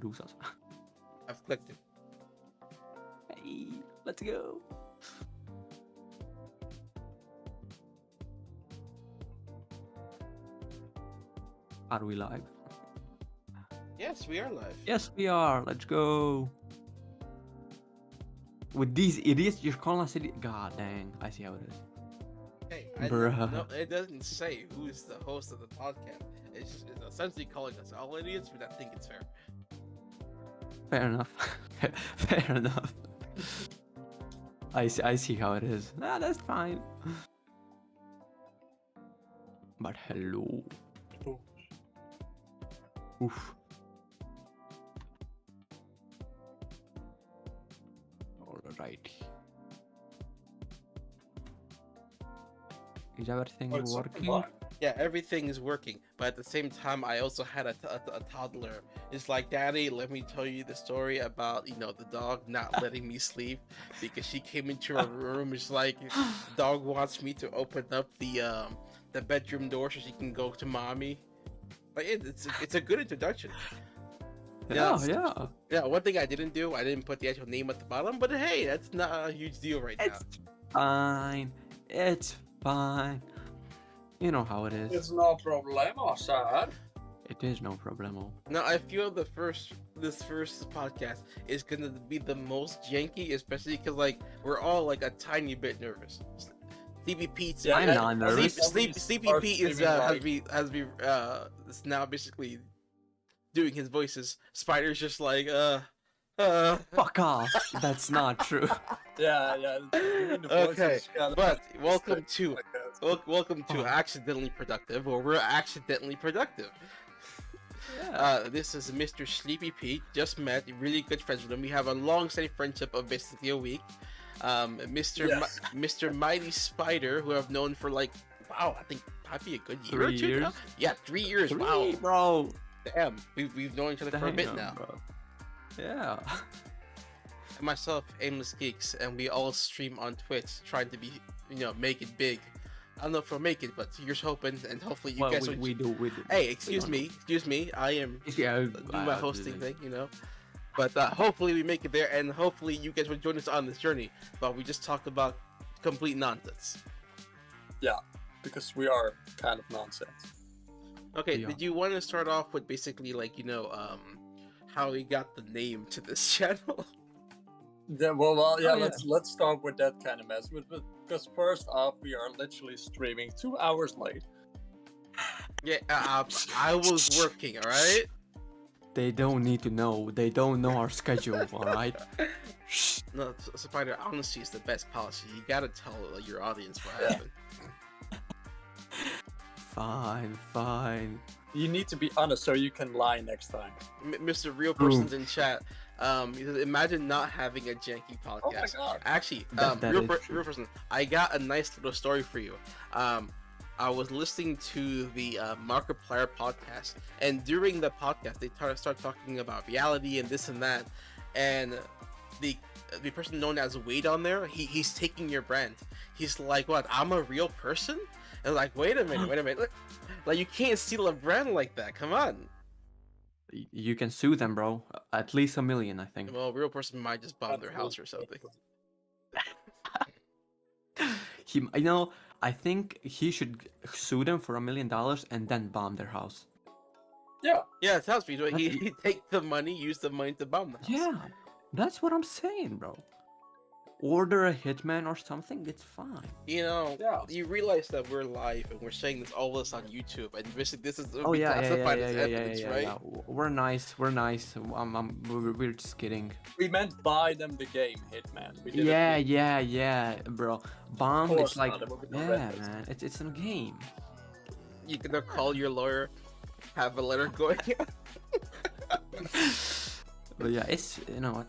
introduce us. I've clicked it. Hey, let's go. Are we live? Yes, we are live. Yes, we are. Let's go. With these idiots, you're calling us idiots? God dang, I see how it is. Hey, Bruh. no, it doesn't say who is the host of the podcast. It's essentially calling us all idiots, but I think it's fair. Fair enough. Fair enough. I see how it is. Ah, that's fine. But hello. Oof. Alright. Is everything working? Yeah, everything is working, but at the same time, I also had a toddler. It's like, Daddy, let me tell you the story about, the dog not letting me sleep because she came into our room. It's like, the dog wants me to open up the bedroom door so she can go to mommy. Like, it's a good introduction. Yeah, one thing I didn't do, I didn't put the actual name at the bottom, but hey, that's not a huge deal right now. It's fine. It's fine. You know how it is. It's no problemo, sir. It is no problemo. Now, I feel this first podcast is gonna be the most janky, especially because we're all a tiny bit nervous. SleepyPeet. I'm not nervous. SleepyPeet is now basically doing his voices. Spider's just like Fuck off. That's not true. Yeah. Okay, but welcome to Accidentally Productive, or we're accidentally productive. Yeah. This is Mr. SleepyPeet. Just met, really good friends with him. We have a long-standing friendship of basically a week. Mr. Mighty Spider, who I've known for I think probably a good year 3 or two years? now. Yeah, 3 years. 3, wow, bro. damn, we've known each other for a bit now. Bro. Yeah. And myself, AimlessGeeks, and we all stream on Twitch, trying to be, make it big. I don't know if we'll make it, but here's hoping, and hopefully you guys we do. Hey, excuse me. I am Yeah, do my hosting thing, But hopefully we make it there, and hopefully you guys will join us on this journey. But we just talked about complete nonsense. Yeah, because we are kind of nonsense. Okay, Yeah. did you want to start off with basically how we got the name to this channel? Yeah, well, yeah. Oh, yeah. Let's start with that kind of mess. Because first off, we are literally streaming 2 hours late. Yeah, I was working, all right. They don't need to know. They don't know our schedule, alright? No, Spider, honesty is the best policy. You gotta tell your audience what happened. Fine. You need to be honest so you can lie next time. Mr. Real Person's in chat. Imagine not having a janky podcast. Oh my god. Actually, That real is true. person, I got a nice little story for you. I was listening to the Markiplier podcast, and during the podcast, they start talking about reality and this and that, and the person known as Wade on there, he's taking your brand. He's like, what? I'm a real person? And wait a minute. Look, you can't steal a brand like that. Come on. You can sue them, bro. At least $1 million, I think. Well, a real person might just bomb their house or something. I think he should sue them for $1 million and then bomb their house. Yeah. Yeah, it sounds feasible. He take the money, use the money to bomb the house. Yeah, that's what I'm saying, bro. Order a hitman or something, it's fine. Yeah. You realize that we're live and we're saying this all this on YouTube, and basically this is Oh yeah, classified as evidence, yeah, right? yeah. We're nice. We're just kidding. We meant buy them the game, Hitman. We didn't Yeah, bro. Bomb, Of it's course like, not, it would be yeah, horrendous. man. It's a game. You can call your lawyer, have a letter going. But yeah, it's what.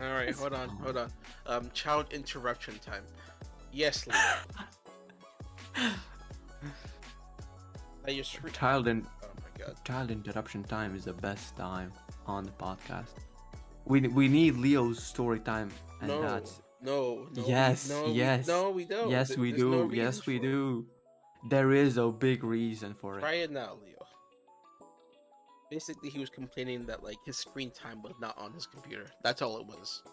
All right, It's hold on. Child interruption time. Yes, Leo. Child Oh my god. child interruption time is the best time on the podcast. We need Leo's story time, and that's No. yes. We don't. Yes, we There's do. no reason Yes, we for it. do. There is a big reason for it. Try it now, Leo. Basically, he was complaining that like his screen time was not on his computer. That's all it was.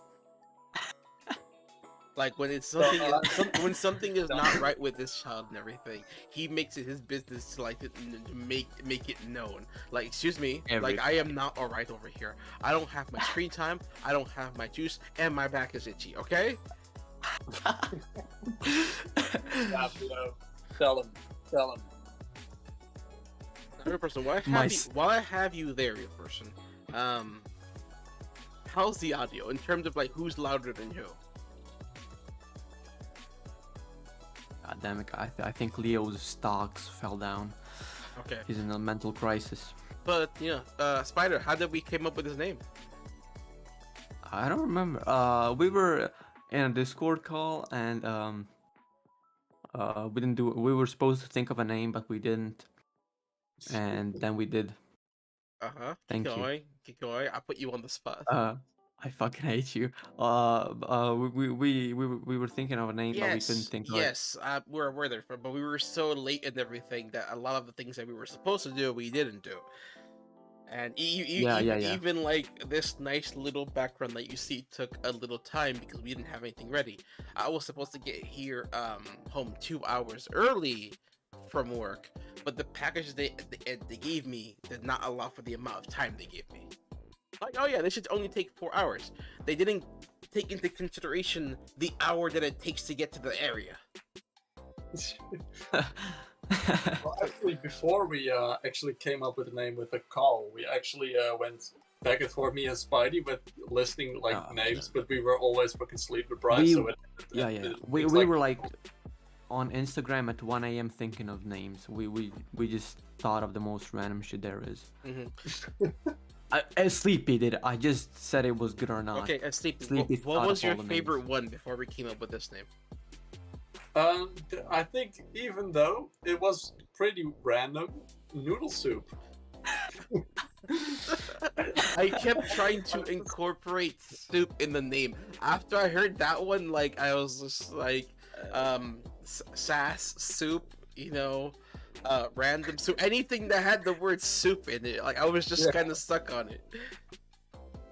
Like when it's something, when something is not right with this child and everything, he makes it his business to like to make it known. Like, excuse me, like I am not all right over here. I don't have my screen time. I don't have my juice, and my back is itchy. Okay. Yeah, tell him. Real person, while I have you there, real person, how's the audio in terms of like who's louder than who? God damn it! I think Leo's stocks fell down. Okay. He's in a mental crisis. But Spider, how did we came up with his name? I don't remember. We were in a Discord call and we didn't do. We were supposed to think of a name, but we didn't. And then we did. Keep going. I put you on the spot. I fucking hate you. We were thinking of a name, but we couldn't think of it. Yes, we're aware of it, but we were so late and everything that a lot of the things that we were supposed to do, we didn't do. And even like this nice little background that you see took a little time because we didn't have anything ready. I was supposed to get here home 2 hours early from work, but the package they gave me did not allow for the amount of time they gave me. Like, oh yeah, this should only take 4 hours. They didn't take into consideration the hour that it takes to get to the area. Well, actually, before we actually came up with a name with the call, we actually went back and forth, me and Spidey, with listing like names, but we were always fucking sleep deprived. We were like on Instagram at 1 a.m. thinking of names. We just thought of the most random shit there is. Sleepy did it. I just said it was good or not. Okay, Sleepy. What was your favorite one before we came up with this name? I think even though it was pretty random, noodle soup. I kept trying to incorporate soup in the name. After I heard that one, like I was just like, sass soup, random soup, anything that had the word soup in it. Like I was just kind of stuck on it.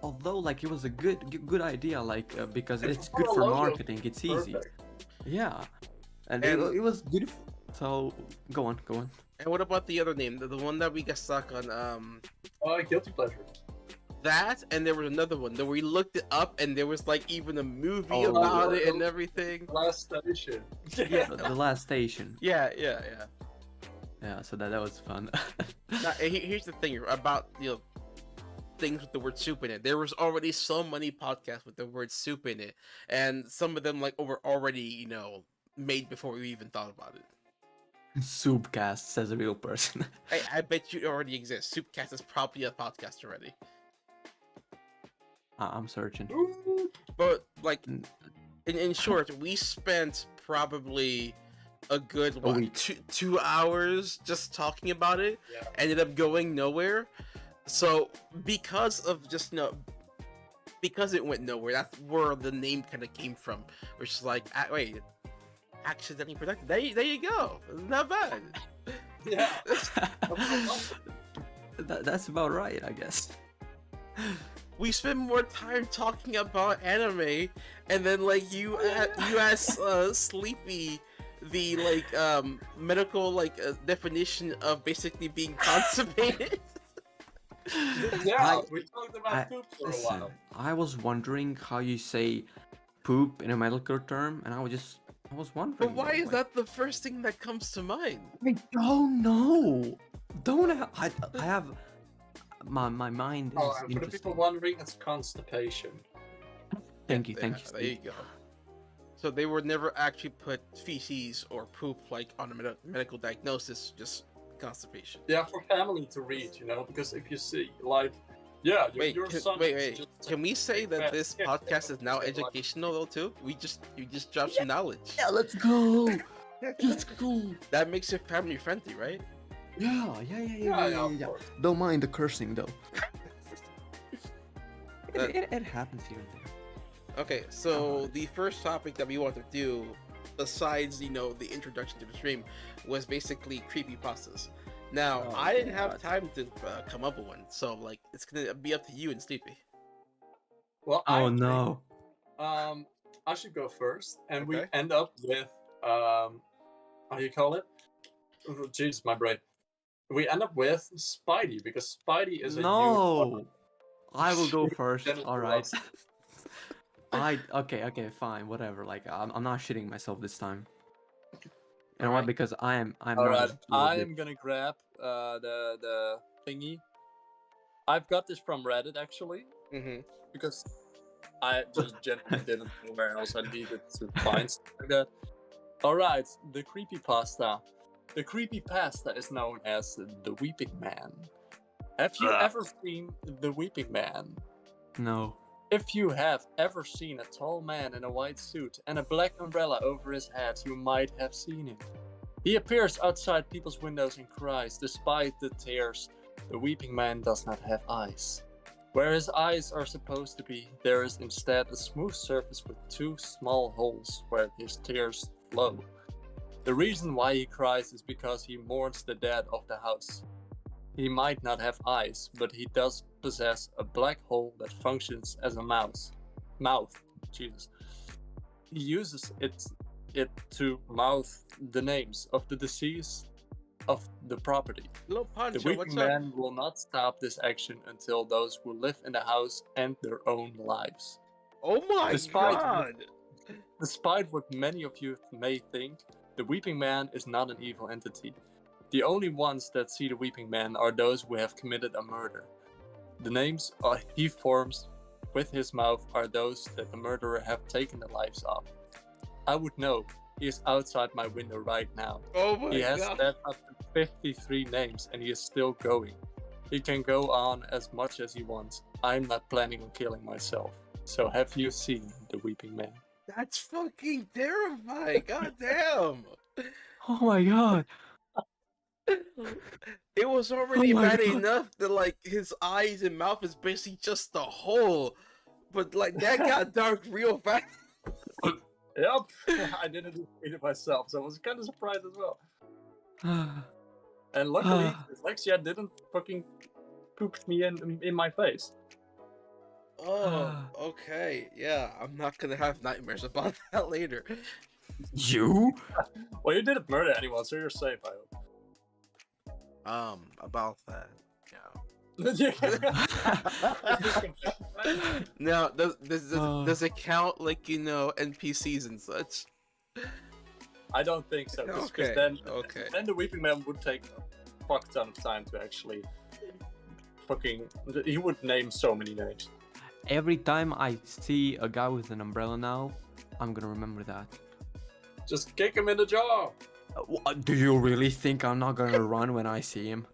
Although, like, it was a good idea, like because it's good for marketing. It's easy. Yeah, and it was good. So go on. And what about the other name, the one that we got stuck on? Guilty pleasure. That, and there was another one that we looked it up, and there was like even a movie about it and everything. Last Station. Yeah, the Last Station. Yeah. Yeah, so that was fun. Now, here's the thing about things with the word soup in it. There was already so many podcasts with the word soup in it, and some of them like were already made before we even thought about it. Soupcast, says a real person. I bet you it already exists. Soupcast is probably a podcast already. I'm searching. But like, in short, we spent probably a good 2 hours just talking about it. Yeah. Ended up going nowhere. So because of just because it went nowhere, that's where the name kind of came from. Which is like, wait, accidentally productive. There you go. Not bad. Yeah. That's about right, I guess. We spend more time talking about anime, and then like you ask Sleepy the medical definition of basically being constipated. Yeah, we talked about poop for a while. I was wondering how you say poop in a medical term, and I was wondering. But why is that the first thing that comes to mind? I don't know. I have my mind is for the people wondering, it's constipation. Thank you. There you go. So they would never actually put feces or poop on a medical diagnosis, just constipation. Yeah, for family to read, because if you see your son. Wait. Can we say that this podcast is now educational though too? You just dropped some knowledge. Yeah, let's go. Let's go. That makes it family friendly, right? Yeah. Don't mind the cursing though. It happens here and there. Okay, so the first topic that we want to do, besides the introduction to the stream, was basically creepypastas. Now, Oh, I didn't have God. time to come up with one, so like it's gonna be up to you and Sleepy. Well, Oh I think no. I should go first, and we Okay. end up with how do you call it? Oh, jeez, my brain. We end up with Spidey because Spidey is a No. I will go first. Generally All right. loves- Okay, fine, whatever. Like I'm not shitting myself this time. You know Alright. what? Because I'm All not right, as good I with. am gonna grab the thingy. I've got this from Reddit actually Mm-hmm. because I just genuinely didn't know where else I needed to find stuff like that. All right, the creepypasta. The creepypasta is known as the Weeping Man. Have you ever seen the Weeping Man? No. If you have ever seen a tall man in a white suit and a black umbrella over his head, you might have seen him. He appears outside people's windows and cries. Despite the tears, the Weeping Man does not have eyes. Where his eyes are supposed to be, there is instead a smooth surface with two small holes where his tears flow. The reason why he cries is because he mourns the dead of the house. He might not have eyes, but he does possess a black hole that functions as a mouth. Jesus. He uses it to mouth the names of the deceased of the property. Little The Pancho, what's Weeping up? Man will not stop this action until those who live in the house end their own lives. Oh my Despite- god! Despite what many of you may think, the Weeping Man is not an evil entity. The only ones that see the Weeping Man are those who have committed a murder. The names he forms with his mouth are those that the murderer have taken the lives of. I would know. He is outside my window right now. Oh my He has god! said up to 53 names and he is still going. He can go on as much as he wants. I'm not planning on killing myself. So have you seen the Weeping Man? That's fucking terrifying! God damn! Oh my god. It was already my bad God. enough that like his eyes and mouth is basically just a hole, but like that got dark real fast. Yep, I didn't read it myself, so I was kind of surprised as well. And luckily, Dyslexia didn't fucking poop me in my face. Oh, okay, yeah. I'm not gonna have nightmares about that later. You? Well, you didn't murder anyone, so you're safe, I hope. About that. Yeah. Now, does it count like NPCs and such? I don't think so. Because Okay, then the Weeping Man would take a fuck ton of time to actually fucking. He would name so many names. Every time I see a guy with an umbrella now, I'm gonna remember that. Just kick him in the jaw. Do you really think I'm not gonna run when I see him?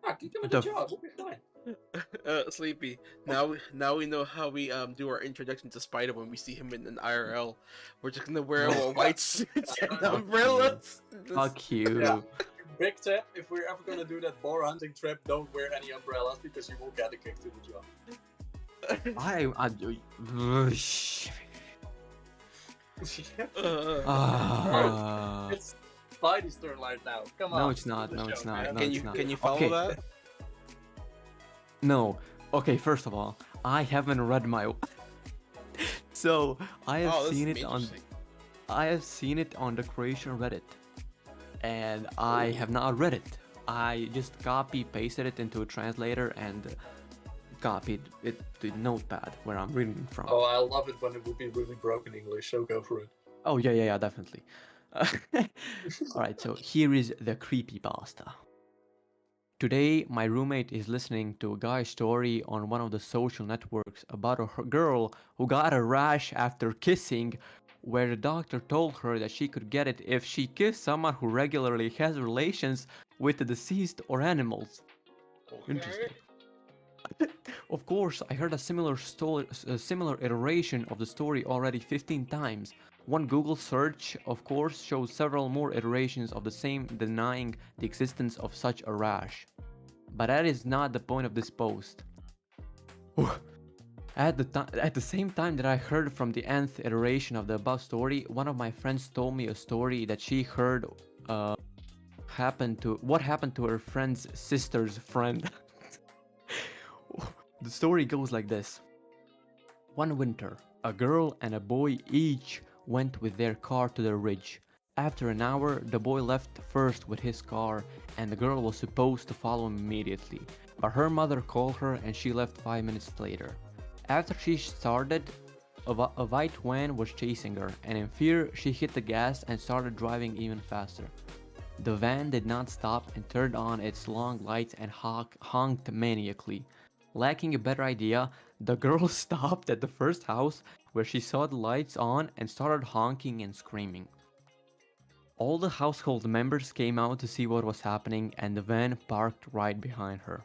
Ah, kick him in The the jaw. We'll be fine. Sleepy. Now we know how we do our introduction to Spider when we see him in an IRL. We're just gonna wear a white suit and umbrellas. Fuck you. Yeah. Big tip: if we're ever gonna do that boar hunting trip, don't wear any umbrellas because you will get a kick to the jaw. I do. It's Spidey's turn right now. Come on. No, it's not. No, it's not. No, Can it's you not. can you follow Okay. that? No. Okay, first of all, I haven't read my. So I have Oh, this seen is it on. interesting. I have seen it on the Croatian Reddit, and I have not read it. I just copy pasted it into a translator and copied it to Notepad where I'm reading from. Oh, I love it when it would be really broken English. So go for it. Oh yeah, definitely. All right, so here is the creepypasta. Today, my roommate is listening to a guy's story on one of the social networks about a girl who got a rash after kissing, where the doctor told her that she could get it if she kissed someone who regularly has relations with the deceased or animals. Interesting. Of course, I heard a similar iteration of the story already 15 times. One Google search, of course, shows several more iterations of the same denying the existence of such a rash. But that is not the point of this post. At the same time that I heard from the nth iteration of the above story, one of my friends told me a story that she heard what happened to her friend's sister's friend. The story goes like this. One winter, a girl and a boy each went with their car to the ridge. After an hour, the boy left first with his car, and the girl was supposed to follow him immediately. But her mother called her and she left 5 minutes later. After she started, a white van was chasing her, and in fear, she hit the gas and started driving even faster. The van did not stop and turned on its long lights and honked maniacally. Lacking a better idea, the girl stopped at the first house where she saw the lights on and started honking and screaming. All the household members came out to see what was happening, and the van parked right behind her.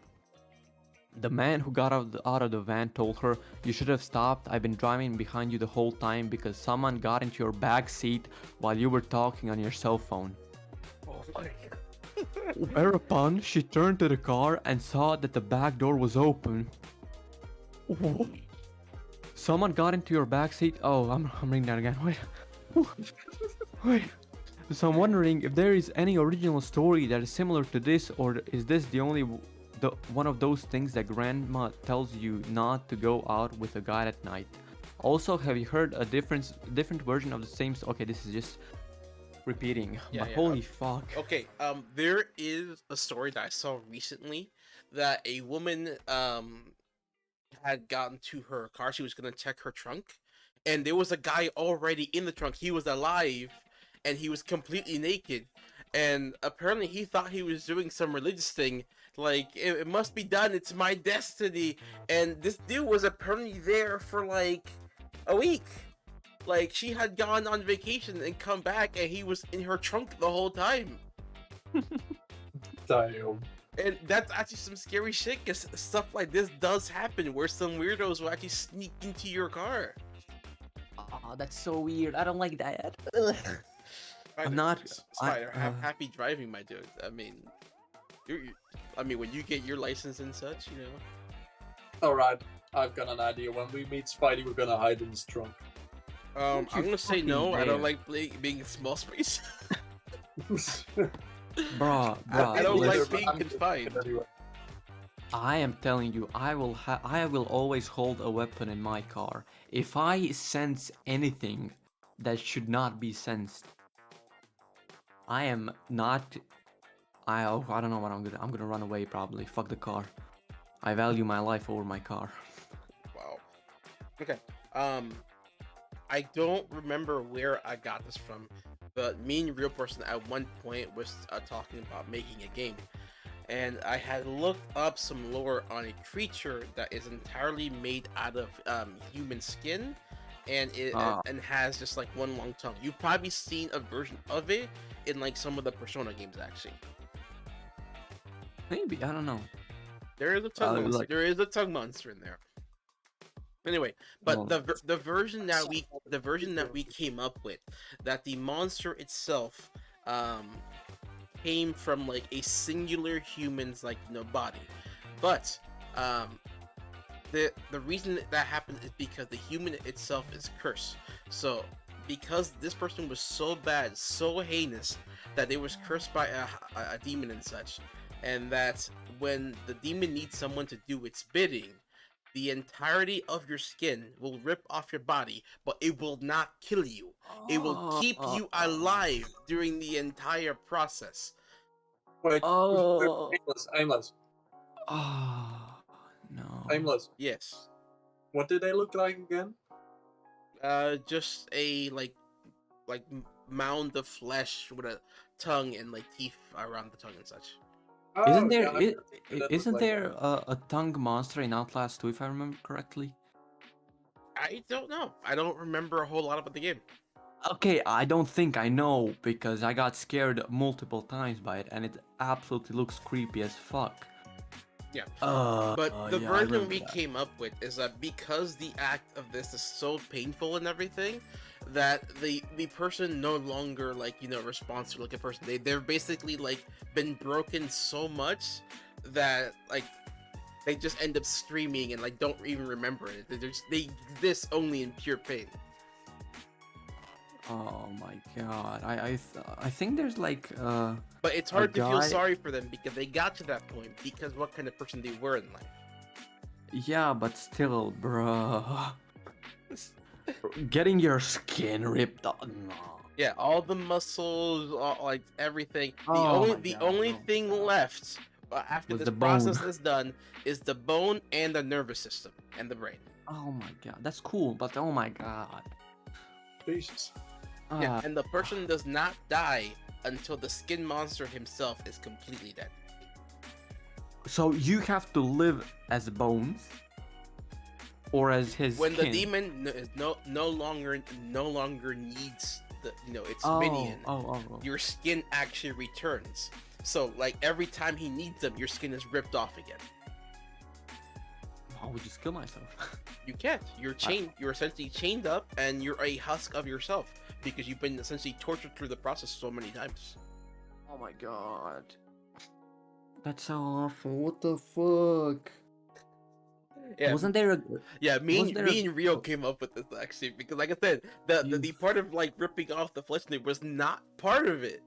The man who got out of the van told her, "You should have stopped. I've been driving behind you the whole time because someone got into your back seat while you were talking on your cell phone." Oh my god. Whereupon, she turned to the car and saw that the back door was open. Someone got into your back seat? Oh, I'm reading that again. Wait. Wait. So I'm wondering if there is any original story that is similar to this, or is this one of those things that grandma tells you not to go out with a guy at night? Also, have you heard a different version of the same? Okay, this is just repeating. Yeah, But yeah. holy fuck. Okay, there is a story that I saw recently that a woman had gotten to her car. She was gonna check her trunk, and there was a guy already in the trunk. He was alive, and he was completely naked. And apparently, he thought he was doing some religious thing, like it must be done. It's my destiny. And this dude was apparently there for like a week. Like she had gone on vacation and come back, and he was in her trunk the whole time. Damn. And that's actually some scary shit, because stuff like this does happen, where some weirdos will actually sneak into your car. Oh, that's so weird. I don't like that. Spider, not- Spider, I- have happy driving, my dude. I mean, I mean, when you get your license and such, you know. Alright, I've got an idea. When we meet Spidey, we're gonna hide in his trunk. I'm you gonna say fucking no. I don't dare. like being in small space. Bruh, I don't listen. like being confined. Anyway. I am telling you, I will always hold a weapon in my car. If I sense anything that should not be sensed, I am not. I don't know what I'm gonna run away probably. Fuck the car. I value my life over my car. Wow. Okay. I don't remember where I got this from, but me and Real Person at one point was talking about making a game, and I had looked up some lore on a creature that is entirely made out of human skin, and it and has just like one long tongue. You've probably seen a version of it in like some of the Persona games, actually. Maybe, I don't know. There is a tongue monster. like- There is a tongue monster in there. Anyway, but Well- the version that we came up with, that the monster itself came from like a singular human's like body, but the reason that happened is because the human itself is cursed. So because this person was so bad, so heinous, that they was cursed by a demon and such, and that when the demon needs someone to do its bidding, the entirety of your skin will rip off your body, but it will not kill you. It will keep you alive during the entire process. Wait, Oh. Aimless. Oh no. Aimless. Yes. What do they look like again? Just a mound of flesh with a tongue and like teeth around the tongue and such. Isn't there yeah, I can see that look isn't like there that. a tongue monster in Outlast 2 if I remember correctly? I don't know. I don't remember a whole lot about the game. Okay, I don't think I know because I got scared multiple times by it and it absolutely looks creepy as fuck. Yeah. But But the version we came up with is that because the act of this is so painful and everything, that the person no longer responds to like a person. They're basically like been broken so much that like they just end up screaming and like don't even remember it. They exist only in pure pain. Oh my god. I think there's like But it's a hard to feel guy. sorry for them because they got to that point because what kind of person they were in life. Yeah, but still, bro. Getting your skin ripped off. No. Yeah, all the muscles, like everything. Oh my The god, only no. thing left after Was this the bone. process is done is the bone and the nervous system and the brain. Oh my god, that's cool, but oh my god. Jesus. Yeah, and the person does not die until the skin monster himself is completely dead. So you have to live as Bones, or as his When skin? the demon is no longer needs the its Oh, minion, oh. your skin actually returns. So like every time he needs them, your skin is ripped off again. I would just kill myself. You can't. You're chained. You're essentially chained up, and you're a husk of yourself because you've been essentially tortured through the process so many times. Oh my god. That's so awful. What the fuck? Yeah, Wasn't there a... yeah. Me was and there me a- and Rio came up with this actually because, like I said, the part of like ripping off the flesh was not part of it.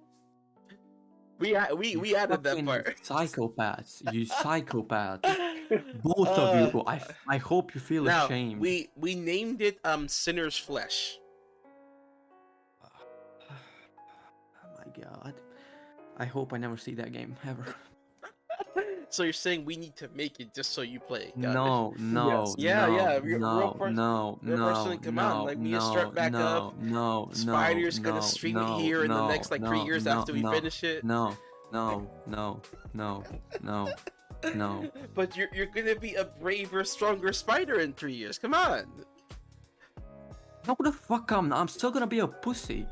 We added that fucking part. Psychopaths. You psychopath. Both of you. I hope you feel Now ashamed. we named it Sinner's Flesh. Oh my god. I hope I never see that game ever. So you're saying we need to make it just so you play it? No, no, Yeah, no, yeah, no, no, real no, person, come on, like, we need to start back up. no, Spider's gonna stream it here in the next like 3 years after we finish it. No. But you're gonna be a braver, stronger spider in 3 years. Come on. No, the fuck I'm still gonna be a pussy.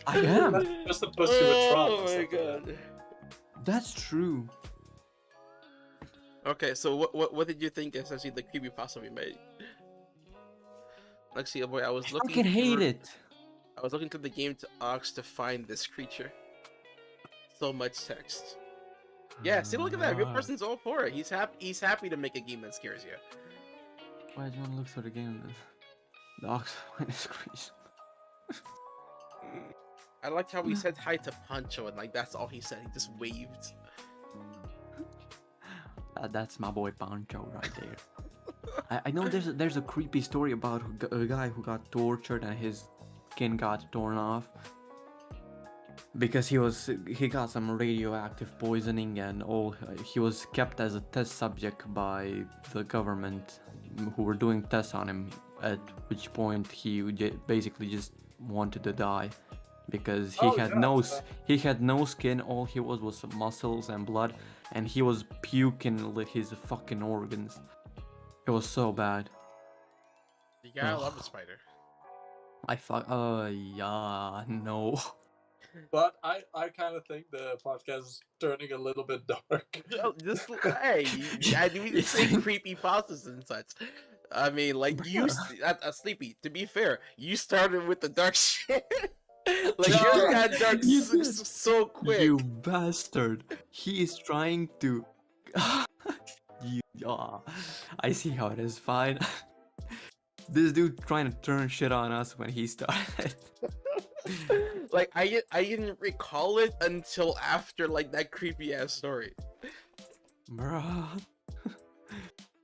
I am. Just a pussy with trauma. Oh my god. That's true. Okay, so what did you think essentially the creepypasta we made? Actually, boy, I was I looking. fucking hate it. I was looking through the game to Ox to find this creature. So much text. Yeah, see, look at that. Real person's all for it. He's happy. He's happy to make a game that scares you. Why do you want to look through the game? The ox find his crease. I like how he said hi to Pancho and like that's all he said. He just waved. That's my boy Pancho right there. I know there's a creepy story about a guy who got tortured and his skin got torn off because he got some radioactive poisoning and he was kept as a test subject by the government who were doing tests on him, at which point he basically just wanted to die because he had no skin. All he was muscles and blood, and he was puking with his fucking organs. It was so bad. You gotta love the spider. Yeah, no. But I kind of think the podcast is turning a little bit dark. Hey, I didn't say creepy pastas and such. I mean, like Sleepy. To be fair, you started with the dark shit. Like you got dark so quick. You bastard! He is trying to. I see how it is. Fine. This dude trying to turn shit on us when he started. Like I didn't recall it until after like that creepy ass story. Bruh.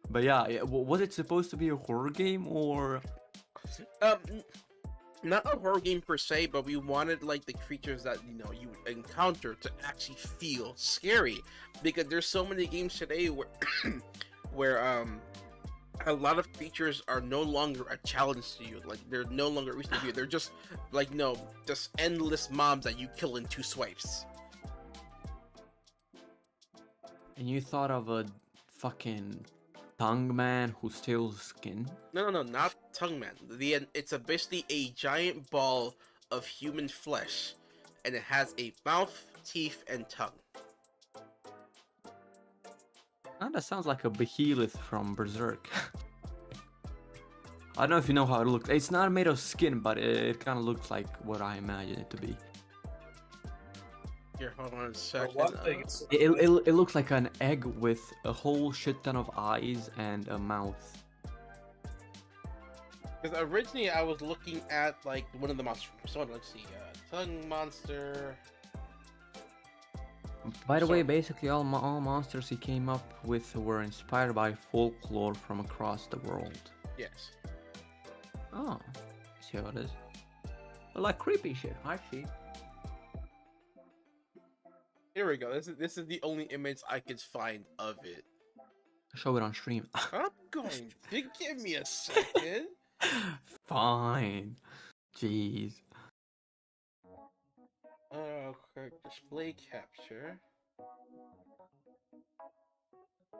But yeah, was it supposed to be a horror game or? Not a horror game per se, but we wanted like the creatures that you would encounter to actually feel scary, because there's so many games today where where a lot of creatures are no longer a challenge to you. Like they're no longer a reason to you. They're just like just endless mobs that you kill in 2 swipes. And you thought of a fucking tongue man who steals skin? No, not tongue man. It's basically a giant ball of human flesh, and it has a mouth, teeth, and tongue. Oh, that sounds like a behemoth from Berserk. I don't know if you know how it looks. It's not made of skin, but it kind of looks like what I imagine it to be. Here, hold on a second. One thing, It looks like an egg with a whole shit ton of eyes and a mouth. Because originally I was looking at like one of the monsters from Persona. Let's see, tongue monster. By the way, Persona. basically all monsters he came up with were inspired by folklore from across the world. Yes. Oh, see how it is. Like creepy shit. I see. Here we go. This is the only image I could find of it. Show it on stream. I'm going to give me a second. Fine. Jeez. Okay, display capture.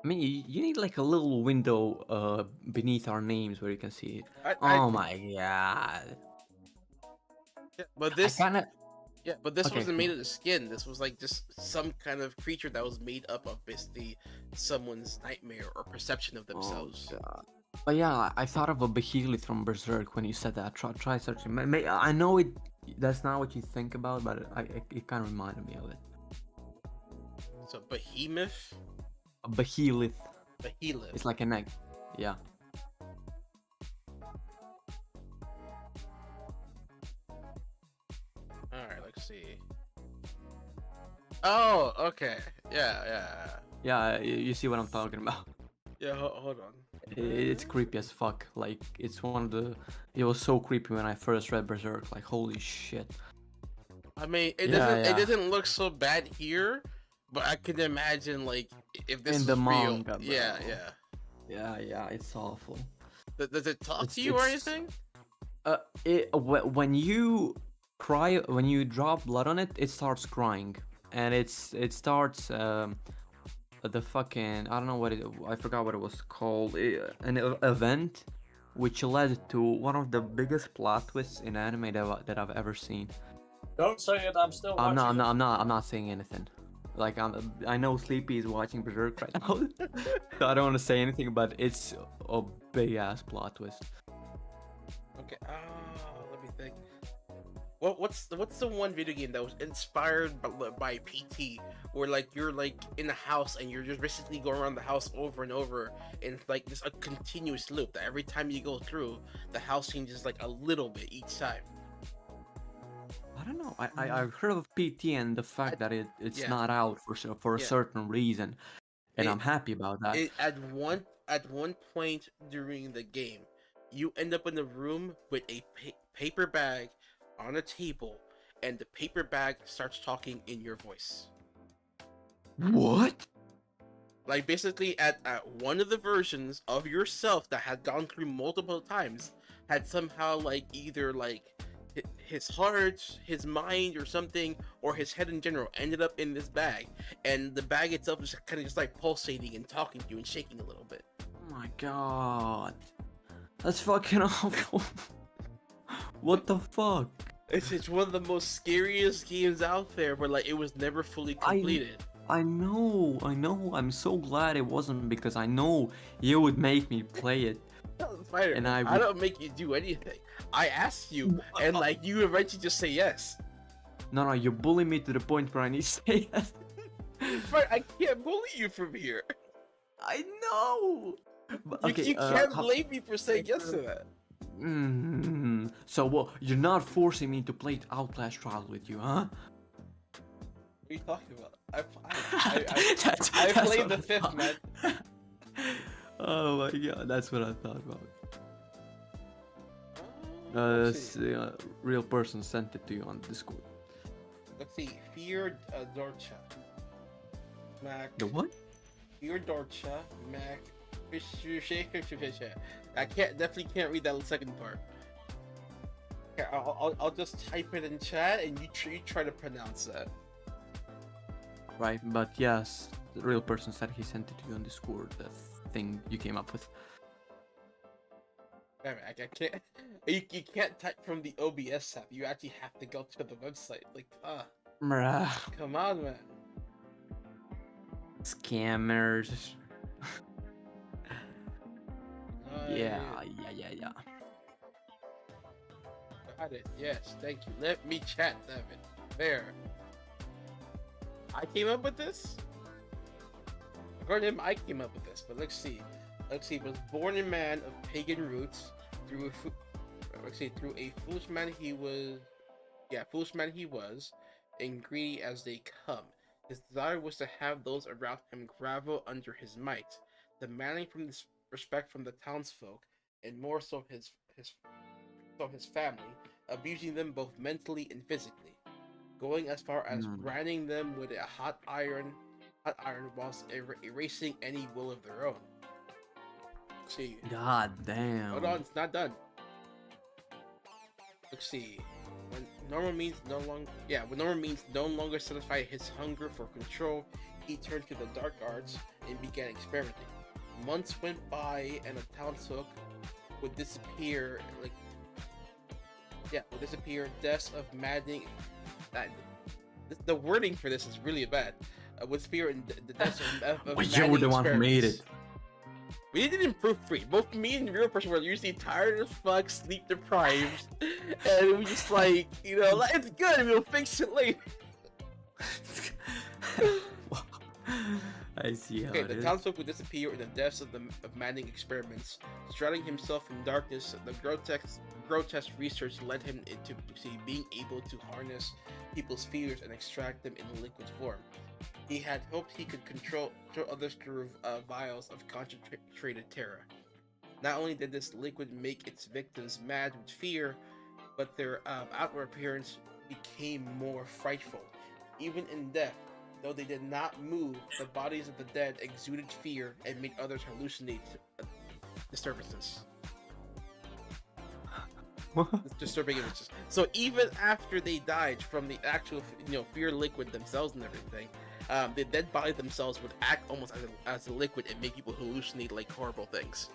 I mean, you need like a little window beneath our names where you can see it. I Oh my god. yeah, but I this kinda... yeah, but this Okay, wasn't cool. made of the skin. This was like just some kind of creature that was made up of basically someone's nightmare or perception of themselves. Oh god. But yeah, I thought of a behemoth from Berserk when you said that. Try searching. I know it. That's not what you think about, but it kind of reminded me of it. So behemoth, A behemoth. behemoth. It's like an egg. Yeah. All right, let's see. Oh, okay. Yeah. Yeah, you see what I'm talking about. Yeah, hold on. It's creepy as fuck. Like, it's one of the... It was so creepy when I first read Berserk. Like, holy shit. I mean, it Yeah, doesn't look so bad here, but I can imagine like if this In was the real. manga, bro. Yeah. Yeah, it's awful. Does it talk It's- to you or it's- anything? When you cry, when you drop blood on it, it starts crying, and it starts the fucking... I don't know I forgot what it was called. An event which led to one of the biggest plot twists in anime that I've ever seen. Don't say it. I'm still watching. I'm not saying anything. Like, I know Sleepy is watching Berserk right now, so I don't want to say anything, but it's a big ass plot twist. Okay. Let me think. What's the one video game that was inspired by PT, where like you're like in a house and you're just basically going around the house over and over, and it's like just a continuous loop that every time you go through, the house changes like a little bit each time. I don't know. I've heard of PT and the fact that it's yeah. not out for a Yeah. certain reason, and I'm happy about that. At one point during the game, you end up in a room with a paper bag on a table, and the paper bag starts talking in your voice. What? Like basically, at one of the versions of yourself that had gone through multiple times, had somehow like either like his heart, his mind, or something, or his head in general ended up in this bag, and the bag itself is kind of just like pulsating and talking to you and shaking a little bit. Oh my god, that's fucking awful. What the fuck? It's one of the most scariest games out there, but like it was never fully completed. I know. I'm so glad it wasn't, because I know you would make me play it. Spider, And I don't make you do anything. I asked you, and like you eventually just say yes. No, you bully me to the point where I need to say yes. But I can't bully you from here. I know. But, okay, you can't blame me for saying yes to that. So what? You're not forcing me to play Outlast Trial with you, huh? What are you talking about? I That's played what the I fifth, thought. man. Oh my god, that's what I thought about. Let's This see. real person sent it to you on Discord. Let's see. Fear Dorcha. Mac. The what? Fear Dorcha. Mac. I definitely can't read that second part. Okay, I'll just type it in chat and you try to pronounce that. Right, but yes, the real person said he sent it to you on Discord, the thing you came up with. Damn it, I can't. You can't type from the OBS app. You actually have to go to the website. Like, Bruh. come on, man. Scammers. Yeah. Got it. Yes, thank you. Let me chat, Devin. There. I came up with this? According to him, I came up with this, but let's see. Was born a man of pagan roots through let's see, through a foolish man he was, yeah, foolish man he was, and greedy as they come. His desire was to have those around him grovel under his might, demanding from this respect from the townsfolk, and more so his family, abusing them both mentally and physically, going as far as branding them with a hot iron whilst erasing any will of their own. Let's see. God damn. Hold on, it's not done. Let's see. When normal means no longer satisfy his hunger for control, he turned to the dark arts and began experimenting. Months went by, and a townsfolk would disappear. Deaths of maddening. The wording for this is really bad. Would disappear in the deaths of But you were the one who made it. We didn't proofread. Both me and the real person were usually tired as fuck, sleep deprived, and we just like, it's good. We'll fix it later. I see how the townsfolk would disappear in the depths of maddening experiments. Straddling himself in darkness, the grotesque research led him into being able to harness people's fears and extract them in liquid form. He had hoped he could control others through vials of concentrated terror. Not only did this liquid make its victims mad with fear, but their outward appearance became more frightful. Even in death, though they did not move, the bodies of the dead exuded fear and made others hallucinate disturbances. Disturbing images. So even after they died from the actual, fear liquid themselves and everything, the dead body themselves would act almost as a liquid and make people hallucinate like horrible things.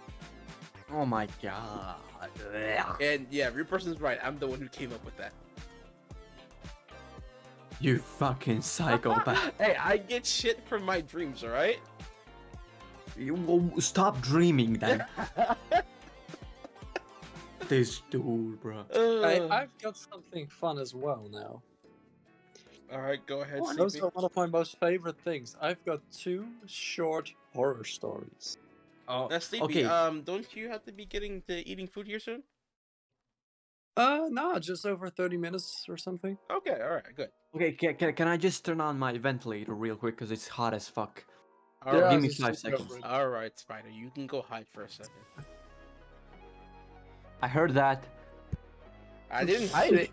Oh my god. And yeah, real person's right. I'm the one who came up with that. You fucking psychopath. Hey, I get shit from my dreams, alright? You will stop dreaming then. This dude, bro. I've got something fun as well now. Alright, go ahead. Those are one of my most favorite things. I've got 2 short horror stories. Oh, that's Sleepy. Okay. Don't you have to be getting to eating food here soon? No, just over 30 minutes or something. Okay, alright, good. Okay, can I just turn on my ventilator real quick because it's hot as fuck. Right. Give me 5 seconds. Alright, Spider, you can go hide for a second. I heard that. I didn't hide it.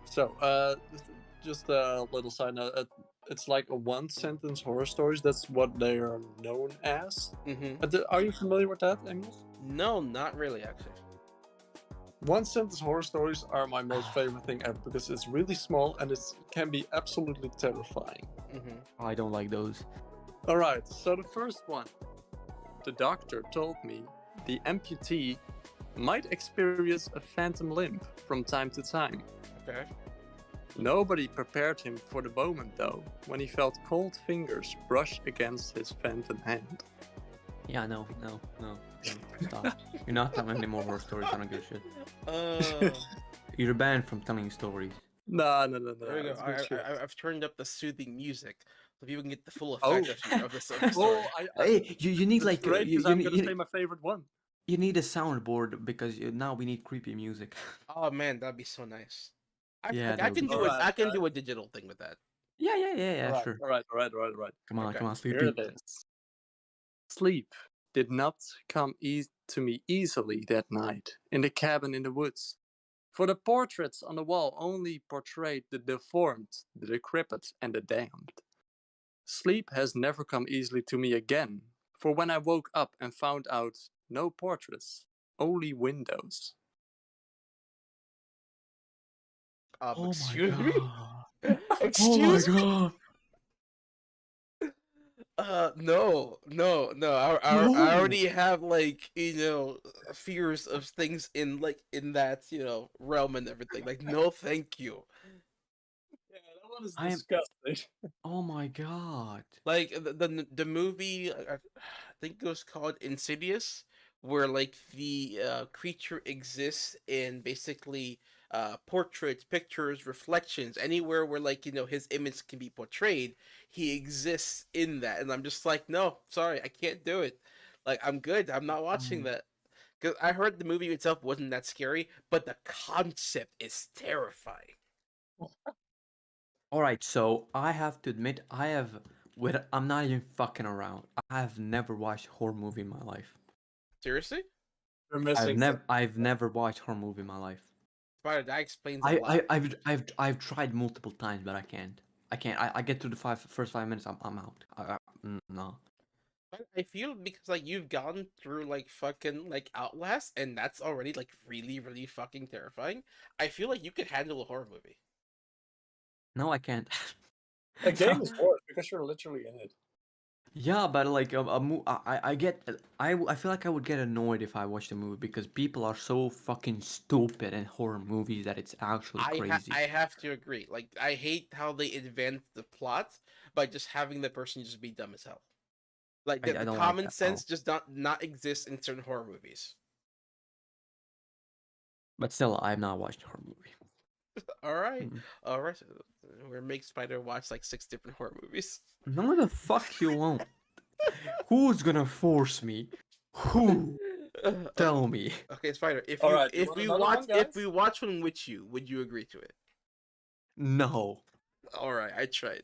So, just a little side note. It's like a 1-sentence horror stories. That's what they are known as. Mm-hmm. Are you familiar with that, Amos? No, not really, actually. 1-sentence horror stories are my most favorite thing ever because it's really small and it can be absolutely terrifying. Mm-hmm. I don't like those. Alright, so the first one. The doctor told me the amputee might experience a phantom limb from time to time. Okay. Nobody prepared him for the moment, though, when he felt cold fingers brush against his phantom hand. Yeah, no, stop. You're not telling any more horror stories, I don't give a shit. You're banned from telling stories. No. There we go. I've turned up the soothing music so people can get the full effect of the story. Hey, you need like... I'm gonna say my favorite one. You need a soundboard because now we need creepy music. Oh man, that'd be so nice. I can do it. I can do a digital thing with that. Yeah, right, sure. All right. Come on, Sleepy. Here it is. Sleep did not come to me easily that night in the cabin in the woods, for the portraits on the wall only portrayed the deformed, the decrepit, and the damned. Sleep has never come easily to me again, for when I woke up and found out no portraits, only windows. Excuse me? Excuse me? No. I already have fears of things in that realm and everything. Like, no, thank you. Yeah, that one is disgusting. Oh my god! Like the movie, I think it was called Insidious, where the creature exists in basically portraits, pictures, reflections, anywhere where his image can be portrayed, he exists in that, and I'm just like, no, sorry, I can't do it. Like, I'm good. I'm not watching that. Because I heard the movie itself wasn't that scary, but the concept is terrifying. All right, so I have to admit, I'm not even fucking around. I have never watched a horror movie in my life. Seriously? You're missing. I've never watched a horror movie in my life. Spider, that explains a lot. I've tried multiple times, but I can't. I get to the first 5 minutes, I'm out. No. But I feel because like you've gone through like fucking like Outlast, and that's already like really, really fucking terrifying. I feel like you could handle a horror movie. No, I can't. A game is worse because you're literally in it. Yeah, but like I feel like I would get annoyed if I watched a movie because people are so fucking stupid in horror movies that it's actually crazy. I have to agree. Like I hate how they advance the plot by just having the person just be dumb as hell. Like I the don't like common that. sense just not exist in certain horror movies. But still, I've not watched a horror movie. All right, Mm. all right. We're make Spider watch like 6 different horror movies. No, the fuck you won't. Who's gonna force me? Who? Tell me. Okay, Spider. If All you right, you want another one, if guys? we watch one with you, would you agree to it? No. All right, I tried.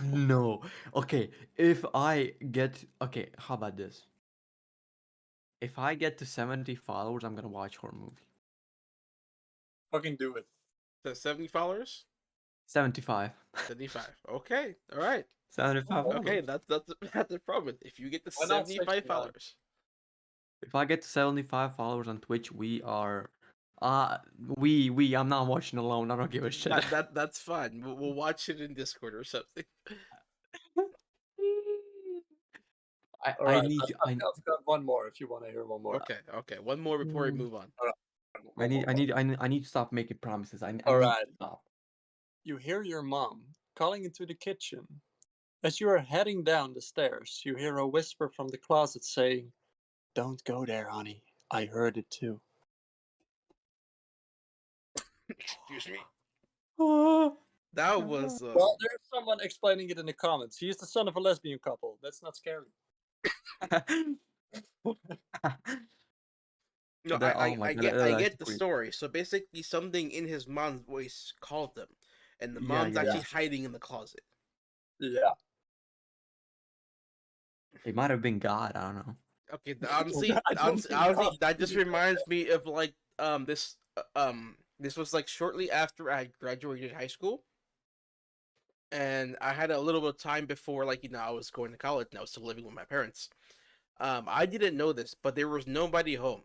No. Okay, if I get okay, how about this? If I get to 70 followers, I'm gonna watch horror movie. Fucking do it. The 70 followers, 75. 75. Okay, all right. 75 Okay, followers. that's the problem. If you get the Why not 75 69? followers, If I get to 75 followers on Twitch, we are I'm not watching alone. I don't give a shit. that's fine. We'll watch it in Discord or something. I All I right, need I've got one more if you want to hear one more. Okay, okay. One more before we move on. All right. I need to stop making promises. I All need right. to stop. You hear your mom calling into the kitchen. As you are heading down the stairs, you hear a whisper from the closet saying, "Don't go there, honey. I heard it too." Excuse me. Ah. That was Well, there's someone explaining it in the comments. He is the son of a lesbian couple. That's not scary. no. Oh my God, I that's get the creepy. story. So basically, something in his mom's voice called them, and the Yeah, mom's yeah. actually hiding in the closet. Yeah. It might have been God. I don't know. Okay, honestly, I don't think honestly, God that just really reminds me of like this was like shortly after I graduated high school, and I had a little bit of time before like I was going to college and I was still living with my parents. I didn't know this, but there was nobody home.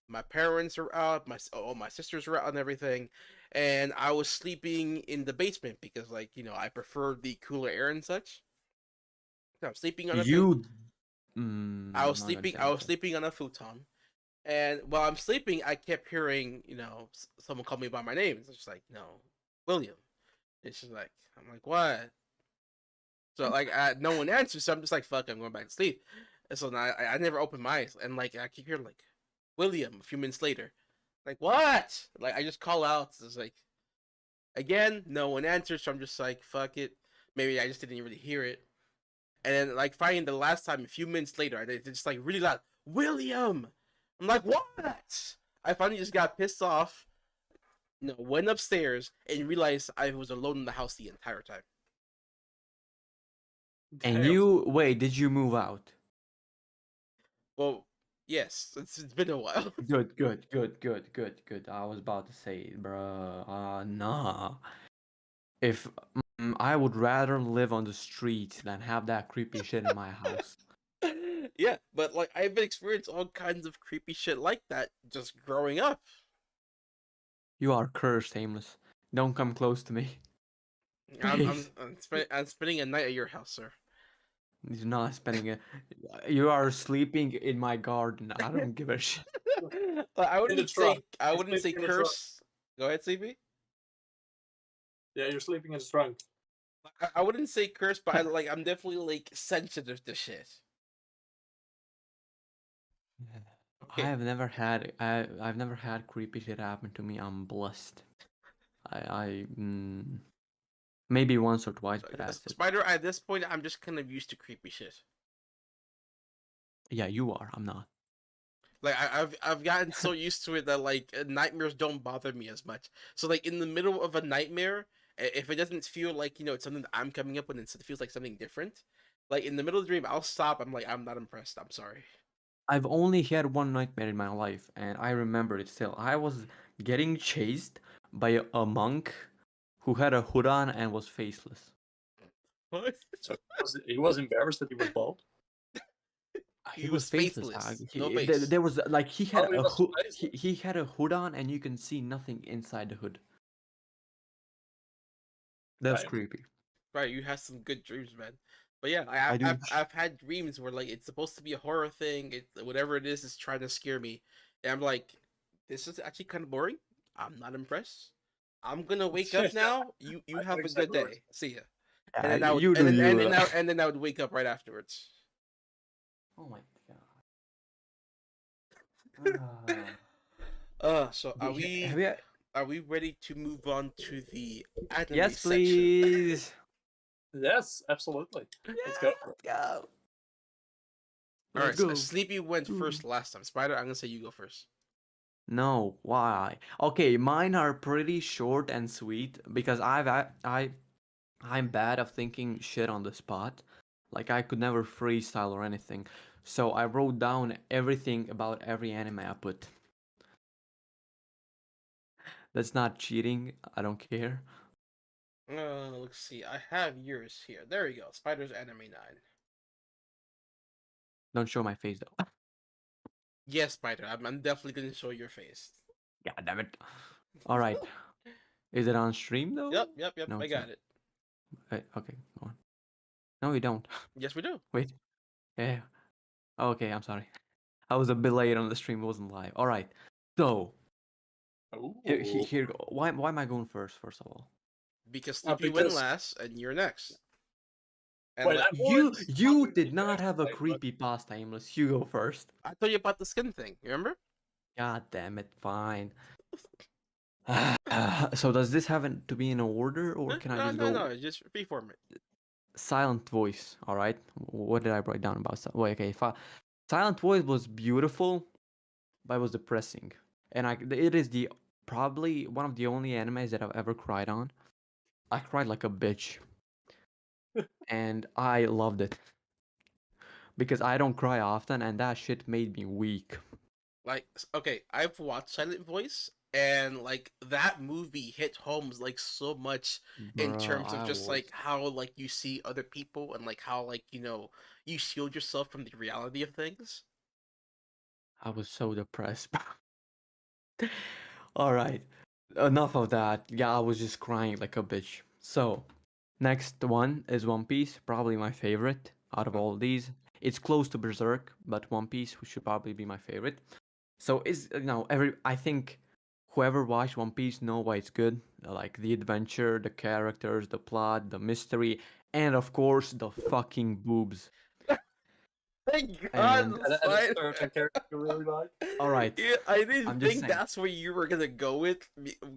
My parents are out, all my sisters were out and everything, and I was sleeping in the basement because like I prefer the cooler air and such. So I'm sleeping on a You. I was I'm not gonna sleeping. say I was anything. sleeping on a futon, and while I'm sleeping, I kept hearing, someone call me by my name. It's just like, William. It's just like, I'm like, what? So like, no one answers. So I'm just like, fuck, I'm going back to sleep. And so now I never opened my eyes, and like I keep hearing like, William. A few minutes later, like what? Like I just call out. It's like, again, no one answers. So I'm just like, fuck it. Maybe I just didn't really hear it. And then like finally the last time, a few minutes later, I did just like really loud, William. I'm like, what? I finally just got pissed off. Went upstairs and realized I was alone in the house the entire time. And Damn. you wait. Did you move out? Well, yes, it's been a while. Good, good, good, good, good, good. I was about to say, bruh. Nah. If I would rather live on the street than have that creepy shit in my house. Yeah, but like I've experienced all kinds of creepy shit like that just growing up. You are cursed, Aimless. Don't come close to me. Please. I'm spending a night at your house, sir. You're not spending it. You are sleeping in my garden. I don't give a shit. But I In the trunk. wouldn't say Sleeping in the trunk. curse. Go ahead, CB. Yeah, you're sleeping in the trunk. I wouldn't say curse, but I'm definitely like sensitive to shit. Okay. I've never had creepy shit happen to me. I'm blessed. Maybe once or twice, but that's it. Spider, at this point, I'm just kind of used to creepy shit. Yeah, you are. I'm not. Like I've gotten so used to it that like nightmares don't bother me as much. So like in the middle of a nightmare, if it doesn't feel like it's something that I'm coming up with, and it feels like something different, like in the middle of the dream, I'll stop. I'm like, I'm not impressed. I'm sorry. I've only had one nightmare in my life, and I remember it still. I was getting chased by a monk who had a hood on and was faceless. What? So he was embarrassed that he was bald. He He was was faceless. faceless, no face. There was like he had Oh, he a was hood. faceless. He had a hood on, and you can see nothing inside the hood. That's Right. creepy. Right, you have some good dreams, man. But yeah, I do. I've had dreams where like it's supposed to be a horror thing. Whatever it is trying to scare me, and I'm like, this is actually kind of boring. I'm not impressed. I'm gonna wake Yeah, up now. You I know have a good exactly what. day. See ya. And Yeah, then I would you do you. and then I would wake up right afterwards. Oh my god. So Have you? are we ready to move on to the anime Yes, section? please. Yes, absolutely. Yeah, Let's go for it. let's go. All Let's right, so go. Sleepy went Ooh. first last time. Spider, I'm gonna say you go first. No, why? Okay, mine are pretty short and sweet because I'm bad at thinking shit on the spot. Like I could never freestyle or anything. So I wrote down everything about every anime I put. That's not cheating. I don't care. Let's see. I have yours here. There you go. Spider's Anime 9. Don't show my face though. Yes, Spider. I'm definitely gonna show your face. God damn it. All right. Is it on stream though? Yep. No, I it's not. got it. Okay, go on. No, you don't. Yes, we do. Wait. Yeah. Okay, I'm sorry. I was a bit late on the stream. It wasn't live. All right. So Ooh. here go. Why am I going first? First of all, Because Sleepy went Because last, and you're next. And wait, like, I've already you something did not have a to say, but creepy pasta, Aimless. You go first. I told you about the skin thing. Remember? God damn it. Fine. So does this have to be in order, or can I just go No. Just reform it. silent voice? All right. What did I write down about? Wait, okay. Silent voice was beautiful, but it was depressing, and it is the probably one of the only animes that I've ever cried on. I cried like a bitch, and I loved it because I don't cry often, and that shit made me weak. Like, okay, I've watched Silent Voice, and like that movie hit home like so much in Bruh, terms of just like how like you see other people and like how like you shield yourself from the reality of things. I was so depressed. All right, enough of that. Yeah, I was just crying like a bitch. So, next one is One Piece, probably my favorite out of all these. It's close to Berserk, but One Piece should probably be my favorite. So is every I think whoever watched One Piece know why it's good. Like the adventure, the characters, the plot, the mystery, and of course the fucking boobs. Thank God, And and a Spider. certain character you really like. all right, Yeah, I didn't I'm just think saying. that's where you were gonna go with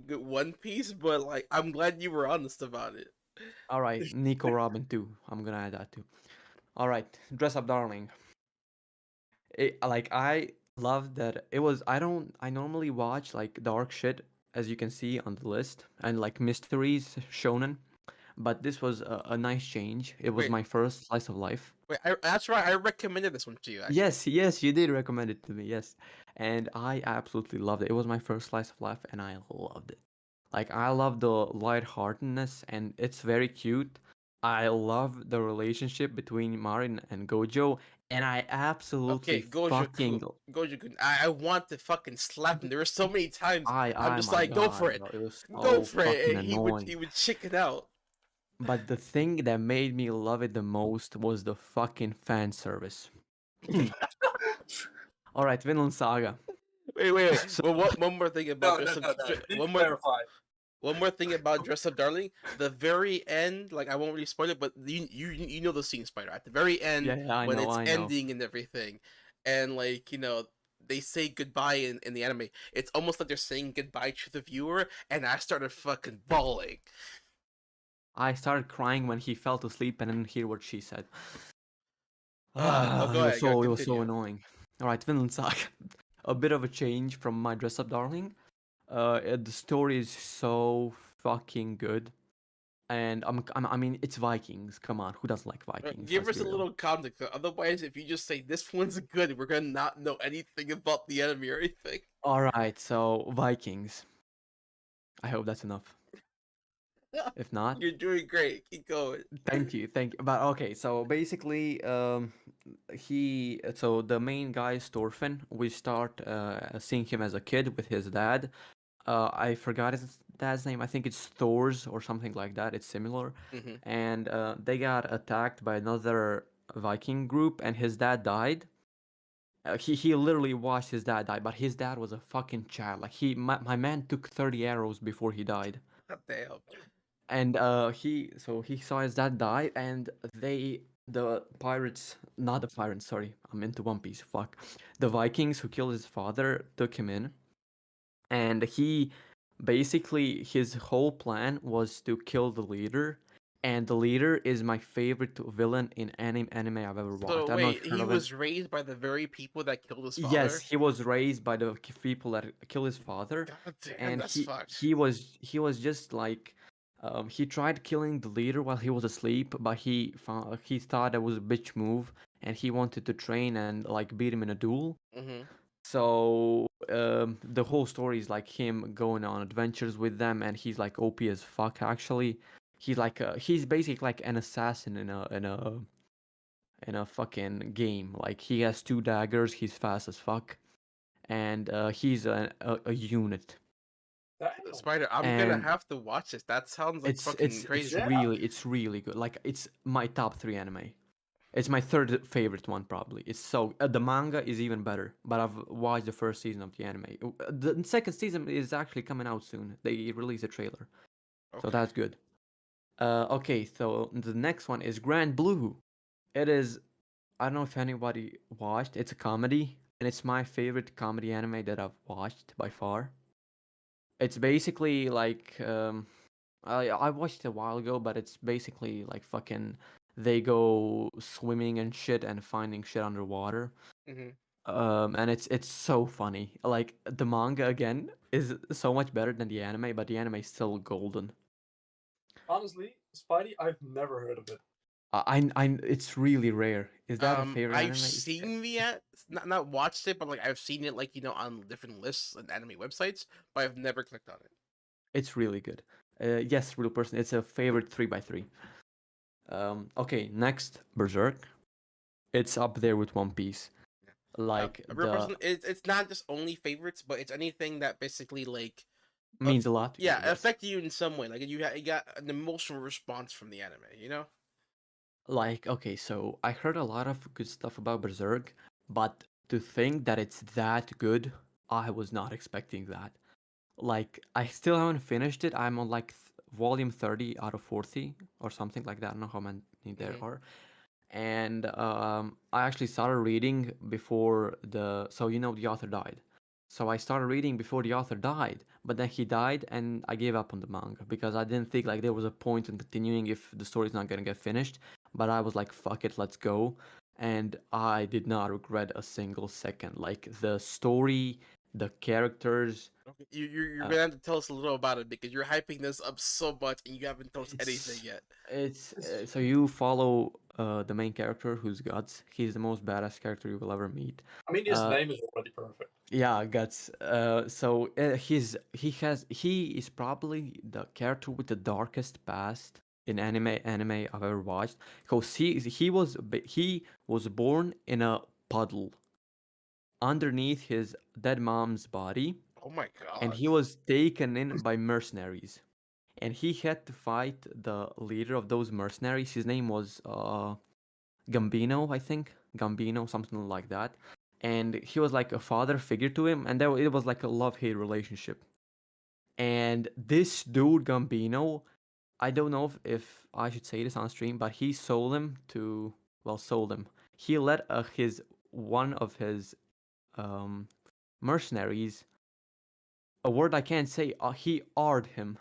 One Piece, but like I'm glad you were honest about it. All right, Nico Robin too. I'm gonna add that too. All right, Dress Up Darling. Like I love that it was. I normally watch like dark shit as you can see on the list and like mysteries shonen, but this was a nice change. It was Wait, my first slice of life. that's right. I recommended this one to you actually. Yes, you did recommend it to me. Yes, and I absolutely loved it. It was my first slice of life, and I loved it. Like I love the lightheartedness, and it's very cute. I love the relationship between Marin and Gojo, and I absolutely Okay, fucking Goju-kun. I want to fucking slap him. There were so many times I'm I just my like, go for god, it, bro, it was go so for it, fucking and annoying. he would chicken out. But the thing that made me love it the most was the fucking fan service. All right, Vinland Saga. Wait. So Well, one more thing about No. You need one to more clarify. one more thing about Dress Up Darling. The very end, like I won't really spoil it, but you know the scene, Spider. At the very end, yeah, when it's I know. ending and everything, and like they say goodbye in the anime. It's almost like they're saying goodbye to the viewer, and I started fucking bawling. I started crying when he fell to sleep and didn't hear what she said. Oh, go ahead, go It was so continue. annoying. All right, Vinland Saga. a bit of a change from my dress up darling. The story is so fucking good, and I mean, it's Vikings. Come on, who doesn't like Vikings? Give Let's us be a real. little context. Otherwise, if you just say this one's good, we're gonna not know anything about the enemy or anything. All right, so Vikings. I hope that's enough. If not, You're doing great. Keep going. thank you, thank you. But okay, so basically, so the main guy is Thorfinn. We start seeing him as a kid with his dad. I forgot his dad's name. I think it's Thor's or something like that. It's similar. Mm-hmm. And they got attacked by another Viking group, and his dad died. He literally watched his dad die, but his dad was a fucking child. Like my man took 30 arrows before he died. God damn. And he saw his dad die, and the pirates, not the pirates, sorry, I'm into One Piece. Fuck, the Vikings who killed his father took him in, and he basically his whole plan was to kill the leader. And the leader is my favorite villain in any anime I've ever So watched. I don't know if wait, you heard he of him. was raised by the very people that killed his Yes, father. he was raised by the people that killed his father, God damn, and that's fucked. he was just like, he tried killing the leader while he was asleep, but he thought it was a bitch move, and he wanted to train and like beat him in a duel. Mm-hmm. So the whole story is like him going on adventures with them, and he's like OP as fuck. Actually, he's basically like an assassin in a fucking game. Like he has two daggers. He's fast as fuck, and he's a unit. Damn. Spider, I'm gonna And have to watch this. That sounds like fucking crazy. Yeah. it's really good. Like it's my top three anime. It's my third favorite one probably. It's so the manga is even better, but I've watched the first season of the anime. The second season is actually coming out soon. They release a trailer, so Okay. that's good. Okay, so the next one is Grand Blue. It is, I don't know if anybody watched. It's a comedy, and it's my favorite comedy anime that I've watched by far. It's basically like I watched it a while ago, but it's basically like fucking they go swimming and shit and finding shit underwater. Mm-hmm. And it's so funny. Like the manga again is so much better than the anime, but the anime is still golden. Honestly, Spidey, I've never heard of it. It's really rare. Is that a favorite I've anime? seen the not watched it, but like I've seen it like on different lists and anime websites, but I've never clicked on it. It's really good. Yes, real person. It's a favorite 3x3. Okay, next Berserk. It's up there with One Piece. Like A real the person, it's not just only favorites, but it's anything that basically like means a lot to you, yeah yes. affect you in some way. Like you got an emotional response from the anime, you know? Like, okay, so I heard a lot of good stuff about Berserk, but to think that it's that good, I was not expecting that. Like, I still haven't finished it. I'm on like volume 30 out of 40 or something like that. I don't know how many there Mm-hmm. are. And I actually started reading before so the author died. So I started reading before the author died, but then he died, and I gave up on the manga because I didn't think like there was a point in continuing if the story's not gonna get finished. But I was like, fuck it, let's go, and I did not regret a single second. Like the story, the characters, Okay. You're uh, gonna have to tell us a little about it because you're hyping this up so much and you haven't told us anything it's yet. so you follow the main character who's Guts. He's the most badass character you will ever meet. I mean, his Uh, name is already perfect. Yeah, Guts. So he is probably the character with the darkest past in anime I've ever watched. Because he was born in a puddle underneath his dead mom's body, Oh my and god. he was taken in by mercenaries, and he had to fight the leader of those mercenaries. His name was Gambino, I think. Gambino, something like that. And he was like a father figure to him, and it was like a love-hate relationship. And this dude, Gambino, I don't know if I should say this on stream, but he sold him to, well, sold him. He let one of his um, mercenaries, a word I can't say, he r'd him,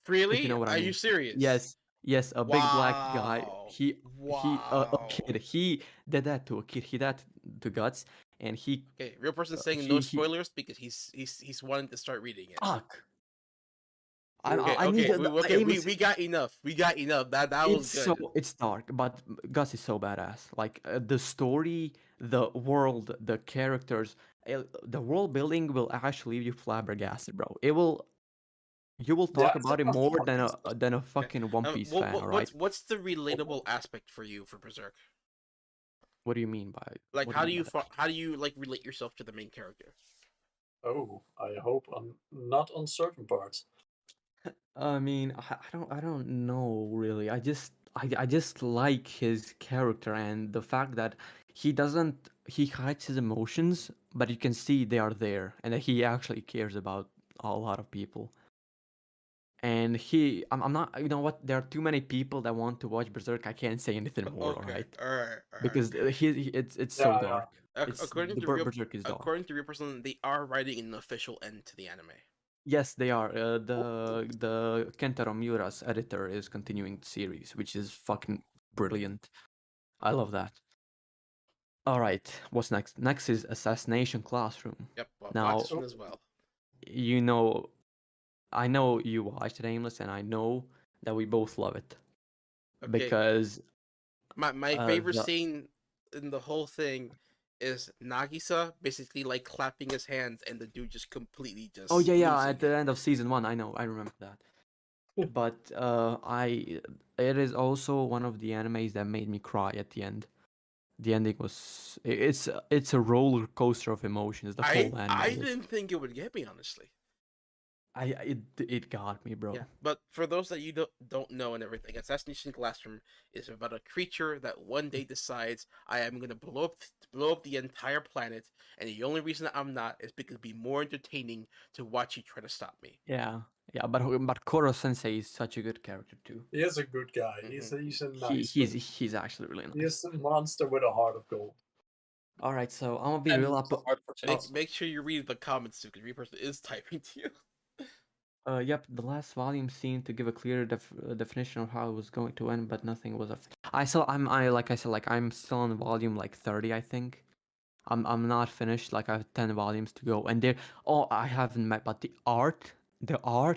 if you Really? know what I Are you mean. serious? Yes, yes, a big black guy. Wow. A Wow. kid. He did that to a kid. He did that to Guts, and he Okay, real person saying no he spoilers because he's wanting to start reading it. fuck. Ooh. I need We got enough. We got enough. That was good. it's dark, but Gus is so badass. Like the story, the world, the characters, the world building will actually leave you flabbergasted, bro. It will. You will Yeah, talk it's about it about more darkness. than a Okay. fucking One Piece fan. All right. What's the relatable aspect for you for Berserk? What do you mean by Like, what do you mean by that? how do you like relate yourself to the main character? Oh, I hope I'm not on certain parts. I mean, I don't know really. I just like his character and the fact that he hides his emotions, but you can see they are there and that he actually cares about a lot of people. And I'm not, you know what? There are too many people that want to watch Berserk. I can't say anything more, all Okay, right? all right. Because it's so Yeah, yeah. dark. It's According the to real, Berserk is dark. according to real person, they are writing an official end to the anime. Yes, they are. The Kentaro Miura's editor is continuing the series, which is fucking brilliant. I love that. All right, what's next? Next is Assassination Classroom. Yep, well, Now, Blackstone as well. you know, I know you watched it, Aimless, and I know that we both love it Okay, because my favorite the scene in the whole thing is Nagisa basically like clapping his hands and the dude just completely oh just yeah yeah losing at the it. end of season one, I remember that. But it is also one of the animes that made me cry at the end. The ending was it's a roller coaster of emotions. The whole anime I is. didn't think it would get me honestly. It got me, Yeah, bro. but for those that you don't know and everything, Assassination Classroom is about a creature that one day decides I am gonna blow up the entire planet, and the only reason I'm not is because it'd be more entertaining to watch you try to stop me. Yeah, yeah, but Koro Sensei is such a good character too. He is a good guy. Hmm He's a nice villain. He's actually really He nice. is a monster with a heart of gold. All right, so I'm gonna be And real up. a heart for chastity. Make sure you read the comments too, because Reaper is typing to you. Yep, the last volume seemed to give a clear definition of how it was going to end, but nothing was. I like I said, like I'm still on volume like 30, I think. I'm not finished. Like I have 10 volumes to go, and there. Oh, I haven't met, but the art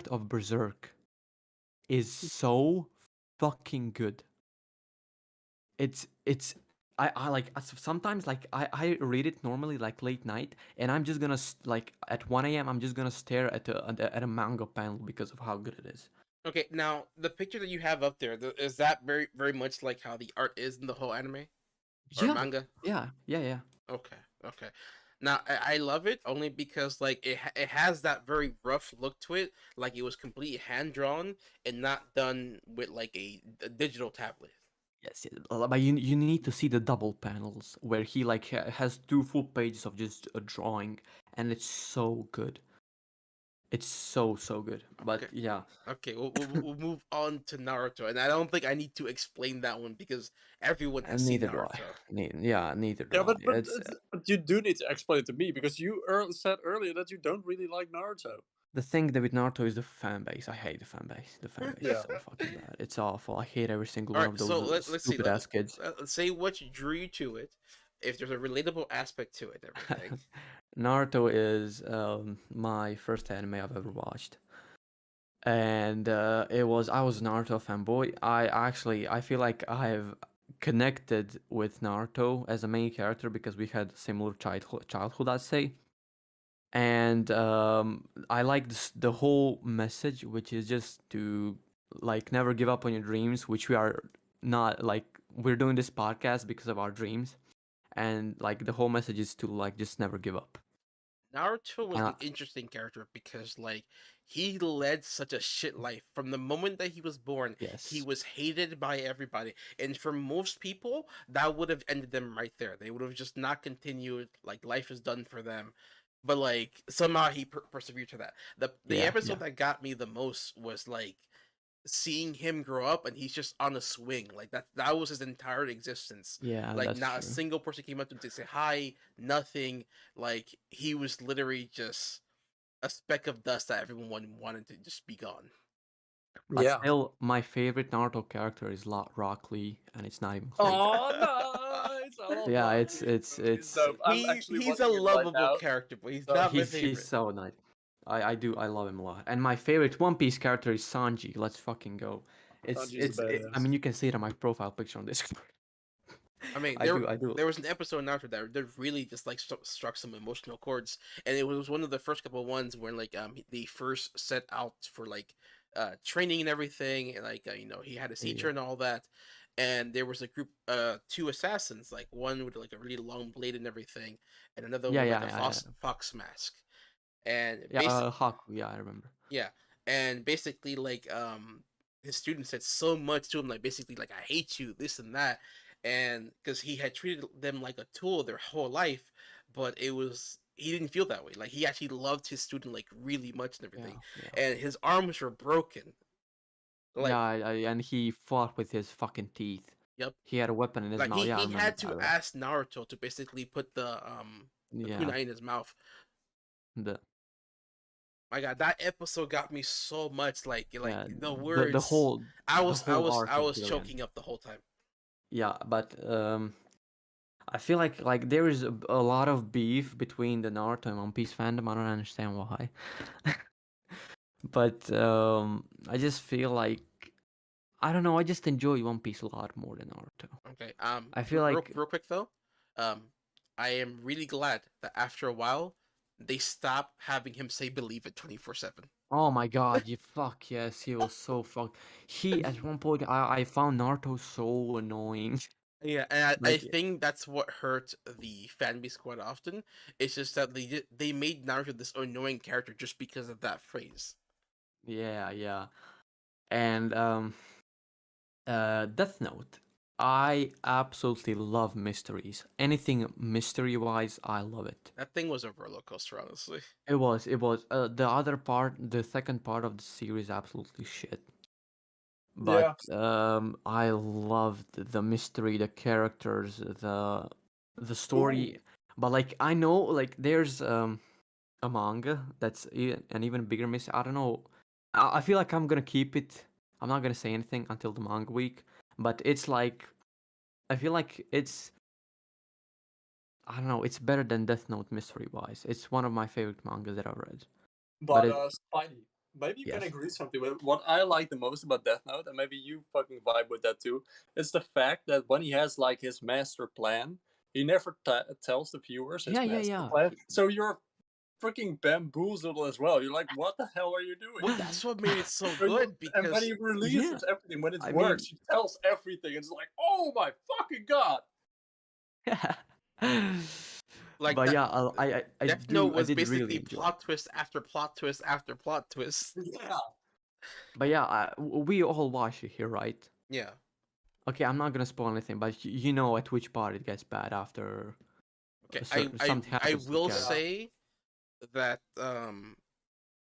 of Berserk is so fucking good. It's I like sometimes like I read it normally like late night, and I'm just gonna like at 1 a.m. I'm just gonna stare at a manga panel because of how good it is. Okay, now the picture that you have up there is that very much like how the art is in the whole anime or Yeah, manga? yeah. Okay, okay. Now I love it only because like it has that very rough look to it, like it was completely hand drawn and not done with like a digital tablet. Yes, but you need to see the double panels where he like has two full pages of just a drawing, and it's so good. It's so good. But Okay, yeah, okay. We'll move on to Naruto, and I don't think I need to explain that one because everyone has and seen neither do I. Naruto. Yeah, neither do Yeah, I. but you do need to explain it to me because you said earlier that you don't really like Naruto. The thing that with Naruto is the fan base. I hate the fan base. The fan base is Yeah. so fucking bad. It's awful. I hate every single All one right, of so those let's see. stupid ass kids. Let's say what drew you to it, if there's a relatable aspect to it, everything. Naruto is my first anime I've ever watched, and I was a Naruto fanboy. I feel like I've connected with Naruto as a main character because we had similar childhood, I'd say. And I like the whole message, which is just to like never give up on your dreams, which we are not like we're doing this podcast because of our dreams, and like the whole message is to like just never give up. Naruto was Uh, an interesting character because like he led such a shit life from the moment that he was born. He yes, was hated by everybody, and for most people, that would have ended them right there. They would have just not continued. Like life is done for them. But like somehow he persevered to that. The yeah, episode that got me the most was like seeing him grow up and he's just on a swing like that was his entire existence, yeah, like that's not a true. single person came up to him to say hi, nothing, like he was literally just a speck of dust that everyone wanted to just be gone. But Yeah. still, my favorite Naruto character is Rock Lee, and it's not even close. Oh, nice! I love Yeah, Naruto. it's Dope. I'm actually He's a watching it right lovable now. character, but he's So not my he's favorite. so nice. I love him a lot. And my favorite One Piece character is Sanji. Let's fucking go. Sanji's a I badass. mean, you can see it on my profile picture on Discord. I mean, I do. there was an episode in Naruto that really just like struck some emotional chords, and it was one of the first couple of ones where like they first set out for like training and everything, and like he had his teacher Yeah, and all that, and there was a group two assassins, like one with like a really long blade and everything, and another yeah, with like yeah, a yeah, yeah. fox mask, and Yeah, Haku. Yeah, I remember. yeah, and basically like his student said so much to him, like basically like I hate you, this and that, and because he had treated them like a tool their whole life, but it was he didn't feel that way. Like he actually loved his student like really much and Yeah, everything, yeah, and his arms were broken. yeah. Like And he fought with his fucking teeth. yep, He had a weapon in his like mouth. Yeah, I he remember had that. to ask Naruto to basically put the Yeah, kunai in his mouth. the My God, that episode got me so much. Like yeah the the words, whole the whole arc I is was brilliant. choking up the whole time. Yeah, but I feel like there is a lot of beef between the Naruto and One Piece fandom. I don't understand why. But I just feel like I don't know. I just enjoy One Piece a lot more than Naruto. Okay. I feel like Real quick though, um, I am really glad that after a while, they stopped having him say "believe it" 24/7. oh my god, you fuck yes, he was so fuck. He at one point I found Naruto so annoying. Yeah, and I Like think that's what hurt the fan base quite often. It's just that they made Naruto this annoying character just because of that phrase. yeah, yeah. And Death Note. I absolutely love mysteries. Anything mystery wise, I love it. That thing was a roller coaster, honestly. It was. The other part, the second part of the series, absolutely shit. Yeah. But I loved the mystery, the characters, the Ooh. story. But like I know, like there's a manga that's an even bigger mystery. I don't know. I feel like I'm gonna keep it. I'm not gonna say anything until the manga week. But it's like I feel like it's I don't know. It's better than Death Note mystery wise. It's one of my favorite mangas that I've read. But But Spidey, maybe you can yes, agree something with what I like the most about Death Note, and maybe you fucking vibe with that too. Is the fact that when he has like his master plan, he never tells the viewers his yeah, yeah, master yeah. plan. So you're freaking bamboozled as well. You're like, what the hell are you doing? Well, that's what made it so So good and when because he Yeah, releases everything, when it I works, mean, he tells everything. It's like, oh my fucking god! like but that yeah, Death Note I was did really basically enjoy it. plot twist after plot twist after plot twist. Yeah. But yeah, we all watch it here, right? Yeah. Okay, I'm not gonna spoil anything, but you know at which part it gets bad after Okay. a certain something I happens to the will Yeah. character. say that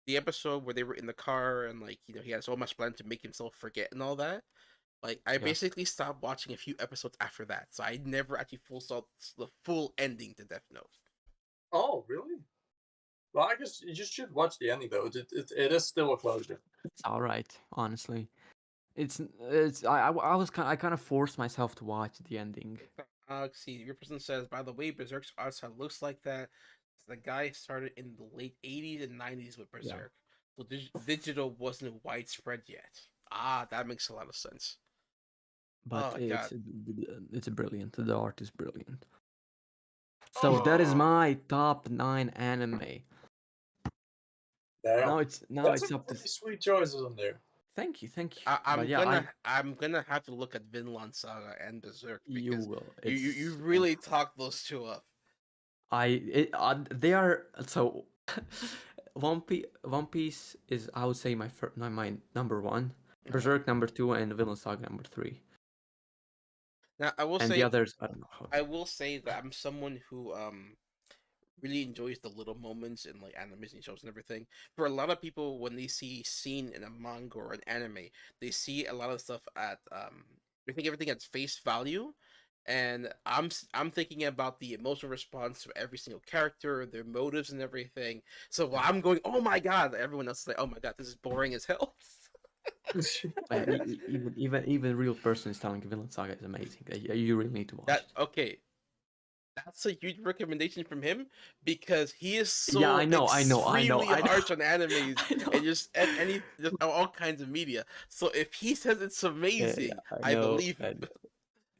the episode where they were in the car and like he had so much plan to make himself forget and all that. Like I Yeah. basically stopped watching a few episodes after that, so I never actually full saw the full ending to Death Note. Oh, really? Well, I guess you just should watch the ending though. It is still a closure. It's all right, honestly. I kind of forced myself to watch the ending. See, your person says, by the way, Berserk's art style looks like that. The guy started in the late 80s and 90s with Yeah. Berserk. So digital wasn't widespread yet. Ah, that makes a lot of sense. But Oh, God. it's brilliant. The art is brilliant. So that is Oh, my top 9 anime. damn. Now That's it's some up to pretty sweet choices on there. thank you, thank you. But I'm yeah, I gonna have to look at Vinland Saga and Berserk you because will. you It's really talked those two up. they are so One Piece is I would say my number 1, Okay. Berserk number 2 and Vinland Saga number 3. Now And the others I don't know how. I will say that I'm someone who really enjoys the little moments in like animes and shows and everything. For a lot of people, when they see scene in a manga or an anime, they see a lot of stuff at they think everything at face value, and I'm thinking about the emotional response to every single character, their motives and everything. So while I'm going, oh my god, everyone else is like, oh my god, this is boring as hell. Man, even real person is telling Vinland Saga is amazing. You really need to watch That it. okay. that's a huge recommendation from him because he is Yeah, so I know, I know, I know, extremely I know. harsh on animes I know. and just all kinds of media. So if he says it's Yeah, amazing, I I know, believe I him. know.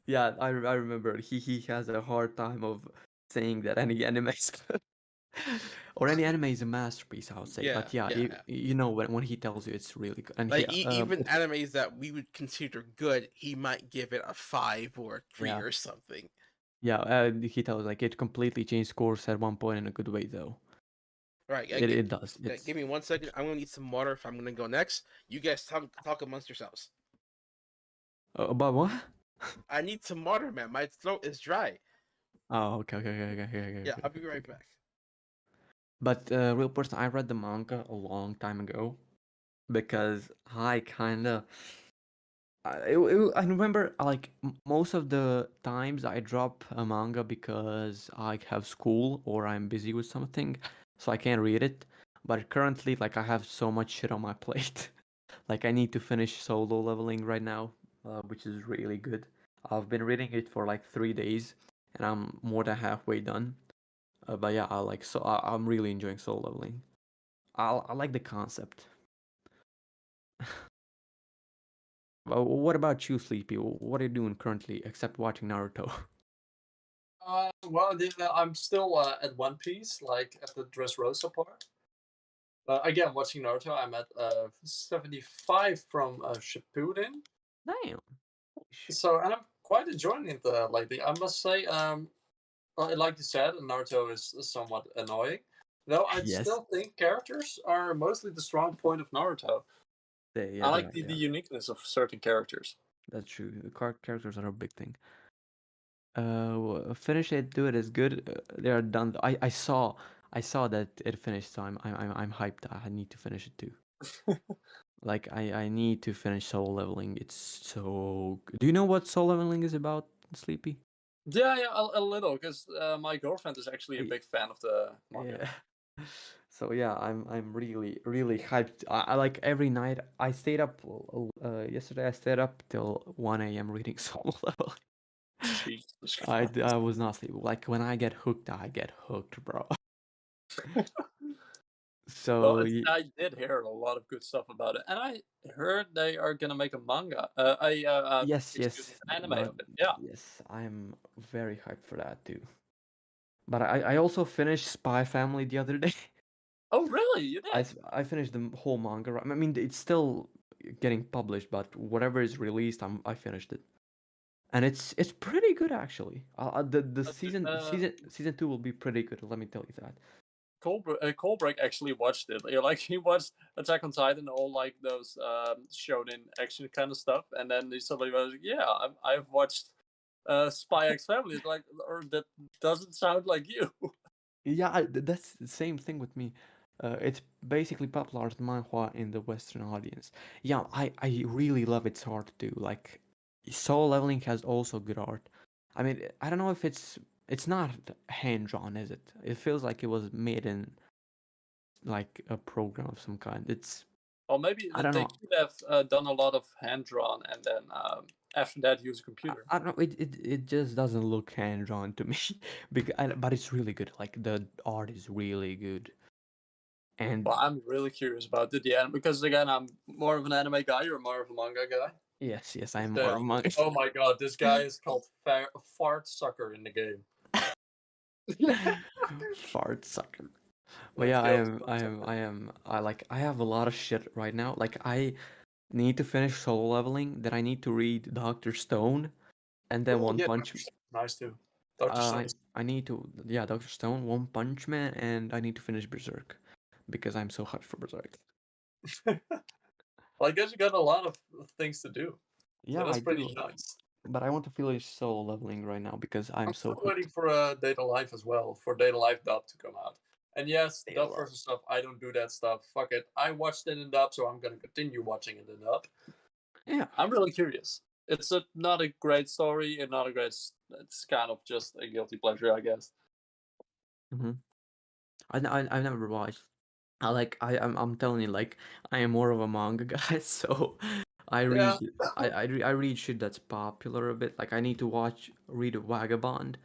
Yeah, I remember he has a hard time of saying that any anime is good. Or any anime is a masterpiece, I would say. Yeah, But yeah, yeah, yeah. you know when he tells you it's really good, and he Like even animes that we would consider good, he might give it a 5 or a 3 yeah, or something. yeah, he tells like it completely changed course at one point in a good way though. All right, It does. give me 1 second. I'm gonna need some water if I'm gonna go next. You guys talk amongst yourselves. About what? I need some water, man. My throat is dry. Oh, okay. Yeah, I'll be right back. But real person, I read the manga a long time ago because I kind of I remember like most of the times I drop a manga because I have school or I'm busy with something, so I can't read it. But currently, like I have so much shit on my plate. Like I need to finish Solo Leveling right now, which is really good. I've been reading it for like 3 days, and I'm more than halfway done. But yeah, I'm really enjoying Solo Leveling. I like the concept. Well, what about you, Sleepy? What are you doing currently except watching Naruto? Well, I'm still at One Piece, like at the Dressrosa part. Again, watching Naruto, I'm at 75 from Shippuden. Damn. Holy shit. So, and I'm quite enjoying it lately. I must say, like you said, Naruto is somewhat annoying. Though I Yes. still think characters are mostly the strong point of Naruto. Yeah, I they like are. the uniqueness of certain characters. That's true. The characters are a big thing. Finish it, do it is good. They are done. I saw that it finished, so I'm hyped. I need to finish it too. Like I need to finish Soul Leveling. It's so good. Do you know what Soul Leveling is about, Sleepy? Yeah, a little, because my girlfriend is actually a I- big fan of the manga. Yeah. So yeah, I'm really hyped. I like every night. I stayed up. Yesterday I stayed up till 1 a.m. reading Soul Leveling. Jesus I Christ. was not sleeping. Like when I get hooked, bro. Well, So I did hear a lot of good stuff about it, and I heard they are gonna make a manga, yes, excuse me, yes, an anime but of it. Yeah. yes, I'm very hyped for that too. But I also finished Spy Family the other day. Oh, really? You did? I finished the whole manga. I mean, it's still getting published, but whatever is released, I finished it, and it's pretty good actually. The season 2 will be pretty good. Let me tell you that. Colbreak actually watched it. Like he watched Attack on Titan, all like those shonen action kind of stuff, and then he suddenly was like, "Yeah, I've watched Spy X Family." It's like, or that doesn't sound like you. Yeah, that's the same thing with me. It's basically popularized manhwa in the Western audience. Yeah, I really love its art too. Like, Soul Leveling has also good art. I mean, I don't know if it's not hand drawn, is it? It feels like it was made in like a program of some kind. Or maybe I don't they know. could have done a lot of hand drawn, and then after that use a computer. I don't know. It just doesn't look hand drawn to me. But it's really good. Like the art is really good. And Well, I'm really curious about the end because again, I'm more of an anime guy. You're more of a manga guy. yes, I'm more The of a Oh my god, this guy is called Fart Sucker in the game. fart sucker. But Like yeah, Phil Fart Sucker. I have a lot of shit right now. Like I need to finish solo leveling, then I need to read Doctor Stone, and then Oh One yeah, Punch. nice too. Doctor Stone. I need to, yeah, Doctor Stone, One Punch Man, and I need to finish Berserk because I'm so hyped for Berserk. Well, I guess you got a lot of things to do. So Yeah, I that's do, pretty nice. but I want to finish solo leveling right now because I'm I'm so still waiting hooked. for Data Life as well, for Data Life dub to come out. And yes, Data dub love. versus stuff, I don't do that stuff. Fuck it. I watched it in dub, so I'm gonna continue watching it in dub. Yeah. I'm really curious. It's not a great story and not a great. It's kind of just a guilty pleasure, I guess. hmm I never watched. I'm telling you, like I am more of a manga guy, so I Yeah. read I read shit that's popular a bit. Like I need to read Vagabond,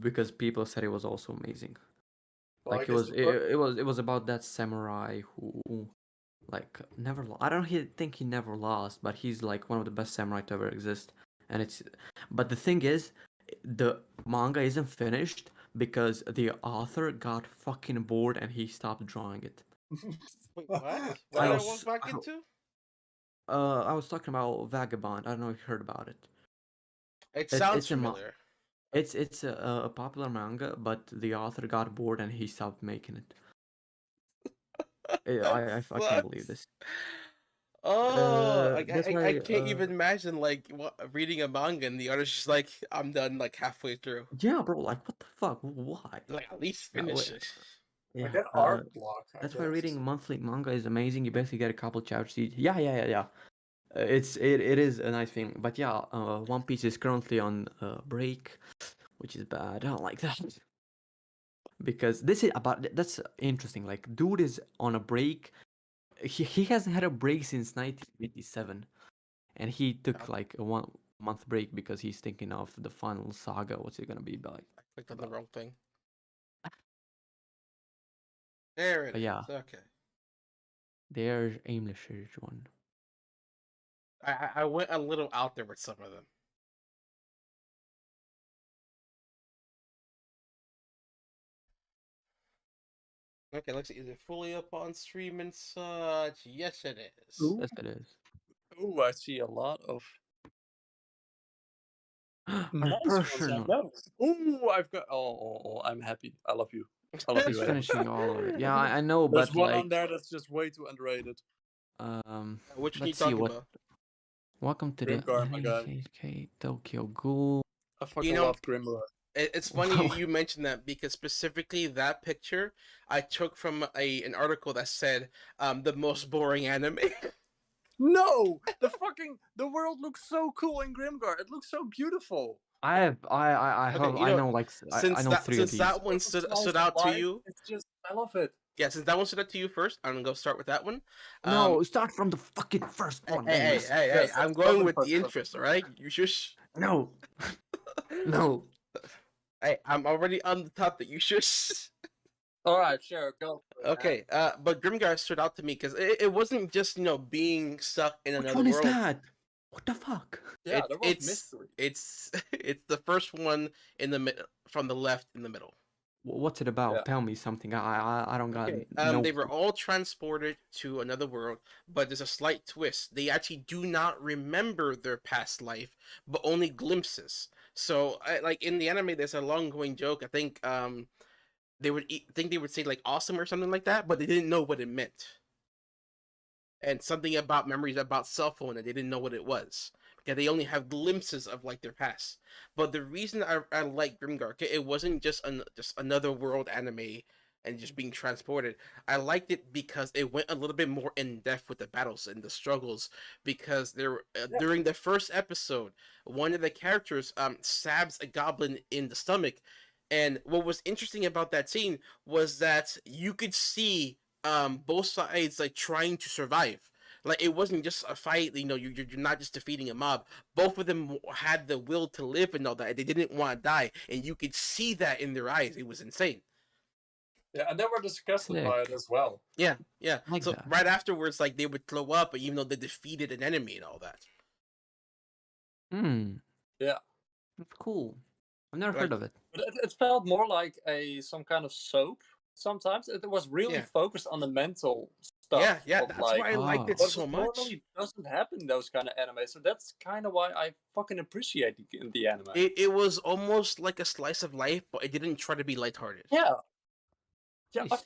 because people said it was also amazing. Well, I Like it guess was the it was about that samurai who like never I don't think he never lost, but he's like one of the best samurai to ever exist. And it's but the thing is, the manga isn't finished because the author got fucking bored and he stopped drawing it. Wait, what? What I did I Well, walk was back into? I was talking about Vagabond. I don't know if you heard about it. It It's sounds it's a familiar. it's a popular manga, but the author got bored and he stopped making it. That I can't believe sucks. this. Oh, That's I why can't even imagine like reading a manga and the artist's just like, I'm done like halfway through. yeah, bro. Like what the fuck? Why? Like at least Yeah, finish it. like yeah. that art block, I That's why guess. reading monthly manga is amazing. You basically get a couple chapters each. Yeah. It is a nice thing. But yeah, One Piece is currently on break, which is bad. I don't like that because this is about that's interesting. Like, dude is on a break. He hasn't had a break since 1987, and he I took like a 1 month break because he's thinking of the final saga. What's it gonna be like? clicked on the About? wrong thing. There it But yeah, is. Okay. there's AimlessGeeks one. I went a little out there with some of them. Okay, let's see. Is it fully up on stream and such? Yes, it is. Ooh, Yes, it is. ooh, I see a lot of Our nice ones. I personal. know. Ooh, I've got. I'm happy. I love you. I love He's you, Amos. finishing all of it. Yeah, I know, There's but one on like, there that's just way too underrated. Which one are you let's see talking what. about? Welcome to the Grimgar, my guy. Tokyo Ghoul. I You fucking know, love Grimgar. it's funny you mentioned that because specifically that picture I took from an article that said the most boring anime. No, the world looks so cool in Grimgar. It looks so beautiful. Okay, I know like I know three of since these. that one Slice stood of out to life. you, It's just I love it. yeah, since that one stood out to you first, I'm gonna go start with that one. Um, No, start from the fucking first one, Amos. hey! Yes, I'm start going with the with first the one. interest, all right? You shush. No, no. Hey, I'm already on the top that you shush. All right, sure, go for it, man. Okay, but Grimgar stood out to me because it wasn't just being stuck in Which another one is world. that? What the fuck? Yeah, there was mystery. It's it's the first one in the from the left in the middle. What's it Yeah. about? Tell me something. I don't got Okay. no. They were all transported to another world, but there's a slight twist. They actually do not remember their past life, but only glimpses. So, like in the anime, there's a long going joke. I think they would think they would say like awesome or something like that, but they didn't know what it meant. And something about memories about cell phone, and they didn't know what it was because they only have glimpses of like their past. But the reason I like Grimgar, it wasn't just just another world anime and just being transported. I liked it because it went a little bit more in depth with the battles and the struggles. Because there Yeah. during the first episode, one of the characters stabs a goblin in the stomach, and what was interesting about that scene was that you could see both sides like trying to survive. Like it wasn't just a fight, you're not just defeating a mob. Both of them had the will to live and all that. They didn't want to die, and you could see that in their eyes. It was insane. Yeah, and they were disgusted by it Sick. as well. Yeah. Like So that. right afterwards, like they would throw up, even though they defeated an enemy and all that. Hmm. Yeah. That's cool. I've never Like heard of it. But it felt more like some kind of soap. Sometimes it was really Yeah. focused on the mental stuff. Yeah. Of, That's like, why I liked it Oh. what so much. normally doesn't happen in those kind of anime. So that's kind of why I fucking appreciate the anime. It was almost like a slice of life, but it didn't try to be lighthearted. Yeah. Yeah, I see.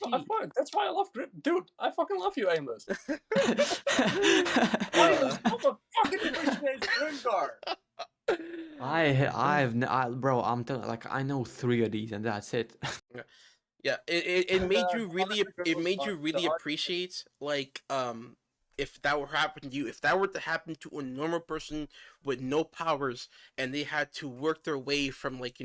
that's why I love Grip. Dude, I fucking love you, Amos. Uh, Amos fucking appreciates Grimgar. Bro, I'm telling like I know three of these and that's it. Yeah, it made you really It appreciate like if that were happening to you, if that were to happen to a normal person with no powers and they had to work their way from like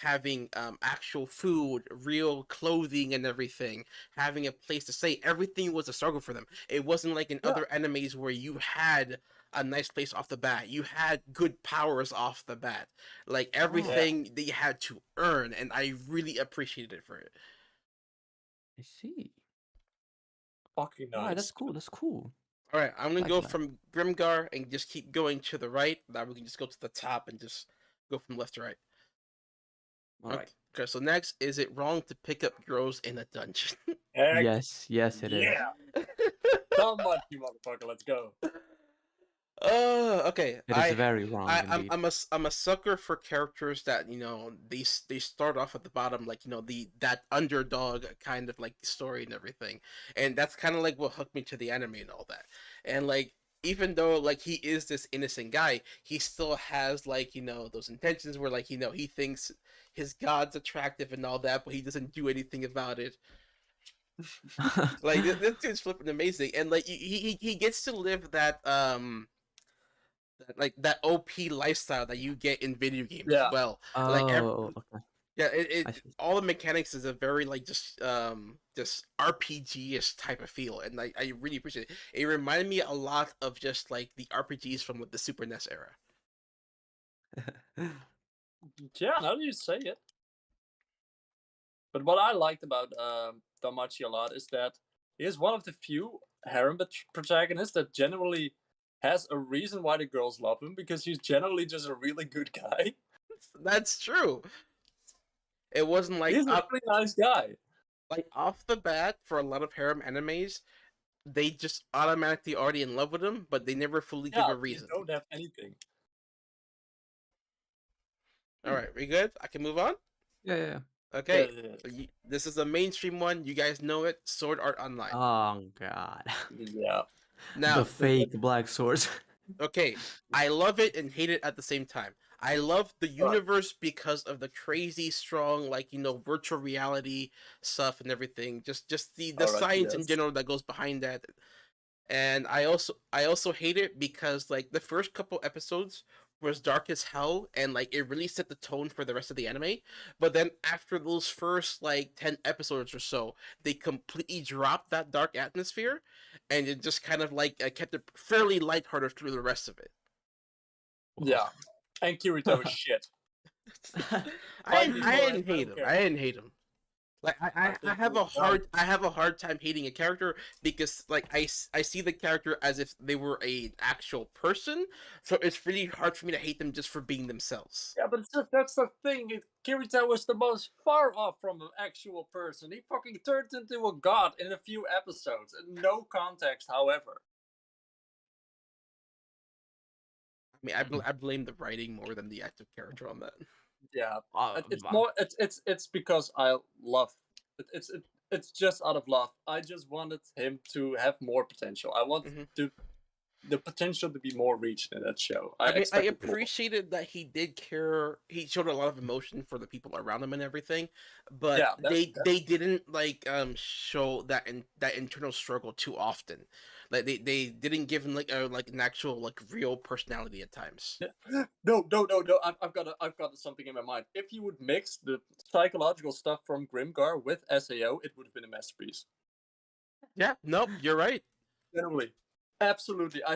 having actual food, real clothing and everything, having a place to stay, everything was a struggle for them. It wasn't like in other animes where you had a nice place off the bat. You had good powers off the bat. Like Oh, everything that you had to earn, and I really appreciated it for it. I see. Fucking All right, that's nice. cool. That's cool. All right, I'm gonna Like go that. from Grimgar and just keep going to the right. Now we can just go to the top and just go from left to right. All right. Okay, so next, is it wrong to pick up girls in a dungeon? Heck Yes, yes, it is. yeah. So much, you motherfucker. Let's go. Okay. It is very wrong indeed. I'm a sucker for characters that they start off at the bottom, like that underdog kind of like story and everything, and that's kind of like what hooked me to the anime and all that. And like even though like he is this innocent guy, he still has like those intentions where like he thinks his god's attractive and all that, but he doesn't do anything about it. Like this dude's flipping amazing, and like he gets to live that like that OP lifestyle that you get in video games as Yeah. well. Like Oh, okay. yeah, I see. all the mechanics is a very like just RPG-ish type of feel, and I really appreciate it. It reminded me a lot of just like the RPGs from like, the Super NES era. Yeah, now that you say it. But what I liked about Damachi a lot is that he is one of the few harem protagonists that generally has a reason why the girls love him, because he's generally just a really good guy. That's true. It wasn't like He's a pretty nice guy. like off the bat for a lot of harem animes, they just automatically already in love with him, but they never fully give a reason. They don't have anything. All right, we good? I can move on. Yeah. Okay, Yeah. so this is a mainstream one. You guys know it. Sword Art Online. Oh god. Yeah. Now the fake black swords. okay, I love it and hate it at the same time. I love the universe because of the crazy strong, like virtual reality stuff and everything. Just the science in general that goes behind that. And I also hate it because like the first couple episodes was dark as hell, and like it really set the tone for the rest of the anime. But then after those first like 10 episodes or so, they completely dropped that dark atmosphere, and it just kind of like kept it fairly lighthearted through the rest of it. Yeah. And Kirito is shit. I didn't hate him. I didn't hate him. Like I have a hard time hating a character because like I see the character as if they were an actual person, so it's really hard for me to hate them just for being themselves. Yeah, but that's the thing. Kirito was the most far off from an actual person. He fucking turned into a god in a few episodes, and no context, however. I mean, I blame the writing more than the active character on that. Yeah, it's more. It's because I love. It's just out of love. I just wanted him to have more potential. I want the potential to be more reached in that show. I appreciated that he did care. He showed a lot of emotion for the people around him and everything, but they didn't like show that internal struggle too often. Like they didn't give him like an actual like real personality at times. No. I've got something in my mind. If you would mix the psychological stuff from Grimgar with SAO, it would have been a masterpiece. Yeah, nope, you're right. Generally. Absolutely, I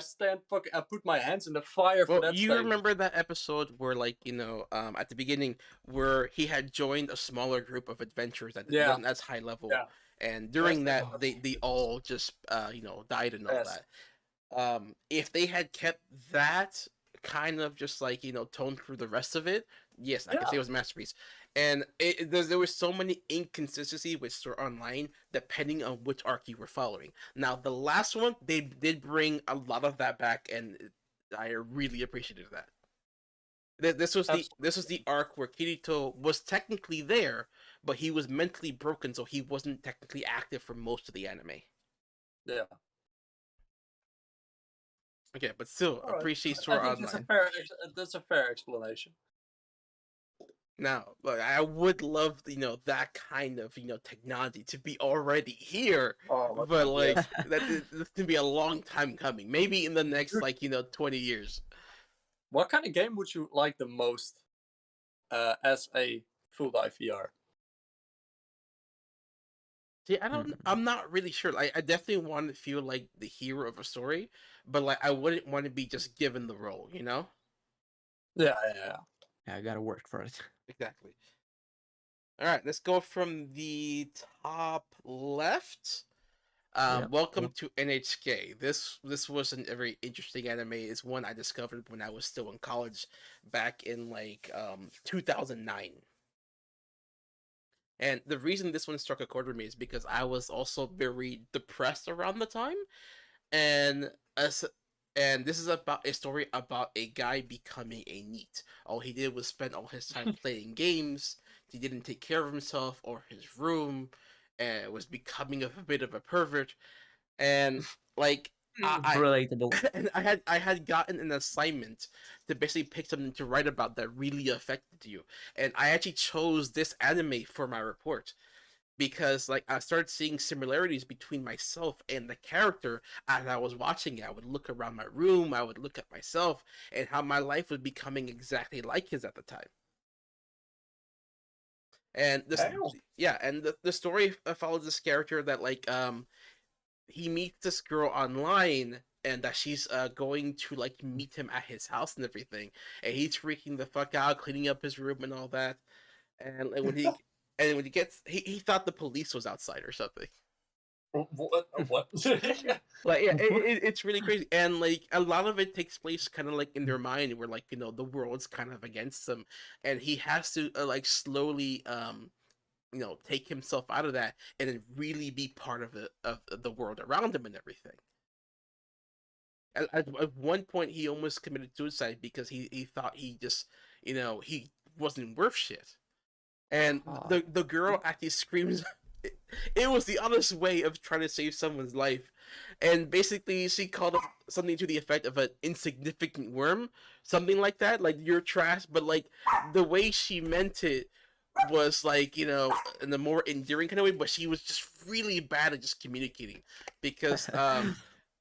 put my hands in the fire for that. You remember that episode where, like, at the beginning, where he had joined a smaller group of adventurers that wasn't as high level, and during that, they all just died and all that. If they had kept that kind of just like tone through the rest of it, yes, I can say it was a masterpiece. And there was so many inconsistencies with Sword Online depending on which arc you were following. Now, the last one, they did bring a lot of that back, and I really appreciated that. This was the arc where Kirito was technically there, but he was mentally broken, so he wasn't technically active for most of the anime. Yeah. Okay, but still, appreciate Sword Online. That's a fair explanation. Now, look, I would love, that kind of, technology to be already here, but like that's gonna be a long time coming. Maybe in the next 20 years. What kind of game would you like the most as a full dive VR? See, I'm not really sure. Like, I definitely want to feel like the hero of a story, but like, I wouldn't want to be just given the role, you know? Yeah, yeah. Yeah, I gotta work for it. Exactly. All right, let's go from the top left. Yep. Welcome to NHK. This was a very interesting anime. It's one I discovered when I was still in college, back in like 2009. And the reason this one struck a chord with me is because I was also very depressed around the time, and as and this is about a story about a guy becoming a NEET. All he did was spend all his time playing games. He didn't take care of himself or his room, and was becoming a bit of a pervert. And like I, Relatable. and I had gotten an assignment to basically pick something to write about that really affected you, and I actually chose this anime for my report because like I started seeing similarities between myself and the character as I was watching it. I would look around my room, I would look at myself, and how my life was becoming exactly like his at the time. And this, Hell. yeah, and the story follows this character that like he meets this girl online and that she's going to like meet him at his house and everything, and he's freaking the fuck out, cleaning up his room and all that. And like, when he gets, he thought the police was outside or something. What? What? Like, yeah, it's really crazy, and like a lot of it takes place kind of like in their mind, where like the world's kind of against them, and he has to like slowly take himself out of that and then really be part of the world around him and everything. At one point, he almost committed suicide because he thought he just he wasn't worth shit, and the girl actually screams. It was the honest way of trying to save someone's life, and basically she called him something to the effect of an insignificant worm, something like that, like you're trash. But like the way she meant it was like in a more endearing kind of way, but she was just really bad at just communicating, because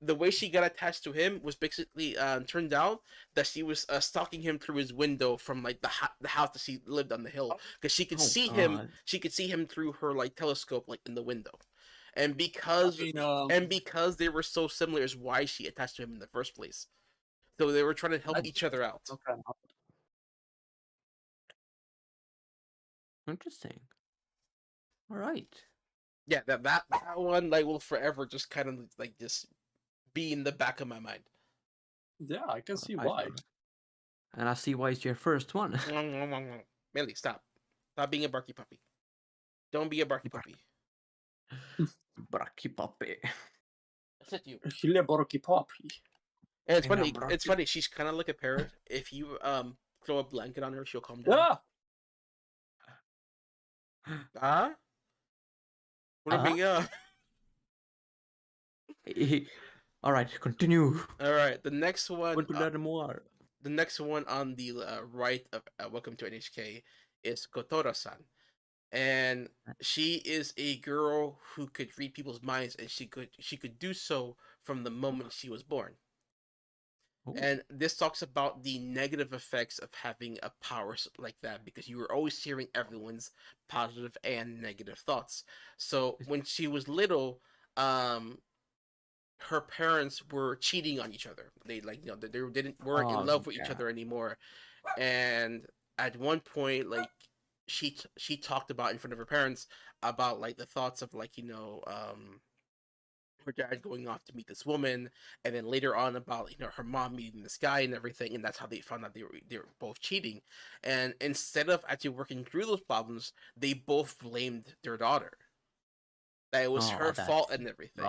the way she got attached to him was basically turned out that she was stalking him through his window from like the house that she lived on the hill, because she could see him. She could see him through her like telescope, like in the window, and because they were so similar is why she attached to him in the first place. So they were trying to help each other out. Okay. Interesting. All right. Yeah, that one like will forever just kind of like just be in the back of my mind. Yeah, I can see why. And I see why it's your first one. Millie, stop. Stop being a barky puppy. Don't be a barky puppy. Barky puppy. Except you. Lille barky puppy. And it's funny. It's funny. She's kind of like a parrot. If you throw a blanket on her, she'll calm down. Ah! Huh? All right, continue. All right, the next one. Want to learn more? The next one on the right of Welcome to NHK is Kotora-san, and she is a girl who could read people's minds, and she could do so from the moment she was born. Ooh. And this talks about the negative effects of having a power like that, because you were always hearing everyone's positive and negative thoughts. So when she was little, her parents were cheating on each other. They weren't in love with each other anymore. And at one point, like she talked about in front of her parents about like the thoughts of like her dad going off to meet this woman, and then later on about her mom meeting this guy and everything, and that's how they found out they were both cheating. And instead of actually working through those problems, they both blamed their daughter. That it was her fault and everything.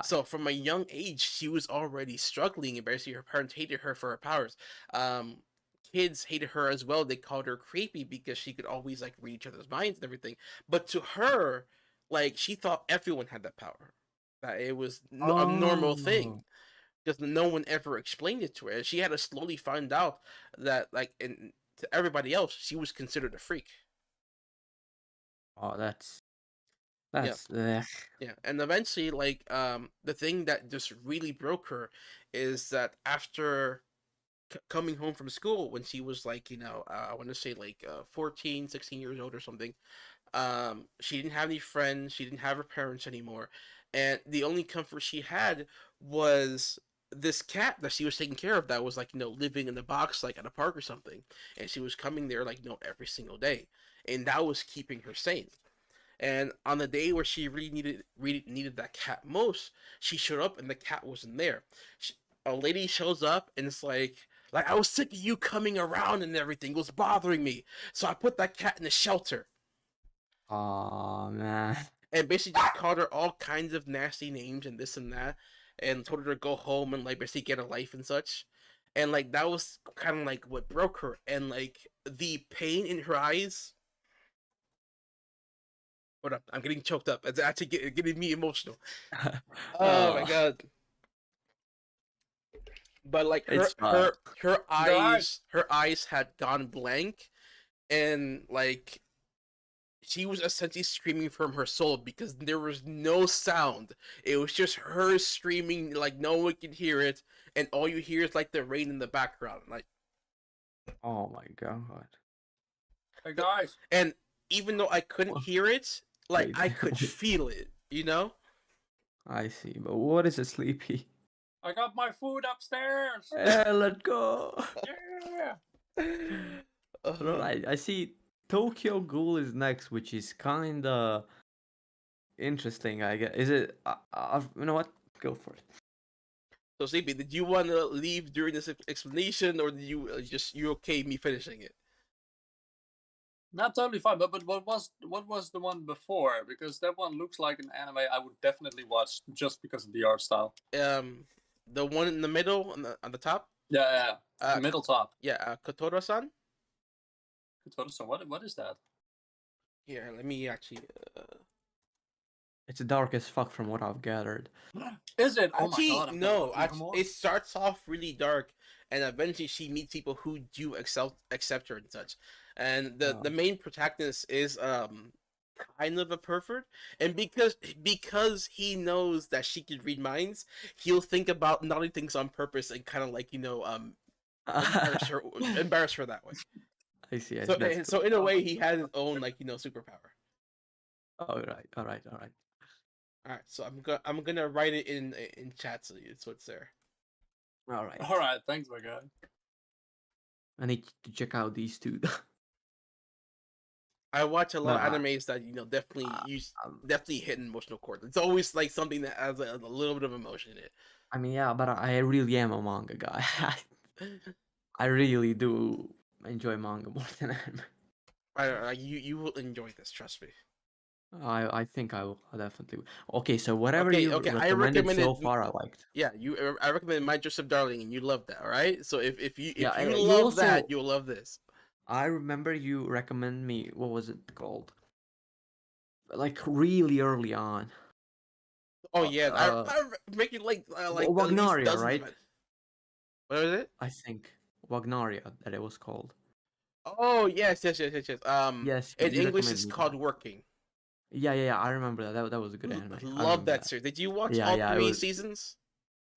So from a young age, she was already struggling, and basically her parents hated her for her powers. Kids hated her as well. They called her creepy because she could always like read each other's minds and everything. But to her, like, she thought everyone had that power. That it was a normal thing, because no one ever explained it to her. She had to slowly find out that, like, to everybody else, she was considered a freak. Oh, that's yeah. And eventually, like, the thing that just really broke her is that after coming home from school when she was like, I want to say like 14, 16 years old or something. She didn't have any friends. She didn't have her parents anymore, and the only comfort she had was this cat that she was taking care of that was like living in the box like at a park or something, and she was coming there like every single day, and that was keeping her sane. And on the day where she really needed that cat most, she showed up and the cat wasn't there. A lady shows up and it's like I was sick of you coming around and everything. It was bothering me, so I put that cat in a shelter. Oh man. And basically just called her all kinds of nasty names and this and that, and told her to go home and like basically get a life and such. And like that was kind of like what broke her, and like the pain in her eyes. Hold up, I'm getting choked up. It's actually getting me emotional. Oh my god. But like her eyes had gone blank, and like she was essentially screaming from her soul because there was no sound. It was just her screaming, like no one could hear it, and all you hear is like the rain in the background, like. Oh my god. Hey guys. And even though I couldn't hear it, like I could feel it, I see, but what is a sleepy? I got my food upstairs. Yeah, let's go. Yeah. I see Tokyo Ghoul is next, which is kinda interesting. I guess. Is it? You know what? Go for it. So Sleepy, did you want to leave during this explanation, or did you you okay me finishing it? Not totally fine, but what was the one before? Because that one looks like an anime I would definitely watch just because of the art style. The one in the middle on the top. Yeah, middle top. Yeah, Kotoro-san. Kotoro-san, what is that? Here, let me actually. It's dark as fuck from what I've gathered. Is it? Oh actually, my god! No. Actually, it starts off really dark, and eventually she meets people who do accept her and such. And the main protagonist is kind of a pervert, and because he knows that she can read minds, he'll think about naughty things on purpose and kind of like embarrass her that way. I see. So in a way, he has his own like superpower. All right. All right, so I'm gonna write it in chat so it's there. All right. Thanks, my guy. I need to check out these two. I watch a lot of animes that definitely hit an emotional chord. It's always like something that has a little bit of emotion in it. I mean, yeah, but I really am a manga guy. I really do enjoy manga more than anime. You will enjoy this, trust me. I think I will definitely. Okay, so whatever you recommended so far, I liked. Yeah, I recommend My Joseph Darling, and you love that, all right? So if you love that, you'll love this. I remember you recommend me. What was it called? Like really early on. Oh yeah, I make it like Wagnaria, right? What was it? I think Wagnaria that it was called. Oh yes. Yes. In English, it's called Working. Yeah. I remember that. That was a good anime. Love that series. Did you watch all 3 seasons?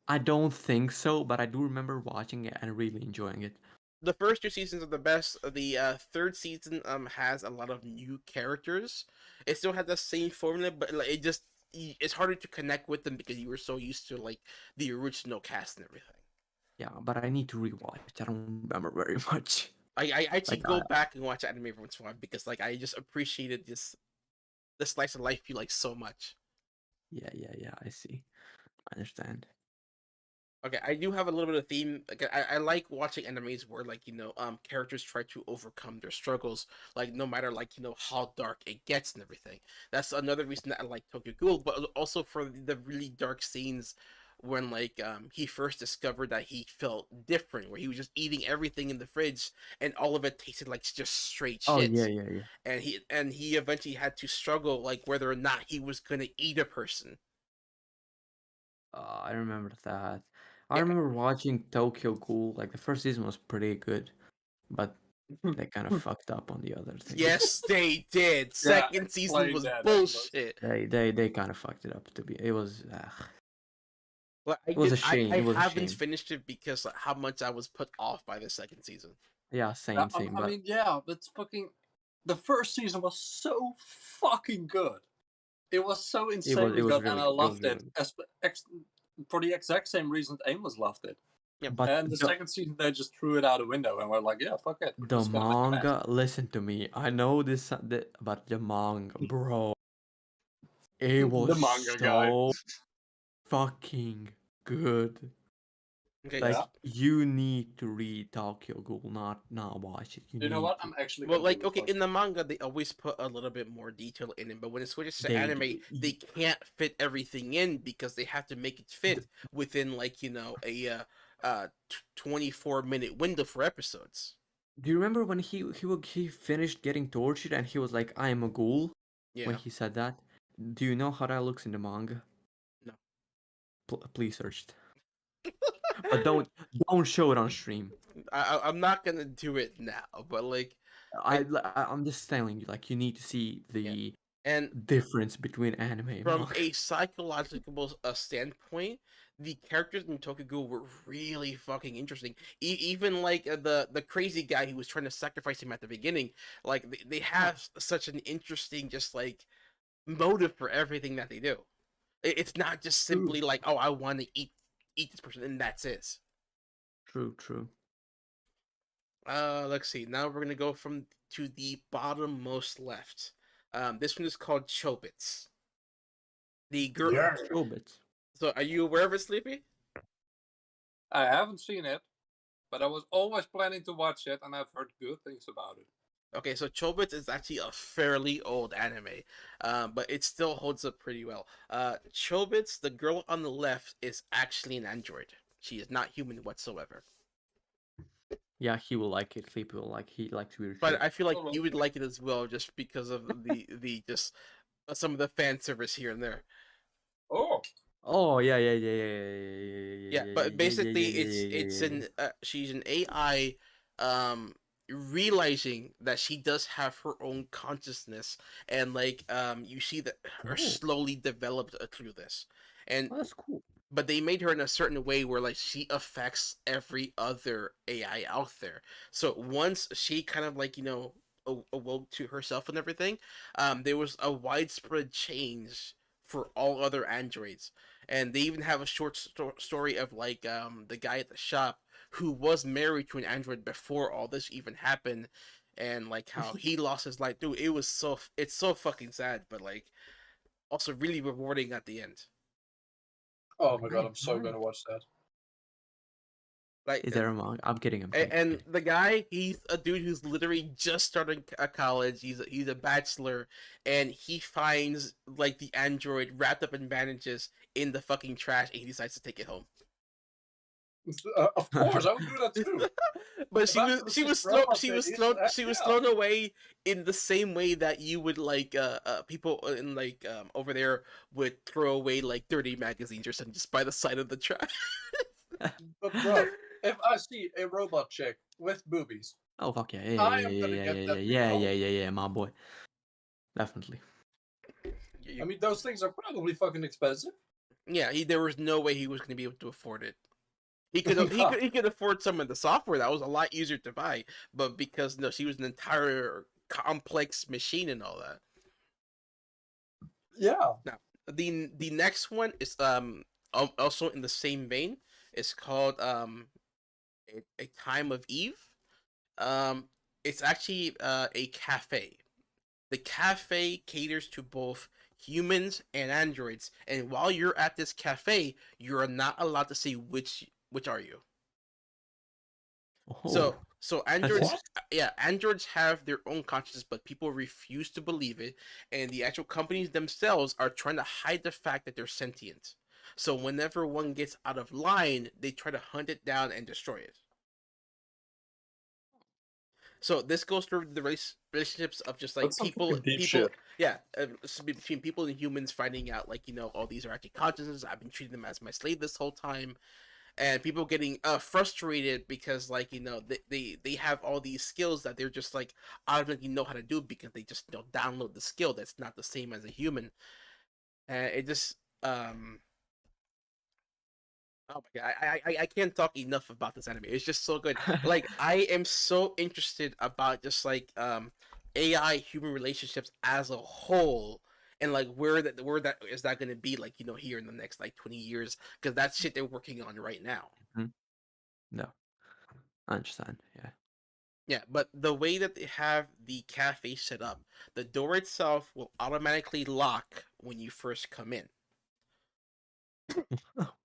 I don't think so, but I do remember watching it and really enjoying it. The first 2 seasons are the best. The 3rd season has a lot of new characters. It still has the same formula, but like, it's harder to connect with them because you were so used to like the original cast and everything. Yeah, but I need to rewatch. I don't remember very much. I actually go back and watch anime once in a while because like I just appreciated the slice of life you like so much. Yeah. I see. I understand. Okay, I do have a little bit of theme. Like, I like watching animes where like characters try to overcome their struggles, like no matter like how dark it gets and everything. That's another reason that I like Tokyo Ghoul, but also for the really dark scenes when like he first discovered that he felt different, where he was just eating everything in the fridge and all of it tasted like just straight shit. Oh yeah. And he eventually had to struggle like whether or not he was gonna eat a person. I remember that. I remember watching Tokyo Ghoul. Like the first season was pretty good, but they kind of fucked up on the other things. Yes, they did. Second season was bullshit. They kind of fucked it up. It was Like It was a shame. I It was a haven't shame. finished it because like, how much I was put off by the second season. Yeah, same. I But mean, yeah, that's fucking. The first season was so fucking good. It was so it insanely was good, and really I good. It was loved really it. good. For the exact same reason Aimless loved it. Yeah. But And the second season, they just threw it out the window, and we're like, yeah, fuck it, we're the just gonna make a mess. manga, listen to me. I know this, but the manga, bro, it The was manga guy. so fucking good. Okay. Like Yeah. you need to read Tokyo Ghoul, not watch it. You You know need what? to. I'm actually Well, gonna do like, it. okay, in the manga, they always put a little bit more detail in it, but when it switches to They anime, they can't fit everything in because they have to make it fit within, like, a 24-minute window for episodes. Do you remember when he finished getting tortured and he was like, "I am a ghoul"? When Yeah. he said that, do you know how that looks in the manga? No. Please search it, but don't show it on stream. I'm not gonna do it now, but like, I'm just telling you, like you need to see yeah. the And difference between anime and from manga. a psychological standpoint, the characters in Tokyo Ghoul were really fucking interesting. Even like the crazy guy who was trying to sacrifice him at the beginning, like they have such an interesting just like motive for everything that they do. It's not just True, simply like, oh, I want to eat this person and that's it. true. Let's see. Now we're gonna go from to the bottom most left. This one is called Chobits. The girl. Yeah. Chobits. So, are you aware of it, Sleepy? I haven't seen it, but I was always planning to watch it, and I've heard good things about it. Okay, so Chobits is actually a fairly old anime, but it still holds up pretty well. Chobits, the girl on the left, is actually an android. She is not human whatsoever. Yeah, he will like it. Sleepy will like. He likes weird But shit. I feel like you would like it as well, just because of the just some of the fan service here and there. Oh, Oh yeah. Yeah, but basically, it's an she's an AI, realizing that she does have her own consciousness, and like you see that her Oh, slowly developed through this, and oh, that's cool. but they made her in a certain way where like she affects every other AI out there. So once she kind of like awoke to herself and everything, there was a widespread change for all other androids, and they even have a short story of like the guy at the shop who was married to an android before all this even happened, and like how he lost his life. Dude, it's so fucking sad, but like also really rewarding at the end. oh my god, Nice, I'm so nice. gonna watch that. Like Is there a manga? I'm kidding. and the guy, he's a dude who's literally just starting a college. He's a bachelor, and he finds like the android wrapped up in bandages in the fucking trash, and he decides to take it home. Of course, I would do that too. But she was thrown away in the same way that you would like people in like over there would throw away like dirty magazines or something just by the side of the trash. But bro, if I see a robot chick with boobies, Oh fuck yeah, I am gonna get that thing home. yeah, my boy. Definitely. I mean, those things are probably fucking expensive. Yeah, there was no way he was going to be able to afford it. No. He could afford some of the software that was a lot easier to buy, but because no, she was an entire complex machine and all that. Yeah. Now, the next one is also in the same vein. It's called a Time of Eve. It's actually a cafe. The cafe caters to both humans and androids, and while you're at this cafe, you are not allowed to say which are you. Oh, So androids, What? yeah, androids have their own consciousness, but people refuse to believe it, and the actual companies themselves are trying to hide the fact that they're sentient. So whenever one gets out of line, they try to hunt it down and destroy it. So this goes through the relationships of just like That's some fucking deep shit. yeah, between people and humans, finding out like oh, these are actually consciousness. I've been treating them as my slave this whole time, and people getting frustrated because like they have all these skills that they're just like automatically know how to do because they just download the skill that's not the same as a human, and it just Oh my god, I can't talk enough about this anime. It's just so good. Like I am so interested about just like AI human relationships as a whole, and like where that is that gonna be like here in the next like 20 years, because that's shit they're working on right now. No, I understand. Yeah. Yeah, but the way that they have the cafe set up, the door itself will automatically lock when you first come in.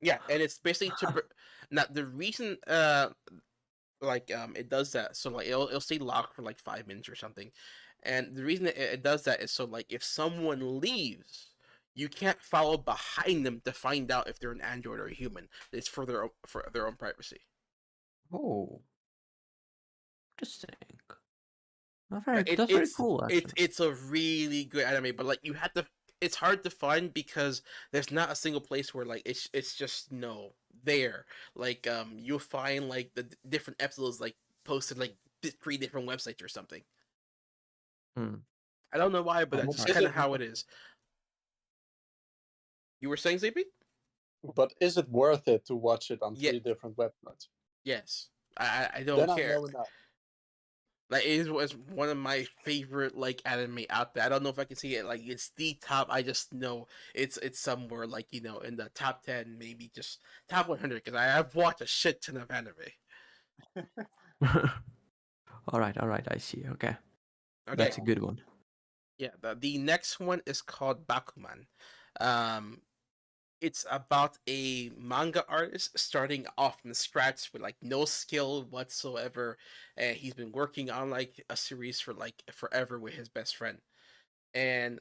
Yeah, and it's basically now the reason like it does that, so like it'll stay locked for like 5 minutes or something, and the reason it does that is so like if someone leaves, you can't follow behind them to find out if they're an android or a human. It's for their own privacy. Oh, interesting. It, That's very it's cool, it's actually. it's a really good anime, but like you have to. It's hard to find because there's not a single place where like it's just no there. Like you'll find like the different episodes like posted like 3 different websites or something. Hmm. I don't know why, but that's All just right. Is kind it? of how it is. You were saying, ZP? But is it worth it to watch it on Yeah, 3 different websites? yes. I don't Then I care. know enough. Like it was one of my favorite like anime out there. I don't know if I can see it like it's the top. I just know it's somewhere like in the top 10, maybe just top 100 because I've watched a shit ton of anime. All right. All right. I see. Okay. Okay, That's a good one. yeah. The next one is called Bakuman. Um, it's about a manga artist starting off from scratch with like no skill whatsoever, and he's been working on like a series for like forever with his best friend. And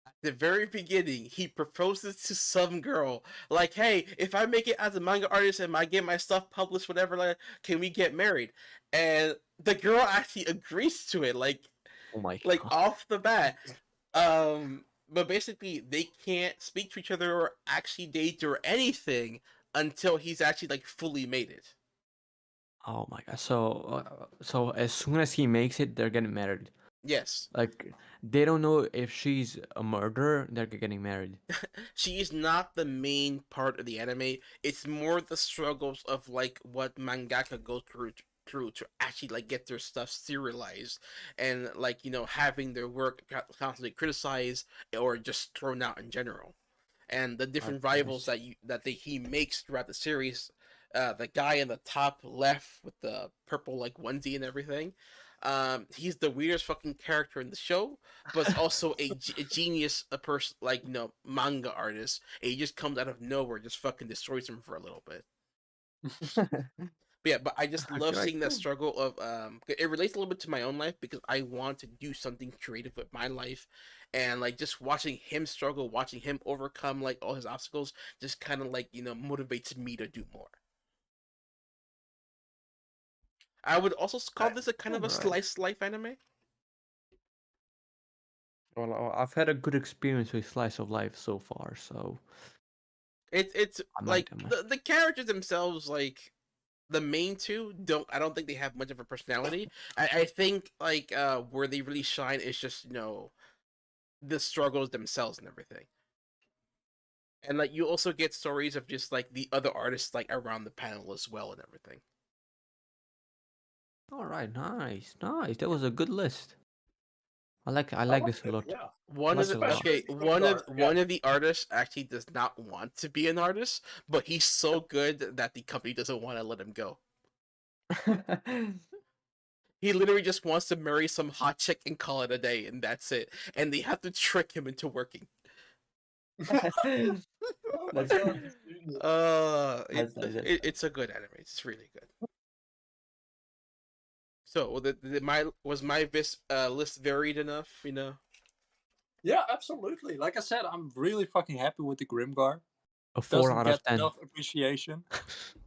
at the very beginning, he proposes to some girl, like, "Hey, if I make it as a manga artist and I get my stuff published, whatever, like, can we get married?" And the girl actually agrees to it, Oh my like god. off the bat. But basically, they can't speak to each other or actually date or anything until he's actually like fully made it. Oh my god. So as soon as he makes it, they're getting married. Yes, Like they don't know if she's a murderer, they're getting married. she is not the main part of the anime. It's more the struggles of like what mangaka go through to actually like get their stuff serialized, and like having their work constantly criticized or just thrown out in general, and the different Okay, I rivals see. he makes throughout the series. The guy in the top left with the purple like onesie and everything. He's the weirdest fucking character in the show, but it's also a genius, a person like manga artist. And he just comes out of nowhere, just fucking destroys him for a little bit. But yeah, but I just love Okay, seeing that cool. struggle of it relates a little bit to my own life because I want to do something creative with my life, and like just watching him struggle, watching him overcome like all his obstacles, just kind of like motivates me to do more. I would also call this a kind All of a right. slice life anime. Well, I've had a good experience with Slice of Life so far, so It's I might, like I might. the characters themselves, like the main two, I don't think they have much of a personality. I think like where they really shine is just the struggles themselves and everything. And like you also get stories of just like the other artists like around the panel as well and everything. All right, nice, nice. That was a good list. I I like like this a it. lot. Yeah, I like it a lot. especially the Grimgar. Yeah. One of the artists actually does not want to be an artist, but he's so good that the company doesn't want to let him go. He literally just wants to marry some hot chick and call it a day, and that's it. And they have to trick him into working. Oh my That's god, he's genius. that's nice. That's nice. It's a good anime. It's really good. So was my list varied enough? Yeah, absolutely. Like I said, I'm really fucking happy with the Grimgar. A four Doesn't out of get 10. enough appreciation.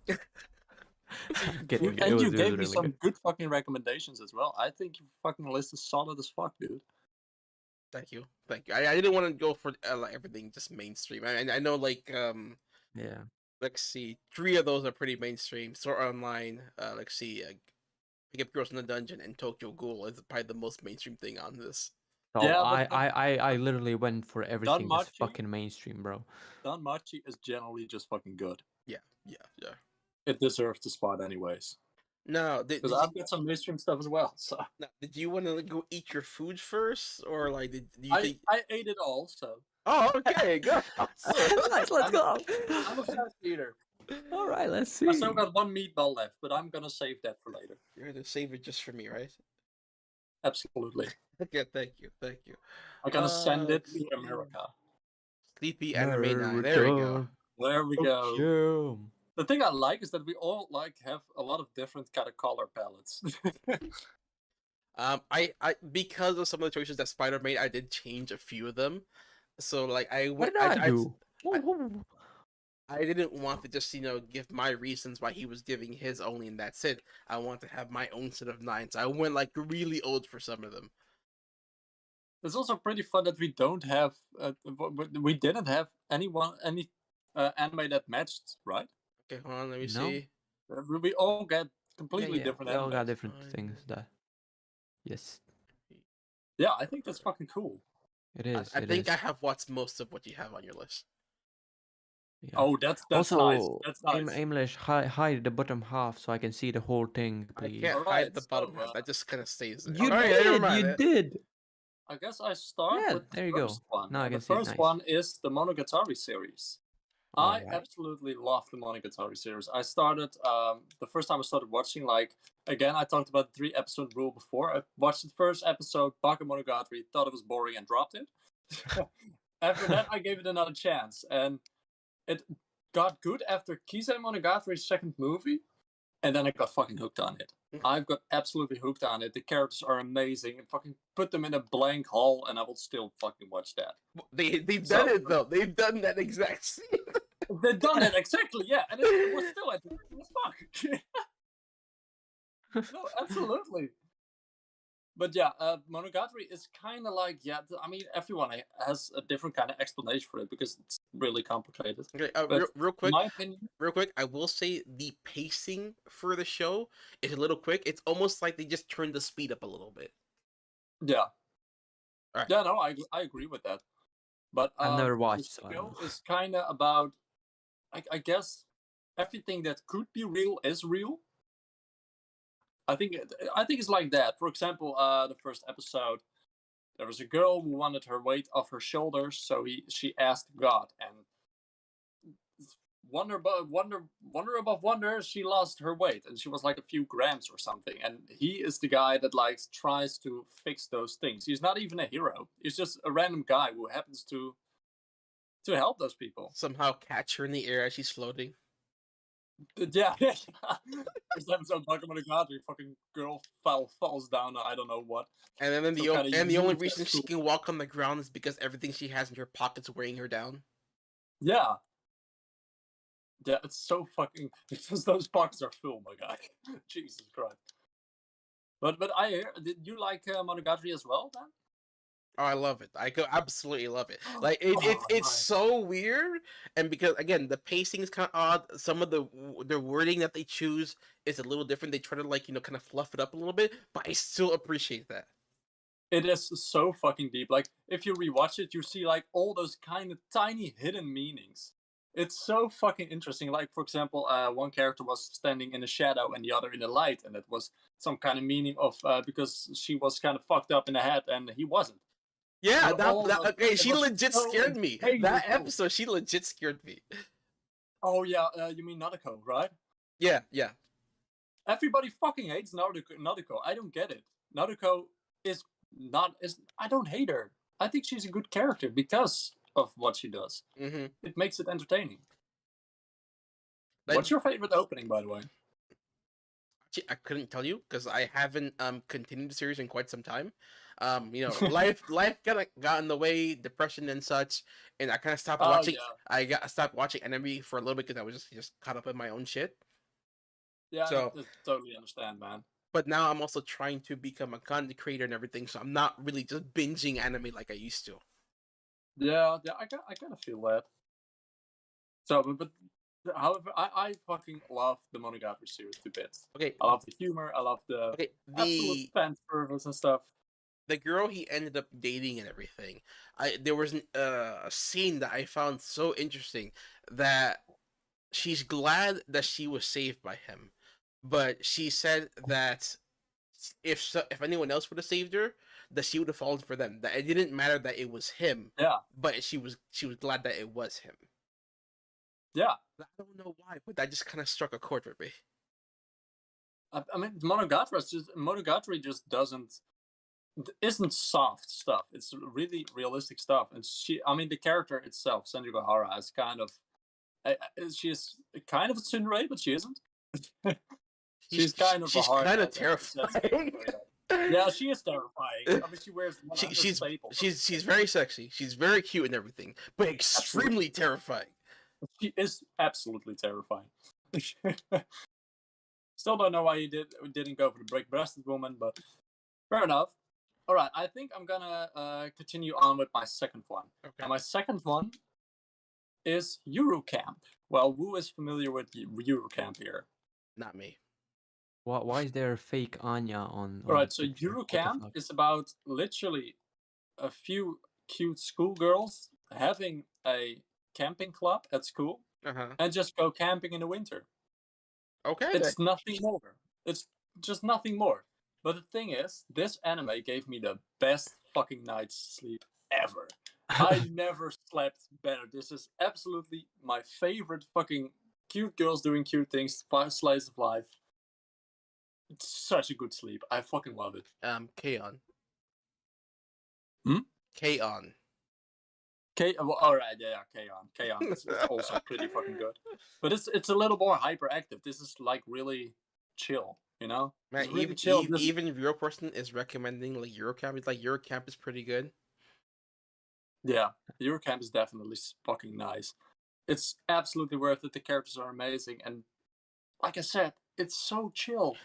I'm kidding. It And you was gave me really some good. good fucking recommendations as well. I think your fucking list is solid as fuck, dude. Thank you, thank you. I didn't want to go for like, everything just mainstream. I know like Yeah. let's see, 3 of those are pretty mainstream. Sword Online, let's see, Pick Up Girls in the Dungeon, and Tokyo Ghoul is probably the most mainstream thing on this. So Yeah, I literally went for Don everything that's Machi, fucking mainstream, bro. Don Machi is generally just fucking good. Yeah. It deserves the spot anyways. No, Because I've got some mainstream stuff as well. So did you want to go eat your food first, or like do you think? I ate it all. So Oh, okay, go. Nice, let's go. I'm a fast eater. All right, let's see. I still got one meatball left, but I'm gonna save that for later. You're gonna save it just for me, right? Absolutely. Okay, thank you. I'm gonna send it to America. Sleepy Anime 9. There we go. There we go. Okay. The thing I like is that we all have a lot of different kind of color palettes. I because of some of the choices that Spider made, I did change a few of them. So like What did I do? I didn't want to just give my reasons why he was giving his only, and that's it. I want to have my own set of 9s. I went like really old for some of them. It's also pretty fun that we don't have, we didn't have any anime that matched, right? Okay, hold on, let me see. We all get completely different. We all got different things. Yes. Yeah, I think that's fucking cool. It is. I think I have watched most of what you have on your list. Yeah. Oh, that's also, nice. That's nice. Aimless, hide the bottom half so I can see the whole thing, please. I can't hide the bottom half. That just kind of stays there. You did. I guess I start with there the you first go. one. Now I can the see first one is the Monogatari series. I absolutely love the Monogatari series. I started the first time I started watching, like, again, I talked about the 3-episode rule before. I watched the first episode, Bakemonogatari, thought it was boring and dropped it. After that, I gave it another chance, and it got good after Kisei Monogatari's second movie, and then I got fucking hooked on it. I've got absolutely hooked on it. The characters are amazing. And fucking put them in a blank hole, and I will still fucking watch that. They've done it though. They've done that exact scene. They've done it exactly, yeah, and it was still entertaining as fuck. No, absolutely. But yeah, Monogatari is kind of like, I mean, everyone has a different kind of explanation for it because it's really complicated. Okay, real quick, I will say the pacing for the show is a little quick. It's almost like they just turned the speed up a little bit. Yeah. Right. Yeah, no, I agree with that. But I've never watched. The show is kind of about, I guess, everything that could be real is real. I think it's like that. For example, the first episode, there was a girl who wanted her weight off her shoulders, so she asked God, and wonder above wonder, she lost her weight, and she was like a few grams or something. And he is the guy that like tries to fix those things. He's not even a hero. He's just a random guy who happens to help those people. Somehow catch her in the air as she's floating. Yeah. First episode, Bakemonogatari, fucking girl falls down. I don't know what. And then the only reason she can walk on the ground is because everything she has in her pockets weighing her down. Yeah. Yeah, it's so fucking because those pockets are full, my guy. Jesus Christ. But did you like Monogatari as well, man? Oh, I love it. I absolutely love it. Like it's so weird, and because again the pacing is kind of odd. Some of the wording that they choose is a little different. They try to kind of fluff it up a little bit, but I still appreciate that. It is so fucking deep. Like if you rewatch it, you see like all those kind of tiny hidden meanings. It's so fucking interesting. Like for example, one character was standing in the shadow and the other in the light, and it was some kind of meaning of because she was kind of fucked up in the head and he wasn't. Yeah, okay, she legit scared me. That episode, she legit scared me. Oh yeah, you mean Nadeko, right? Yeah. Everybody fucking hates Nadeko. I don't get it. Nadeko I don't hate her. I think she's a good character because of what she does. Mm-hmm. It makes it entertaining. What's your favorite opening, by the way? Actually, I couldn't tell you because I haven't continued the series in quite some time. Life kind of got in the way, depression and such, and I kind of stopped watching. Yeah. I stopped watching anime for a little bit because I was just caught up in my own shit. Yeah, so, I totally understand, man. But now I'm also trying to become a content creator and everything, so I'm not really just binging anime like I used to. Yeah, I kind of feel that. So, but however, I fucking love the Monogatari series to bits. Okay, I love the humor. I love the absolute fan service and stuff. The girl he ended up dating and everything. There was a scene that I found so interesting that she's glad that she was saved by him, but she said that if anyone else would have saved her, that she would have fallen for them. That it didn't matter that it was him. Yeah. But she was glad that it was him. Yeah. I don't know why, but that just kind of struck a chord with me. I mean, Monogatari just isn't soft stuff. It's really realistic stuff. And the character itself, Senju is kind of, she's kind of a tsundere, but she isn't. She's kind of terrifying. Yeah, she is terrifying. I mean, she wears she's very sexy. She's very cute and everything, but extremely terrifying. She is absolutely terrifying. Still don't know why he didn't go for the break-breasted woman, but fair enough. All right, I think I'm gonna continue on with my second one. Okay. And my second one is Eurocamp. Well, who is familiar with Eurocamp here? Not me. Why is there a fake Anya on? All right, so Eurocamp is about literally a few cute schoolgirls having a camping club at school and just go camping in the winter. Okay. It's nothing more. It's just nothing more. But the thing is, this anime gave me the best fucking night's sleep ever. I never slept better. This is absolutely my favorite fucking cute girls doing cute things, slice of life. It's such a good sleep. I fucking love it. K-On. Hmm? K-On. Well, alright, yeah, K-On is also pretty fucking good. But it's a little more hyperactive. This is like really chill, you know? Man, really even chill. Even if your person is recommending like Eurocamp, it's like Eurocamp is pretty good. Yeah, Eurocamp is definitely fucking nice. It's absolutely worth it. The characters are amazing, and like I said, it's so chill.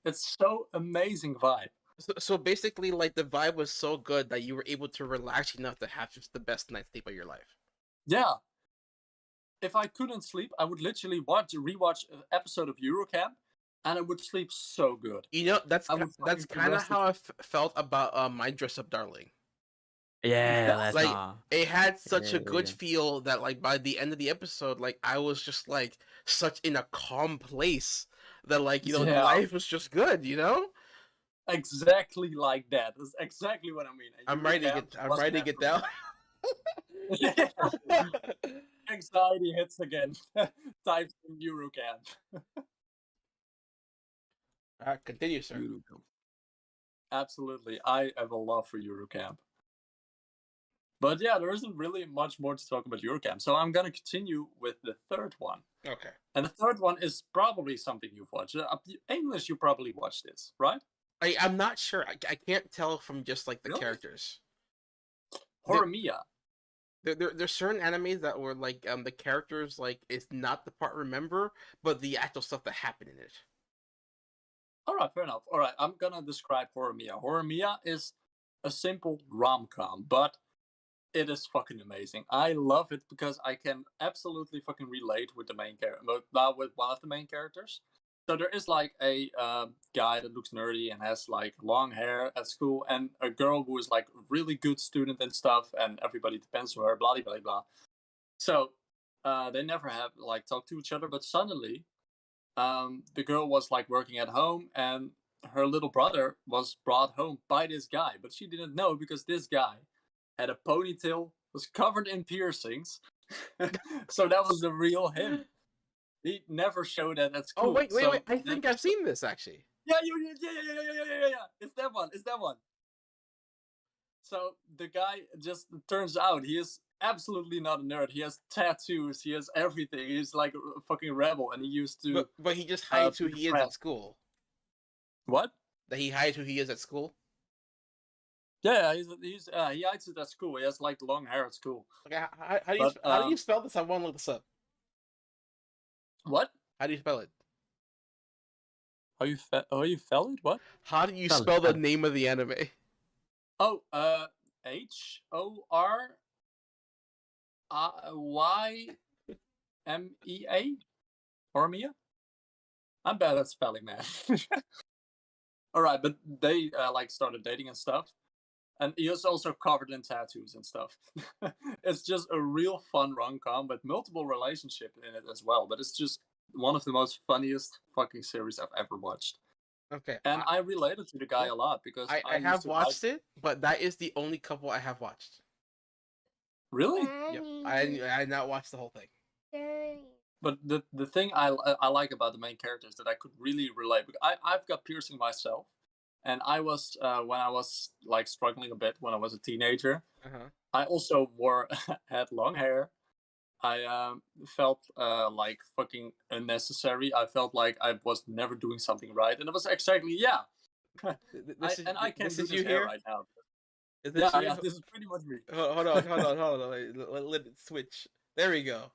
It's so amazing vibe. So basically, like the vibe was so good that you were able to relax enough to have just the best night's sleep of your life. Yeah. If I couldn't sleep, I would literally rewatch an episode of Eurocamp, and I would sleep so good. You know, that's kind of how I felt about My Dress Up Darling. Yeah, that's like it had such a good feel that like by the end of the episode, like I was just like such in a calm place that like life was just good, you know. Exactly like that. That's exactly what I mean. I'm writing it down. Anxiety hits again. Types in Eurocamp. Continue, sir. Absolutely. I have a love for Eurocamp. But yeah, there isn't really much more to talk about Eurocamp. So I'm going to continue with the third one. Okay. And the third one is probably something you've watched. English, you probably watched this, right? I'm not sure. I can't tell from just like the characters. Horimiya. There's certain animes that were like the characters like it's not the part remember, but the actual stuff that happened in it. All right, fair enough. All right, I'm gonna describe Horimiya. Horimiya is a simple rom-com, but it is fucking amazing. I love it because I can absolutely fucking relate with the main character, with one of the main characters. So there is like a guy that looks nerdy and has like long hair at school, and a girl who is like a really good student and stuff, and everybody depends on her, blah blah blah. So they never have like talked to each other, but suddenly the girl was like working at home, and her little brother was brought home by this guy, but she didn't know because this guy had a ponytail, was covered in piercings. So that was the real him. He never showed that at school. Oh wait! I think I've seen this actually. Yeah. It's that one. So the guy just turns out he is absolutely not a nerd. He has tattoos. He has everything. He's like a fucking rebel, and he used to. But he just hides who he is at school. What? That he hides who he is at school. Yeah, he hides it at school. He has like long hair at school. Okay, how do you spell this? I want to look this up. What? How do you spell it? How you spell it? What? How do you spell the name of the anime? Oh, HORYMEA? Horimiya? I'm bad at spelling, man. All right, but they like started dating and stuff. and he is also covered in tattoos and stuff. It's just a real fun rom-com with multiple relationships in it as well. But it's just one of the most funniest fucking series I've ever watched. Okay, And I related to the guy a lot because I have watched it, but that is the only couple I have watched. Really? Yep, I had not watched the whole thing. But the thing I like about the main character is that I could really relate. Because I've got piercing myself, and I was when I was like struggling a bit when I was a teenager. I also had long hair. I felt like fucking unnecessary. I felt like I was never doing something right, and it was exactly I can do this hair right now. Is this you? Yeah, this is pretty much me. Hold on. Let it switch. There we go.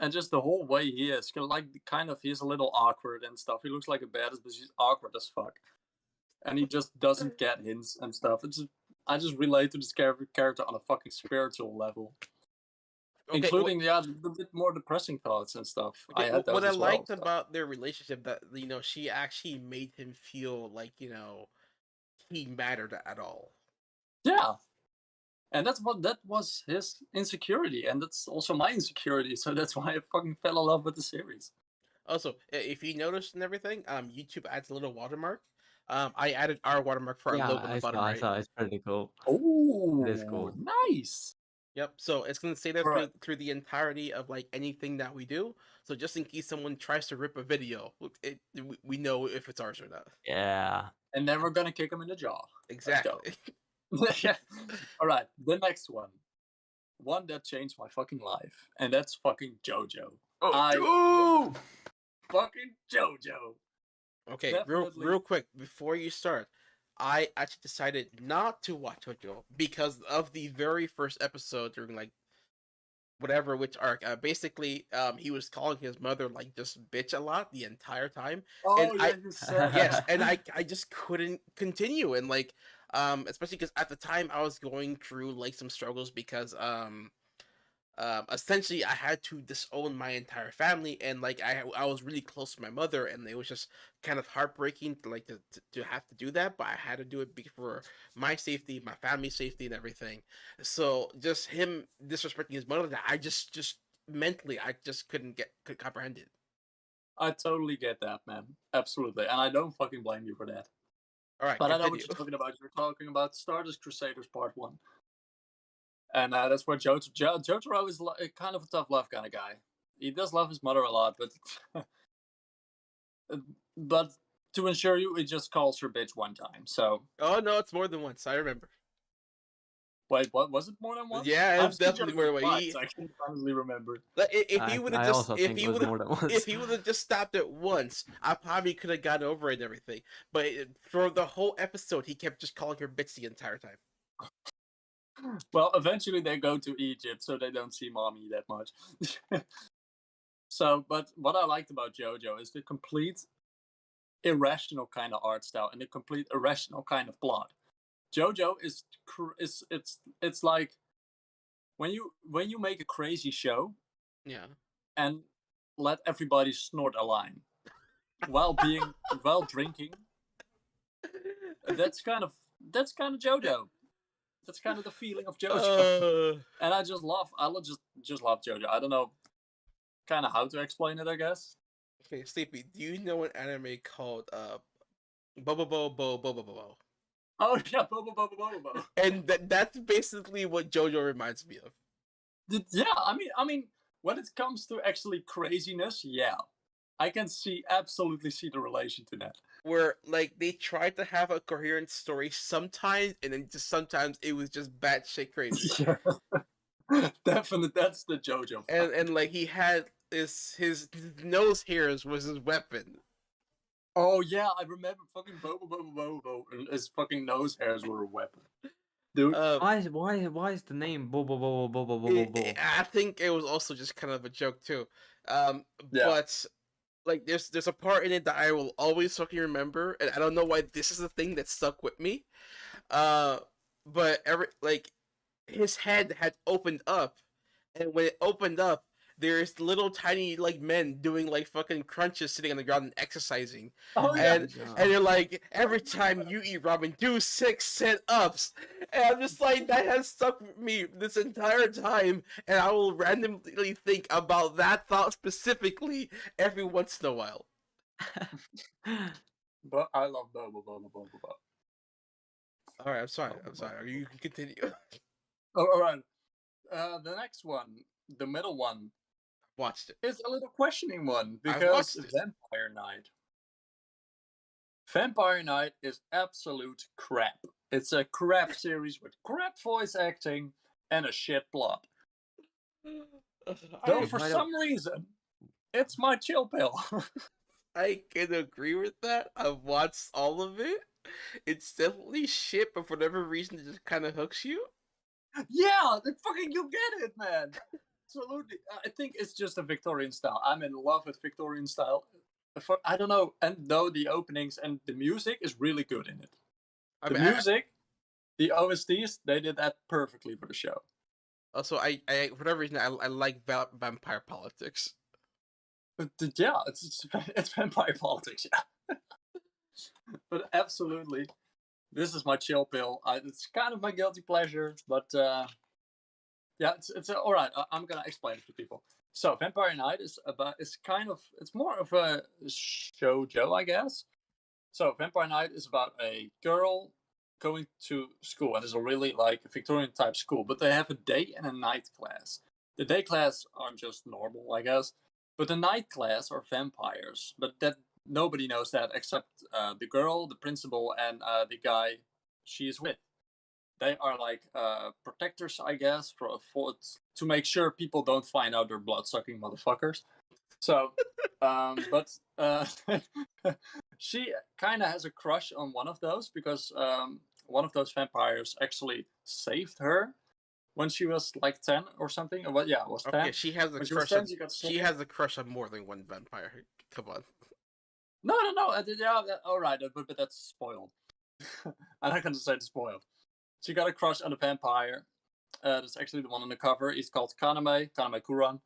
And just the whole way he is, like, kind of, he's a little awkward and stuff. He looks like a badass, but he's awkward as fuck. And he just doesn't get hints and stuff. I just relate to this character on a fucking spiritual level. Okay, including the bit more depressing thoughts and stuff. Okay, what I liked about their relationship, that she actually made him feel like he mattered at all. Yeah, and that was his insecurity, and that's also my insecurity. So that's why I fucking fell in love with the series. Also, if you noticed and everything, YouTube adds a little watermark. I added our watermark for our logo on the bottom right. I saw. It's pretty cool. Oh, it is cool. Nice. Yep. So it's gonna stay there through the entirety of like anything that we do. So just in case someone tries to rip a video, we know if it's ours or not. Yeah. And then we're gonna kick him in the jaw. Exactly. All right, the next one that changed my fucking life, and that's fucking JoJo. Oh, fucking JoJo. Okay, real quick before you start, I actually decided not to watch JoJo because of the very first episode during like whatever which arc. Basically, he was calling his mother like just bitch a lot the entire time. Oh, and yeah, yes, and I just couldn't continue, and like especially because at the time I was going through like some struggles because essentially I had to disown my entire family, and like I was really close to my mother, and it was just kind of heartbreaking to like to have to do that, but I had to do it for my safety, my family's safety, and everything. So just him disrespecting his mother, I just mentally I just could comprehend it. I totally get that, man. Absolutely, and I don't fucking blame you for that. All right, but continue. I know what you're talking about. You're talking about Stardust Crusaders Part 1. And that's where Jotaro is kind of a tough love kind of guy. He does love his mother a lot, but to ensure you, he just calls her bitch one time. So. Oh no, it's more than once. I remember. Wait, what was it more than once? Yeah, it's definitely more than once. I can finally remember. If he would have just stopped it once, I probably could have gotten over it and everything. But for the whole episode, he kept just calling her bitch the entire time. Well, eventually they go to Egypt, so they don't see mommy that much. So, but what I liked about JoJo is the complete irrational kind of art style and the complete irrational kind of plot. JoJo is it's like when you make a crazy show, yeah, and let everybody snort a line while drinking. That's kind of JoJo. That's kind of the feeling of JoJo, and I just love JoJo. I don't know, kind of how to explain it, I guess. Okay, Sleepy, do you know an anime called Bobo? Oh yeah, Bobo. And that's basically what JoJo reminds me of. Yeah, I mean, when it comes to actually craziness, yeah, I can absolutely see the relation to that. Where like they tried to have a coherent story sometimes, and then just sometimes it was just batshit crazy. Yeah. Definitely, that's the JoJo. And like he had his nose hairs was his weapon. Oh yeah, I remember fucking Bobo. His fucking nose hairs were a weapon. Dude, why is the name Bobo? I think it was also just kind of a joke too. Yeah. But like there's a part in it that I will always fucking remember, and I don't know why this is the thing that stuck with me. But his head had opened up, and when it opened up, there's little tiny like men doing like fucking crunches, sitting on the ground and exercising. Oh yeah. And they're like, every time you eat ramen, do 6 sit-ups. And I'm just like, that has stuck with me this entire time, and I will randomly think about that thought specifically every once in a while. But I love boba. All right, I'm sorry. You can continue. All right. The next one, the middle one, Watched it. is a little questioning one I because watched it. Vampire Night. Vampire Night is absolute crap. It's a crap series with crap voice acting and a shit plot. Though for some reason, it's my chill pill. I can agree with that. I've watched all of it. It's definitely shit, but for whatever reason, it just kind of hooks you. Yeah, you get it, man. Absolutely. I think it's just a Victorian style. I'm in love with Victorian style. I don't know, and though the openings and the music is really good in it. The music, the OSTs, they did that perfectly for the show. Also, I for whatever reason, I like vampire politics. But yeah, it's vampire politics, yeah. But absolutely, this is my chill pill. It's kind of my guilty pleasure, but yeah, it's all right. I'm gonna explain it to people. So, Vampire Night it's more of a shoujo, I guess. So, Vampire Night is about a girl going to school, and it's a really like Victorian type school, but they have a day and a night class. The day class are just normal, I guess, but the night class are vampires. But that nobody knows that except the girl, the principal, and the guy she is with. They are like protectors, I guess, to make sure people don't find out they're blood-sucking motherfuckers. So, but she kind of has a crush on one of those because one of those vampires actually saved her when she was like 10 or something. Or what? Yeah, was 10. Okay, she has a crush. 10, she has a crush on more than one vampire. Come on. No. Yeah, all right, but that's spoiled. I'm not going to say it's spoiled. She got a crush on a vampire. That's actually the one on the cover. He's called Kaname Kuran.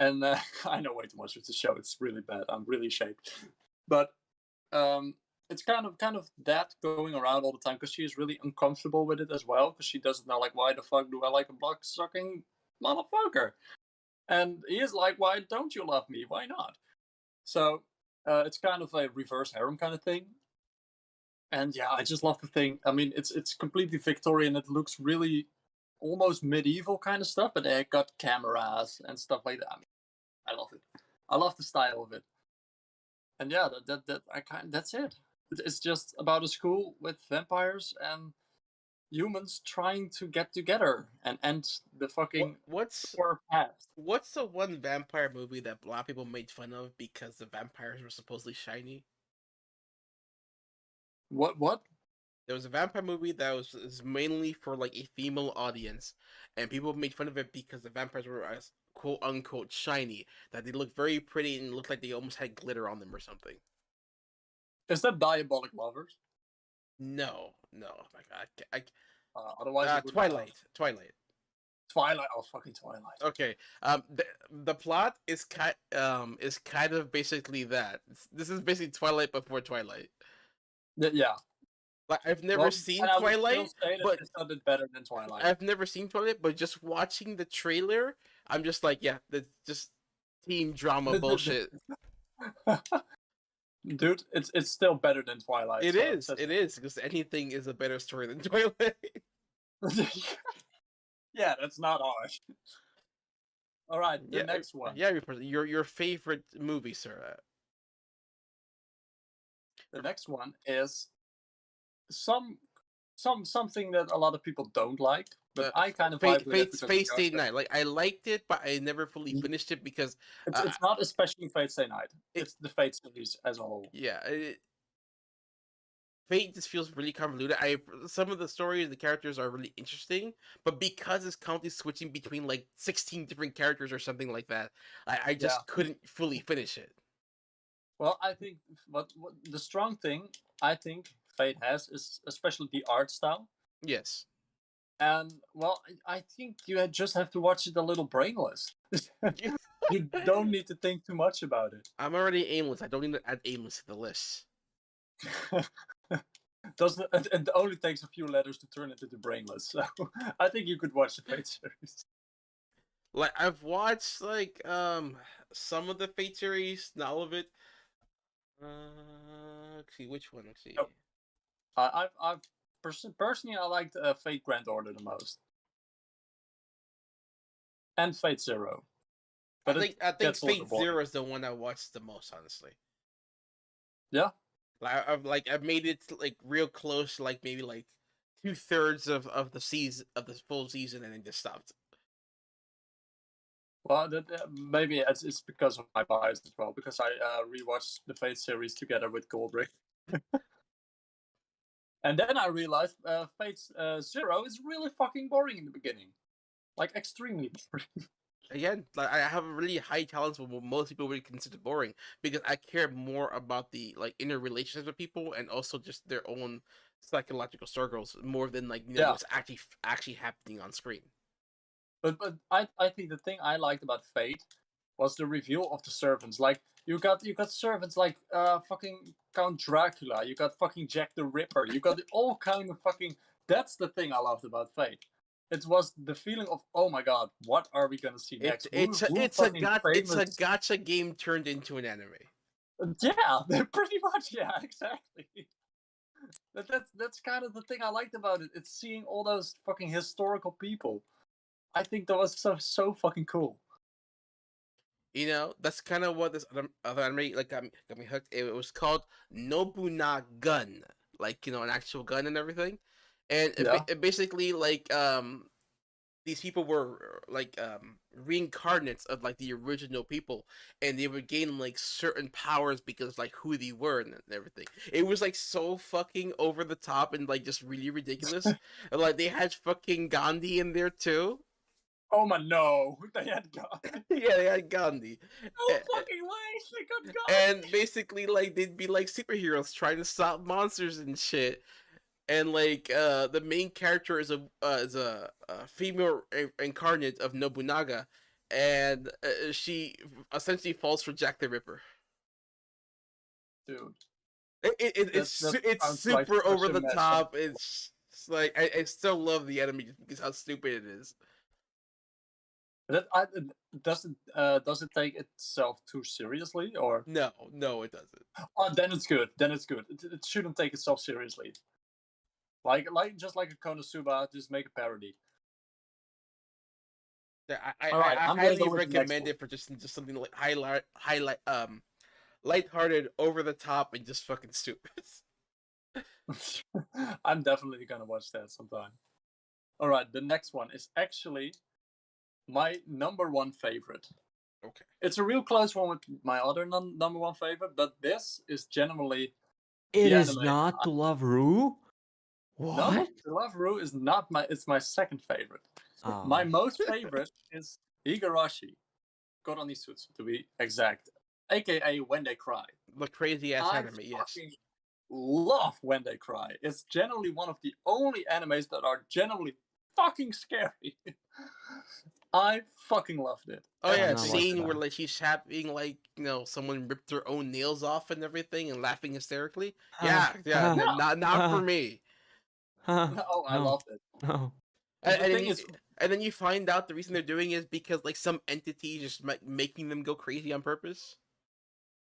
And I know way too much of the show. It's really bad. I'm really ashamed. But it's kind of that going around all the time because she is really uncomfortable with it as well because she doesn't know, like, why the fuck do I like a blood-sucking motherfucker? And he is like, why don't you love me? Why not? So it's kind of a reverse harem kind of thing. And yeah, I just love the thing. I mean, it's completely Victorian. It looks really almost medieval kind of stuff, but they got cameras and stuff like that. I mean, I love it. I love the style of it. And yeah, that's it. It's just about a school with vampires and humans trying to get together and end the fucking war past. What's the one vampire movie that a lot of people made fun of because the vampires were supposedly shiny? What? There was a vampire movie that was mainly for like a female audience, and people made fun of it because the vampires were as quote unquote shiny, that they looked very pretty and looked like they almost had glitter on them or something. Is that Diabolic Lovers? No. Oh my god. Otherwise, Twilight. Oh, fucking Twilight. Okay. The plot is kind of basically that. This is basically Twilight before Twilight. Yeah. Like I've never seen Twilight, but it sounded better than Twilight. I've never seen Twilight, but just watching the trailer, I'm just like, yeah, that's just teen drama bullshit. Dude, it's still better than Twilight. It is, because anything is a better story than Twilight. Yeah, that's not hard. All right, the next one. Yeah, your favorite movie, sir. The next one is something that a lot of people don't like, but I kind of Fate Stay Night. Like I liked it, but I never fully finished it because it's not especially Fate Stay Night. It's the Fate series as a whole. Yeah, Fate just feels really convoluted. Some of the stories, the characters are really interesting, but because it's constantly switching between like 16 different characters or something like that, I just couldn't fully finish it. Well, I think what the strong thing I think Fate has is especially the art style. Yes. And well, I think you just have to watch it a little brainless. You don't need to think too much about it. I'm already aimless. I don't need to add aimless to the list. It only takes a few letters to turn it into brainless. So I think you could watch the Fate series. Like I've watched like some of the Fate series, not all of it. Let's see which one. Let's see. I've personally I liked Fate Grand Order the most, and Fate Zero. But I think Fate Zero is the one I watched the most, honestly. Yeah. I've made it like real close, like maybe like 2/3 of the season of the full season, and then just stopped. Well, maybe it's because of my bias as well, because I rewatched the Fate series together with Goldrick. And then I realized Fate Zero is really fucking boring in the beginning. Like, extremely boring. Again, like I have really high tolerance for what most people would consider boring, because I care more about the like inner relationships with people and also just their own psychological struggles more than like what's actually happening on screen. But I think the thing I liked about Fate was the reveal of the servants. Like you got servants like fucking Count Dracula, you got fucking Jack the Ripper, you got all kind of fucking. That's the thing I loved about Fate. It was the feeling of, oh my god, what are we gonna see next? It's a gacha game turned into an anime. Yeah, pretty much. Yeah, exactly. That's kind of the thing I liked about it. It's seeing all those fucking historical people. I think that was so fucking cool. You know, that's kind of what this other anime like got me hooked. It was called Nobunaga Gun, like an actual gun and everything, and it basically like these people were like reincarnates of like the original people, and they would gain like certain powers because like who they were and everything. It was like so fucking over the top and like just really ridiculous. And, like they had fucking Gandhi in there too. Oh my no, they had Gandhi. Yeah, they had Gandhi. No fucking way, they got Gandhi. And basically, like they'd be like superheroes trying to stop monsters and shit. And like the main character is a female incarnate of Nobunaga, and she essentially falls for Jack the Ripper. Dude, it's super like over the top. It's like I still love the anime just because how stupid it is. Does it take itself too seriously, or no, it doesn't. Oh, then it's good. It shouldn't take itself seriously. Like just like a Konosuba, just make a parody. Yeah, I highly recommend it for just something like lighthearted, over the top, and just fucking stupid. I'm definitely gonna watch that sometime. All right, the next one is actually my number one favorite. Okay. It's a real close one with my other number one favorite, but this is generally. It is not To Love Ru? What? No, To Love Ru is not it's my second favorite. Oh. My most favorite is Higurashi. God on these suits, to be exact. AKA When They Cry. The crazy ass anime, yes. Love When They Cry. It's generally one of the only animes that are generally fucking scary. I fucking loved it. Oh yeah, scene where like she's having like someone ripped their own nails off and everything and laughing hysterically. Yeah, not for me. No, I loved it. No. And then you find out the reason they're doing it is because like some entity just making them go crazy on purpose.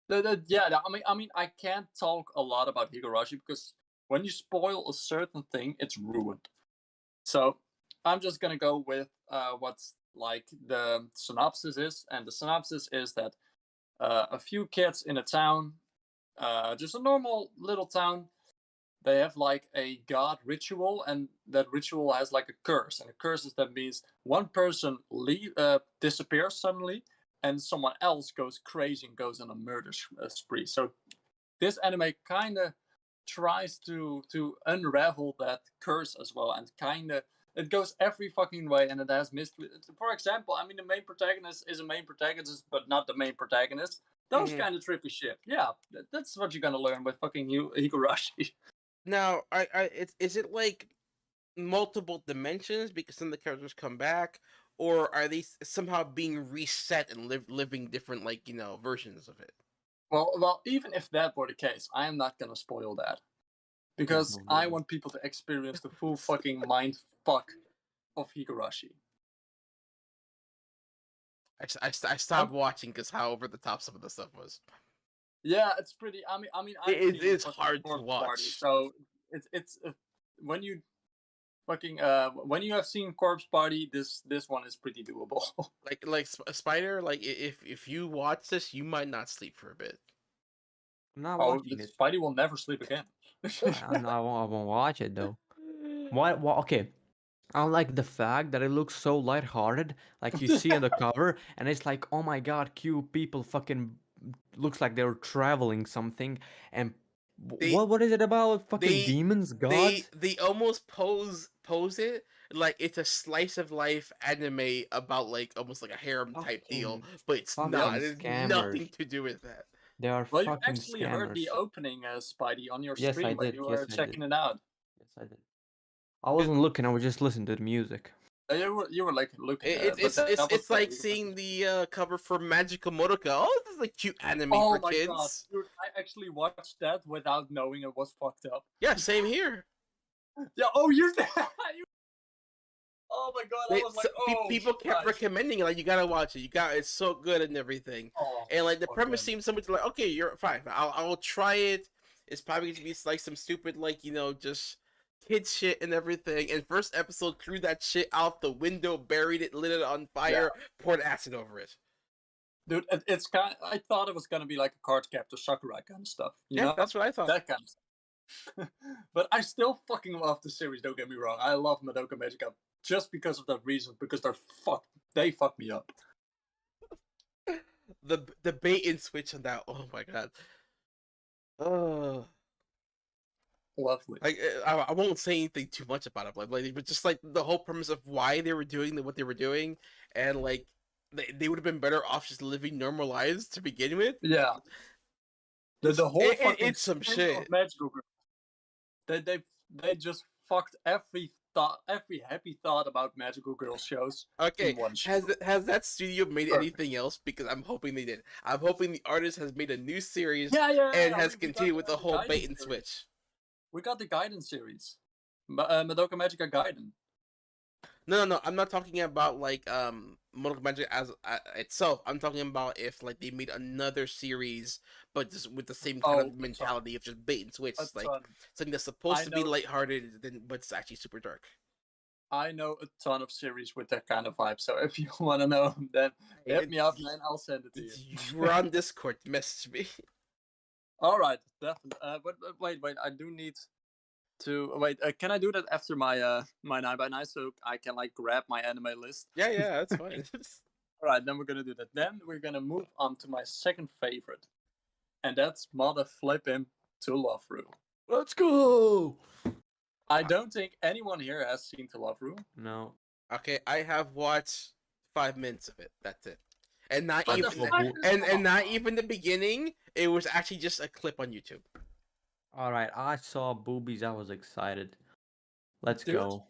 Yeah, I mean, I can't talk a lot about Higurashi because when you spoil a certain thing, it's ruined. So I'm just gonna go with what's like the synopsis is, and the synopsis is that a few kids in a town, just a normal little town, they have like a god ritual, and that ritual has like a curse, and a curse is that means one person disappears suddenly, and someone else goes crazy and goes on a murder spree. So this anime kind of tries to unravel that curse as well, and kind of it goes every fucking way, and it has mystery. For example, I mean, the main protagonist is a main protagonist, but not the main protagonist. Those kind of trippy shit. Yeah, that's what you're gonna learn with fucking Higurashi. Now, is it like multiple dimensions because some of the characters come back, or are they somehow being reset and living different, like, versions of it? Well, even if that were the case, I am not gonna spoil that because No, I no. want people to experience the full fucking mind fuck of Higurashi. I stopped watching because how over the top some of the stuff was. Yeah, it's pretty. I mean, I've It seen is fucking hard to Corpse Party, watch. so it's when you fucking when you have seen Corpse Party, this one is pretty doable. Like Spider, like if you watch this, you might not sleep for a bit. I'm not Oh, the watching it. Spidey will never sleep again. I won't watch it though. What? Okay. I like the fact that it looks so lighthearted, like you see on the cover, and it's like, oh my god, cute people fucking looks like they're traveling something, and They what is it about? Fucking they demons, they gods? they almost pose it like it's a slice of life anime about like almost like a harem type deal, Fucking but it's not. fucking It has nothing scammers. to do with that. They are Well, you fucking actually heard the scammers. opening, Spidey, on your Yes, I stream when did. you Yes, were I did. checking it out. Yes, I did. I wasn't looking. I was just listening to the music. You were like looking at It, it, but that was it's like seeing the cover for Magical Modoka. Oh, this is a cute anime Oh for my god, kids. dude! I actually watched that without knowing it was fucked up. Yeah, same here. Yeah. Oh, you. Oh my god! I was like, oh. People kept recommending like you gotta watch it. It's so good and everything. Oh, And like the premise seems so much like okay, you're fine. I'll try it. It's probably gonna be like some stupid like just kid shit and everything. And first episode threw that shit out the window, buried it, lit it on fire, poured acid over it. Dude, it's kind. I thought it was gonna be like a card captor Sakurai kind of stuff. You know, that's what I thought. That kind of stuff. But I still fucking love the series. Don't get me wrong. I love Madoka Magica just because of that reason. Because they fuck me up. The bait and switch on that. Oh my god. Oh. Lovely. Like I won't say anything too much about it, but just like the whole premise of why they were doing what they were doing, and like they would have been better off just living normal lives to begin with. Yeah. The whole fucking it's some shit. Magical Girl. They just fucked every happy thought about Magical Girl shows. Okay, has that studio made anything else? Because I'm hoping they did. I'm hoping the artist has made a new series and has continued with the whole bait and switch. We got the Gaiden series, Madoka Magica Gaiden. No. I'm not talking about like Madoka Magica as itself. I'm talking about if like they made another series, but just with the same kind of mentality of just bait and switch, like something that's supposed to be lighthearted, but it's actually super dark. I know a ton of series with that kind of vibe. So if you want to know, then hit me up, man. I'll send it to you. We're on Discord. Message me. All right, definitely. But wait. I do need to wait. Can I do that after my my 9x9 so I can like grab my anime list? Yeah, that's fine. All right, then we're gonna do that. Then we're gonna move on to my second favorite, and that's Mother Flippin' To Love Ru. Let's go. I don't think anyone here has seen To Love Ru. No. Okay, I have watched 5 minutes of it. That's it. And not But even and not even the beginning. It was actually just a clip on YouTube. All right, I saw boobies. I was excited. Let's go.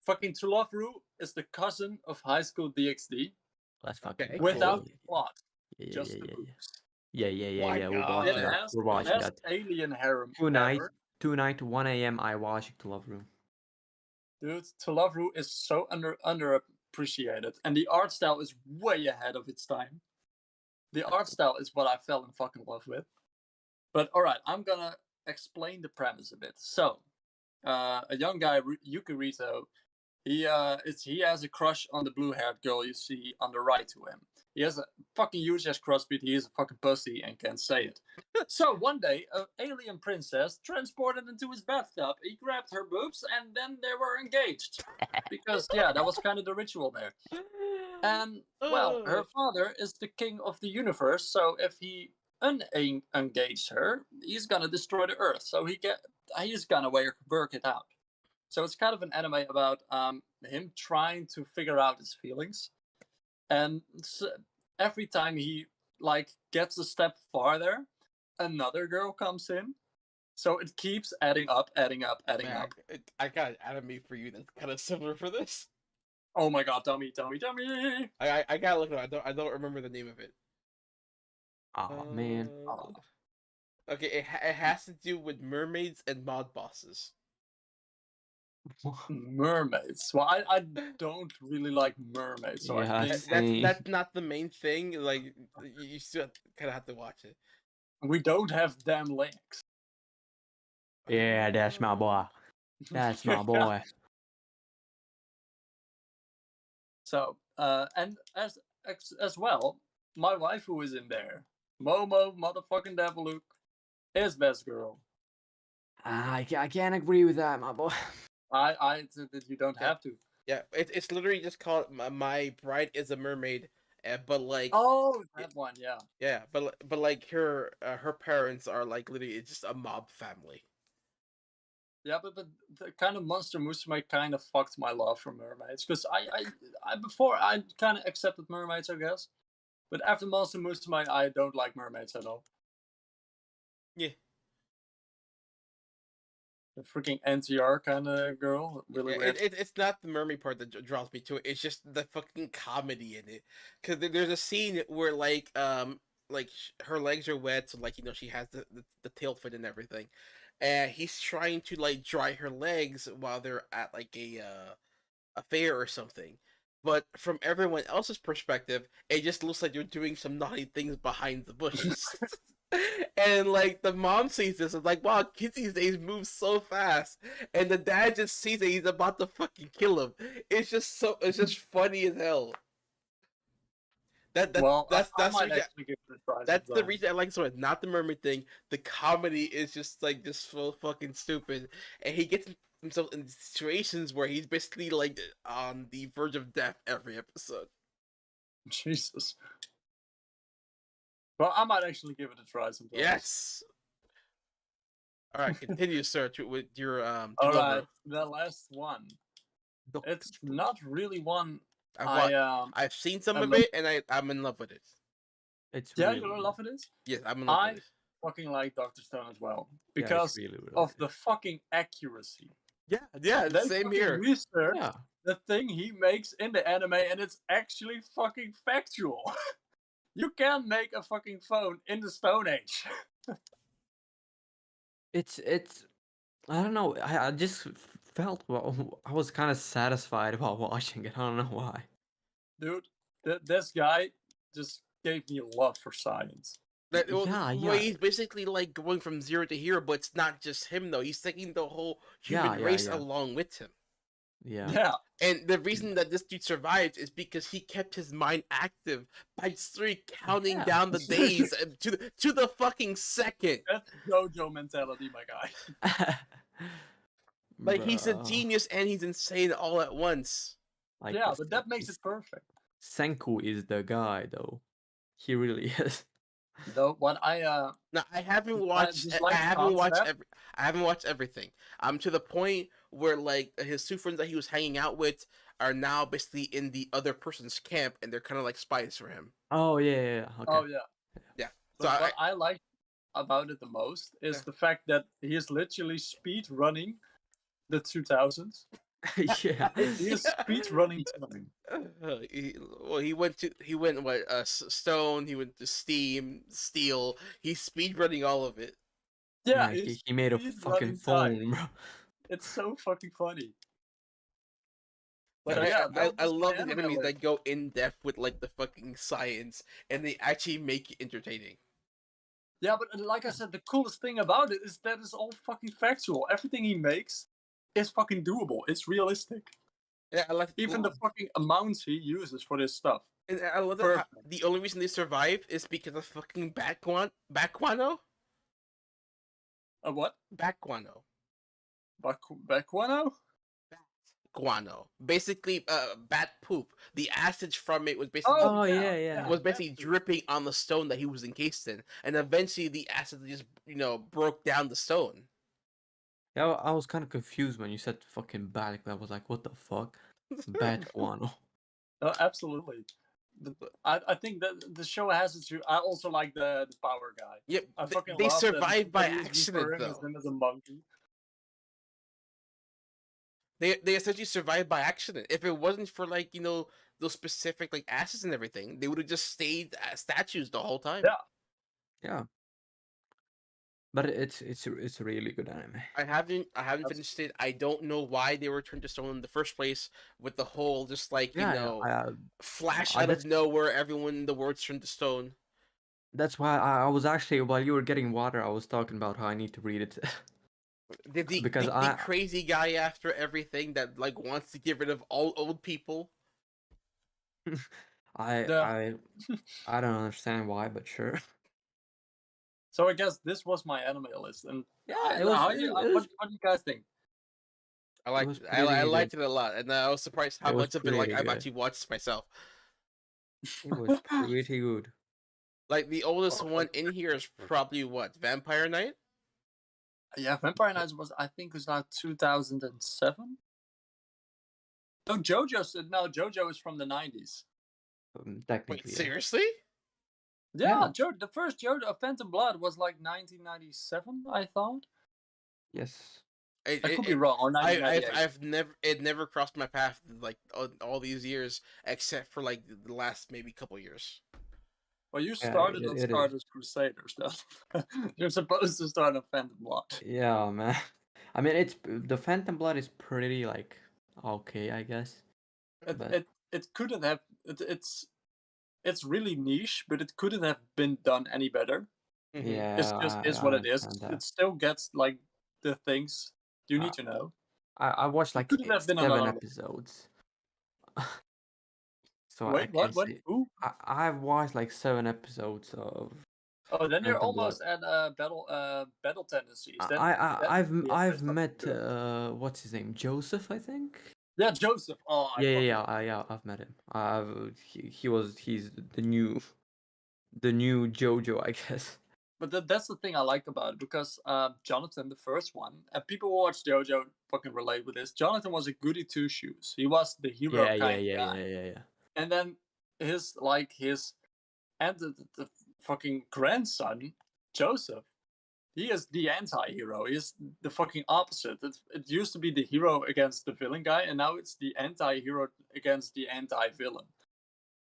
Fucking To Love Ru is the cousin of High School DxD. Let's fucking without plot. Yeah, just yeah, the yeah, boobs. Yeah. We're watching that. We're watching that. Alien harem. Tonight, 1 a.m. I watch To Love Ru. Dude, To Love Ru is so underappreciated, and the art style is way ahead of its time. The art style is what I fell in fucking love with. But all right, I'm gonna explain the premise a bit. So, a young guy, Yukirito, he has a crush on the blue-haired girl you see on the right to him. He has a fucking huge ass crush, but he is a fucking pussy and can't say it. So one day, an alien princess transported into his bathtub. He grabbed her boobs, and then they were engaged. Because that was kind of the ritual there. And well, her father is the king of the universe, so if he unengage her, he's gonna destroy the Earth. So he's gonna work it out. So it's kind of an anime about him trying to figure out his feelings, and every time he like gets a step farther, another girl comes in. So it keeps adding up. I got an anime for you that's kind of similar for this. Oh my god, dummy. I gotta look it up. I don't remember the name of it. Oh man. Okay, it has to do with mermaids and mod bosses. Mermaids. Well, I don't really like mermaids, so Yeah, I think That's not the main thing. Like you still kind of have to watch it. we don't have damn legs. Yeah, that's my boy. That's my boy. So, and as well, my wife who is in there, Momo motherfucking Deviluke, is best girl. I can't agree with that, my boy. You don't have to. Yeah, it's literally just called My Bride is a Mermaid, but like Oh, that one, yeah. yeah, but like her parents are like literally it's just a mob family. Yeah, but the kind of Monster Musume kind of fucked my love for mermaids because I before I kind of accepted mermaids, I guess, but after Monster Musume, I don't like mermaids at all. Yeah. The freaking NTR kind of girl, really weird. It's not the mermaid part that draws me to it. It's just the fucking comedy in it. Because there's a scene where like her legs are wet, so like she has the tail fin and everything, and he's trying to like dry her legs while they're at like a fair or something. But from everyone else's perspective, it just looks like you're doing some naughty things behind the bushes. And like the mom sees this and like, wow, kids these days move so fast. And the dad just sees that he's about to fucking kill him. It's just funny as hell. I might actually give it a try. That's the reason I like it so much. Not the mermaid thing. The comedy is just like just so fucking stupid. And he gets himself in situations where he's basically like on the verge of death every episode. Jesus. Well, I might actually give it a try sometimes. Yes. All right, continue, sir, with your All right, the last one. It's not really one I've seen some of it, and I'm in love with it. It's yeah, really you're in love with it? Yes, I'm in love with it. I fucking like Dr. Stone as well because really, really of the fucking accuracy. Yeah, same here. Research the thing he makes in the anime, and it's actually fucking factual. You can make a fucking phone in the Stone Age. It's I don't know. I just felt I was kind of satisfied while watching it. I don't know why. Dude, this guy just gave me love for science. He's basically like going from zero to hero, but it's not just him though. He's taking the whole human race along with him. Yeah. And the reason that this dude survived is because he kept his mind active by just counting down the days to the fucking second. That's JoJo mentality, my guy. Like he's a genius and he's insane all at once. Like, yeah, but that makes it perfect. Senku is the guy, though. He really is. Though what no, I haven't watched. I haven't watched everything. To the point where like his two friends that he was hanging out with are now basically in the other person's camp, and they're kind of like spies for him. Oh yeah. Okay. Oh yeah. So what I like about it the most is the fact that he is literally speed running the 2000s. Yeah. He is speed running time. He went what Stone. He went to Steam, Steel. He's speed running all of it. Yeah, he made a fucking phone, bro. It's so fucking funny. But I love the enemies that go in depth with like the fucking science, and they actually make it entertaining. Yeah, but like I said, the coolest thing about it is that it's all fucking factual. Everything he makes is fucking doable. It's realistic. Yeah, I like even the fucking amounts he uses for this stuff. And I love that the only reason they survive is because of fucking Bakwano. A what? Bakwano. Bakwano? Guano. Basically, bat poop. The acid from it was basically was basically dripping on the stone that he was encased in, and eventually the acid just broke down the stone. Yeah, I was kind of confused when you said fucking bat. I was like, what the fuck? Bat guano. Oh, absolutely. I think that the show has it too. I also like the power guy. Yep, I fucking they love survived by that accident though. him as a monkey. they essentially survived by accident. If it wasn't for like those specific like asses and everything, they would have just stayed as statues the whole time. Yeah. But it's a really good anime. I haven't finished it. I don't know why they were turned to stone in the first place with the whole just like flash out of nowhere. Everyone in the world's turned to stone. That's why I was actually, while you were getting water, I was talking about how I need to read it. The crazy guy after everything that like wants to get rid of all old people. I don't understand why, but sure. So I guess this was my anime list, and yeah, what do you guys think? I liked it a lot, and I was surprised how much of it like I've actually watched myself. It was pretty good. Like the oldest one in here is probably what, Vampire Knight? Yeah, Vampire Knight I think was now 2007. No, JoJo is from the 90s. Technically. Wait, seriously? Yeah, the first JoJo, Phantom Blood, was like 1997, I thought. Yes. I could be wrong. Or 1998. It never crossed my path like all these years, except for like the last maybe couple years. Well, you started on Stardust Crusaders, though. You're supposed to start on Phantom Blood. Yeah, man. I mean, the Phantom Blood is pretty like okay, I guess. It couldn't have. It's really niche, but it couldn't have been done any better. Yeah, it's just is what it is. It still gets like the things you need to know. I watched like 7 episodes. So wait, what? Who? I've watched like 7 episodes of. Oh, then you're almost at battle tendencies. I've met what's his name, Joseph, I think. Yeah, Joseph. Oh, yeah. I've met him. He's the new JoJo, I guess. But that's the thing I like about it, because Jonathan, the first one, and people who watch JoJo fucking relate with this. Jonathan was a goody two shoes. He was the hero kind of guy. Yeah. And then his and the fucking grandson, Joseph, he is the anti-hero. He's the fucking opposite. It used to be the hero against the villain guy, and now it's the anti-hero against the anti-villain.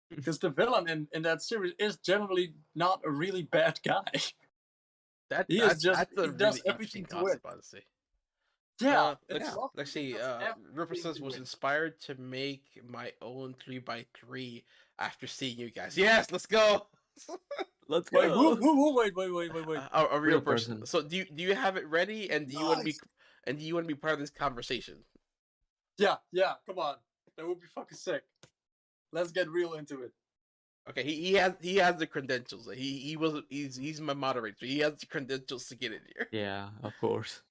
Because the villain in that series is generally not a really bad guy. He does everything to win. Honestly. Yeah. Let's see. Riversense was inspired to make my own 3x3 after seeing you guys. Yes, let's go. Let's go. Wait. A real person. So do you have it ready, and do you want to be part of this conversation? Yeah. Come on, that would be fucking sick. Let's get real into it. Okay, he has the credentials. He's my moderator. He has the credentials to get in here. Yeah, of course.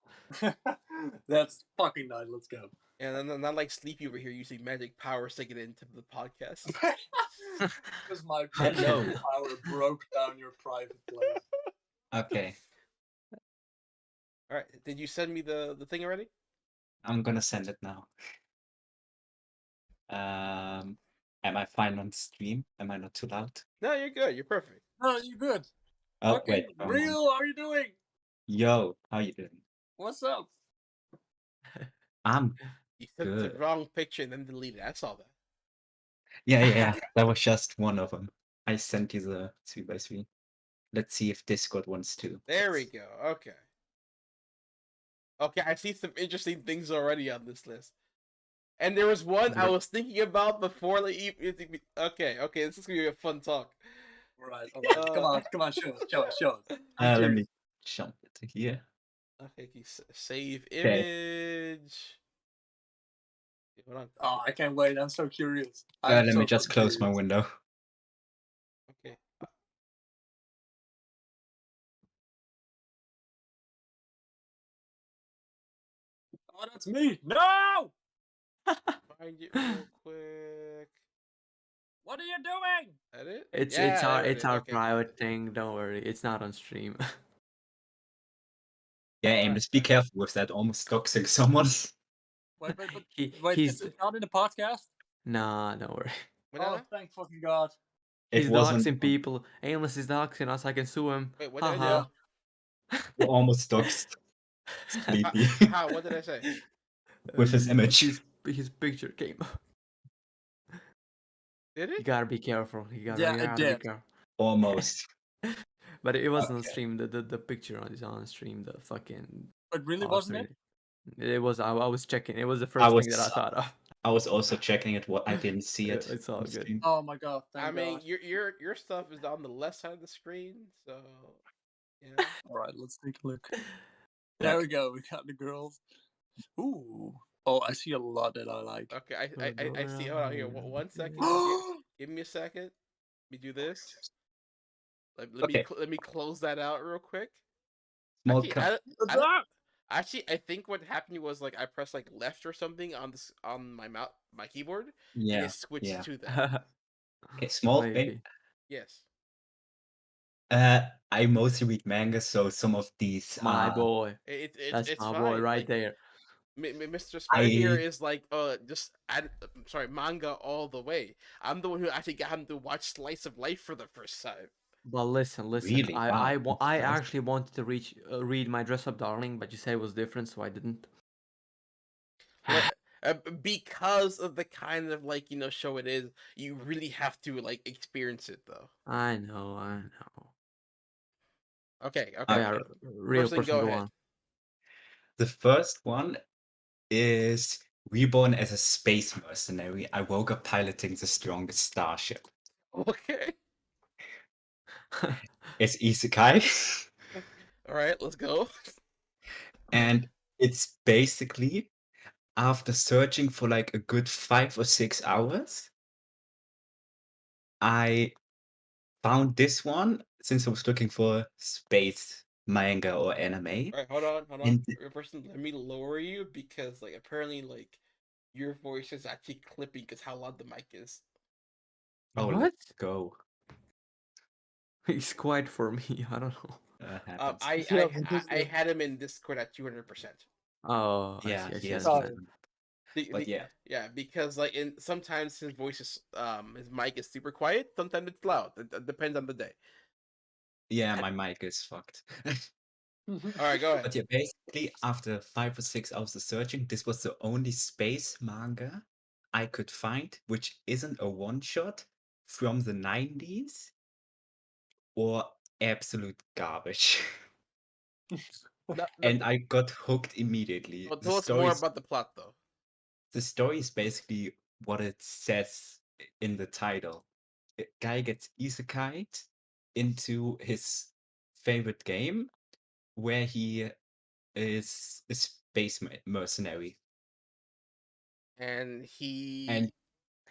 That's fucking nice. Let's go. And then not like Sleepy over here using magic powers to get into the podcast. Because my magic power broke down your private place. Okay. All right. Did you send me the thing already? I'm gonna send it now. Am I fine on stream? Am I not too loud? No, you're good. You're perfect. No, you're good. Oh, wait. Real, how are you doing? Yo, how you doing? What's up? I'm You took good. the wrong picture and then deleted it. I saw that. Yeah. That was just one of them. I sent you the 3x3. Let's see if Discord wants to. There we go. Okay. Okay, I see some interesting things already on this list. And there was one I was thinking about before. Like, okay, this is gonna be a fun talk. All right. Come on, show us. Let me jump into here. Okay, save image. Hold on. Oh, I can't wait. I'm so curious. Let me just close my window. Okay. Oh, that's me. No! Find it real quick. What are you doing? Edit? It's our private thing. Don't worry. It's not on stream. Yeah, Aimless, be careful with that. Almost doxing someone. Wait, is it not in the podcast? Nah, don't worry. Oh, thank fucking God. He's doxing people. Aimless is doxing us. I can sue him. Wait, what did I do? You almost doxed Sleepy. How? What did I say? with his image. His picture came up. Did You it? gotta be careful. You Yeah, it gotta be did. careful. Almost. But it wasn't on Okay. stream. The picture is on stream. The fucking. But really, Oh, wasn't it? sorry. It was. I was checking. It was the I first thing was that I thought of. I was also checking it. What I didn't see it. It's all on good. stream. Oh my god! I Thank mean, God. your stuff is on the left side of the screen, so yeah. All right, let's take a look. There we go. We got the girls. Ooh. Oh, I see a lot that I like. Okay, I see. Hold on here. 1 second. Give me a second. Let me do this. Okay. Let me close that out real quick. Small Actually, cut. I think what happened was like I pressed like left or something on this on my keyboard, and Yeah. it switched Yeah. to that. Okay. Small thing. Maybe. Yes. I mostly read manga, so some of these My boy. That's It's my fine. boy right Like, there. Mr. Spider here I is like just sorry, manga all the way. I'm the one who actually got him to watch Slice of Life for the first time. But listen. really wow. I That's actually wanted to read my Dress Up Darling, but you say it was different, so I didn't. Like, because of the kind of like show it is, you really have to like experience it though. I know. Okay. Yeah, Okay. real Person, person, go go ahead. on. The first one is reborn as a space mercenary. I woke up piloting the strongest starship. Okay. It's isekai, All right, let's go. and it's basically after searching for like a good 5 or 6 hours, I found this one since I was looking for space manga or anime. All right, hold on. And Person, let me lower you because like apparently like your voice is actually clipping because how loud the mic is. oh, What? let's go. It's quiet for me. I don't know. Happens. I had him in Discord at 200%. Oh, I Yeah, see. he I has understand. but yeah. Yeah, because like sometimes his voice is his mic is super quiet. Sometimes it's loud. It depends on the day. Yeah, my mic is fucked. All right, go ahead. But yeah, basically, after 5 or 6 hours of searching, this was the only space manga I could find, which isn't a one shot from the 90s or absolute garbage. And I got hooked immediately. Well, tell us more about the plot, though. The story is basically what it says in the title. A guy gets isekai'd into his favorite game where he is a space mercenary. And he And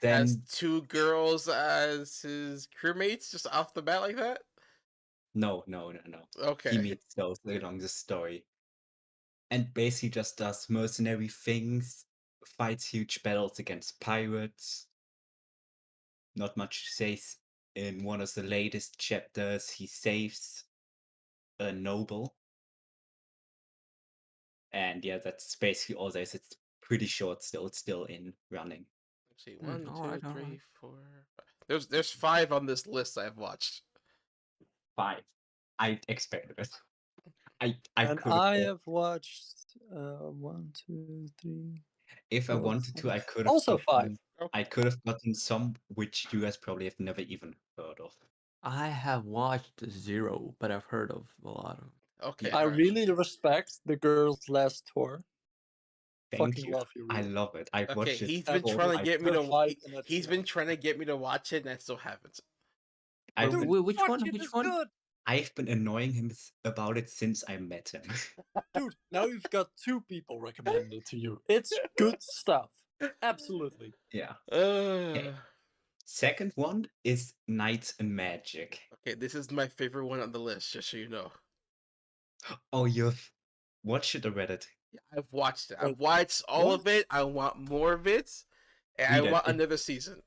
has then 2 girls as his crewmates just off the bat like that? no. He Okay. meets those along the story. And basically just does mercenary things, fights huge battles against pirates. Not much to say. In one of the latest chapters, he saves a noble. And yeah, that's basically all there is. It's pretty short still. It's still in running. Let's see. 1, Alright, 2, 3, alright. 4. There's 5 on this list I've watched. 5. I expected it. I And could I have. have watched 1, 2, 3. If I four, wanted to, I five. could have Also 5. gotten. I could have gotten some which you guys probably have never even heard of. I have watched zero, but I've heard of a lot of. Okay. I alright. really respect the girl's last tour. Thank Fucking you. love you. I Really. love it. I've Okay, watched it. he's been That's trying to get me the to. fight in that He's finale. been trying to get me to watch it, and I still haven't. I've Dude, been, Which watch one? it, Which it's one? good. I've been annoying him about it since I met him. Dude, now you've got 2 people recommending it to you. It's good stuff. Absolutely. Yeah. Okay, Second one is Knights and Magic. this is my favorite one on the list, just so you know. Oh, you've watched it or read it? Yeah, I've watched it. I've Wait, watched all what? of it. I want more of it, and I Read it. want another season.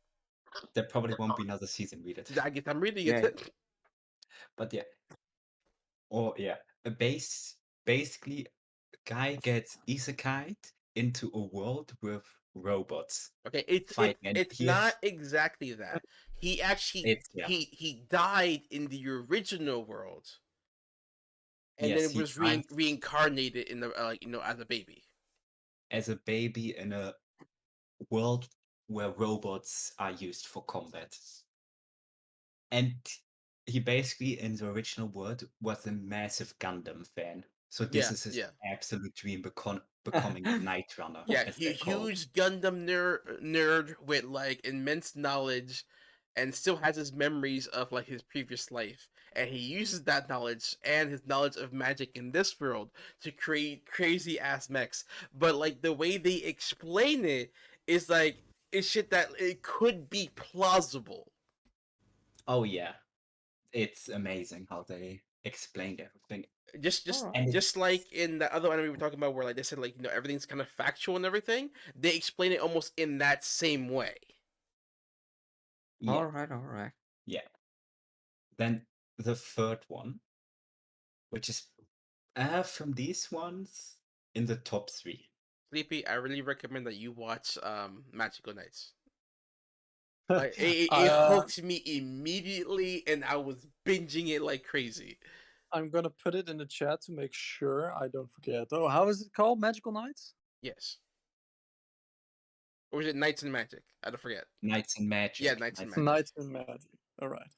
There probably won't be another season. Read it. I guess I'm reading Yeah. it. But yeah. Or yeah. Basically, guy gets isekai'd into a world with robots. Okay, fighting, and it's he not has- exactly that. He actually It's yeah. he died in the original world, and Yes, then he was died. reincarnated in the as a baby. as a baby in a world where robots are used for combat. And he basically, in the original world, was a massive Gundam fan. So this Yeah, is his yeah. absolute dream, becoming a Knight Runner, Yeah, as they're called. huge Gundam nerd with like immense knowledge, and still has his memories of like his previous life, and he uses that knowledge and his knowledge of magic in this world to create crazy ass mechs. But like the way they explain it is like it's shit that it could be plausible. Oh yeah, it's amazing how they explained everything. And Just like in the other anime we were talking about, where like they said like everything's kind of factual and everything, they explain it almost in that same way. yeah, All right. yeah. Then the third one, which is from these ones in the top 3. Sleepy, I really recommend that you watch Magical Nights. Like it Uh, hooked me immediately, and I was binging it like crazy. I'm gonna put it in the chat to make sure I don't forget. Oh, how is it called? Magical Nights? Yes. Or was it Knights and Magic? I don't forget. Knights and Magic. Yeah, Knights and Magic. Knights and Magic. All right.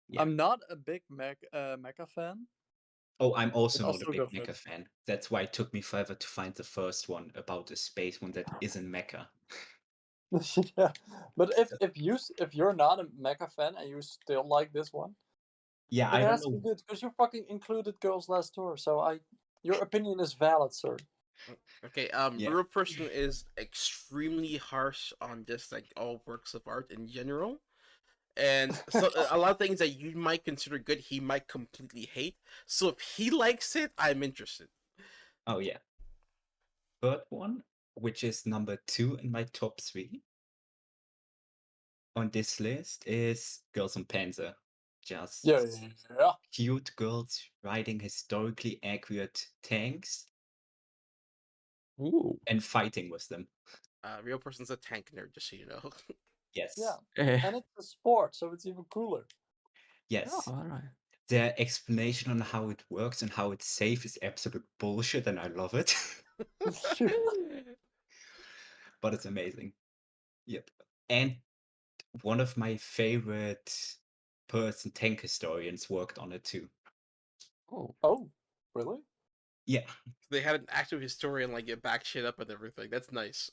Yeah. I'm not a big mecha fan. Oh, I'm also But not a also big go for mecha it. fan. That's why it took me forever to find the first one about the space one that isn't mecha. Yeah, but if you're not a mecha fan and you still like this one, Yeah, it I don't has to be know. good because you fucking included Girls Last Tour. So your opinion is valid, sir. Okay, Yeah. Real Person is extremely harsh on just like all works of art in general. And so a lot of things that you might consider good, he might completely hate. So if he likes it, I'm interested. Oh yeah. Third one, which is number 2 in my top 3 on this list, is Girls on Panzer. Just Yeah. cute girls riding historically accurate tanks Ooh. and fighting with them. Real Person's a tank nerd, just so you know. Yes. Yeah, Eh. and it's a sport, so it's even cooler. Yes. All right. Their explanation on how it works and how it's safe is absolute bullshit, and I love it. But it's amazing. Yep. And one of my favorite tank historians worked on it too. Oh. Oh, really? Yeah. They had an actual historian like get back shit up and everything. That's nice.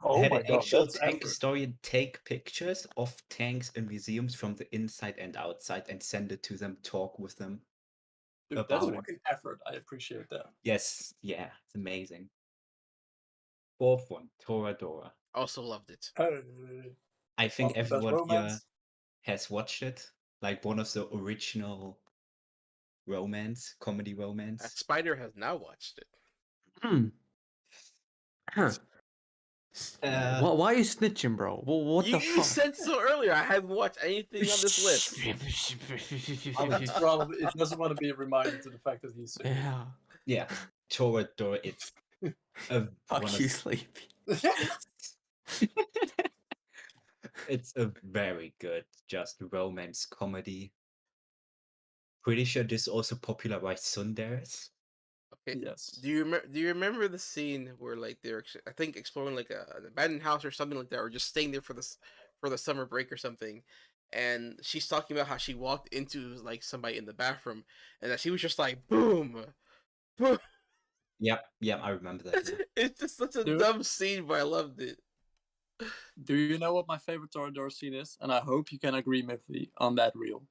Oh Had my an god, actual that's tank effort. historian take pictures of tanks in museums from the inside and outside and send it to them, talk with them. Dude, that's about it. fucking effort. I appreciate that. Yes, yeah, it's amazing. Fourth one, Toradora. Also loved it. I think Best everyone here romance. has watched it. Like one of the original comedy romance. Spider has now watched it. Hmm. Huh. Why are you snitching, bro? What You the fuck? said so earlier. I haven't watched anything on this list. Probably it doesn't want to be reminded to the fact that he's single. Yeah. Yeah, Toradora. It's a Fuck you, Sleepy. It's a very good just romance comedy. Pretty sure this also popularized Sundares. Okay. Yes. Do you remember the scene where like they're I think exploring like an abandoned house or something like that, or just staying there for the summer break or something, and she's talking about how she walked into like somebody in the bathroom, and that she was just like boom, boom. Yep, I remember that. Yeah. It's just such a Dude. dumb scene, but I loved it. Do you know what my favorite Toradora scene is? And I hope you can agree with me on that reel.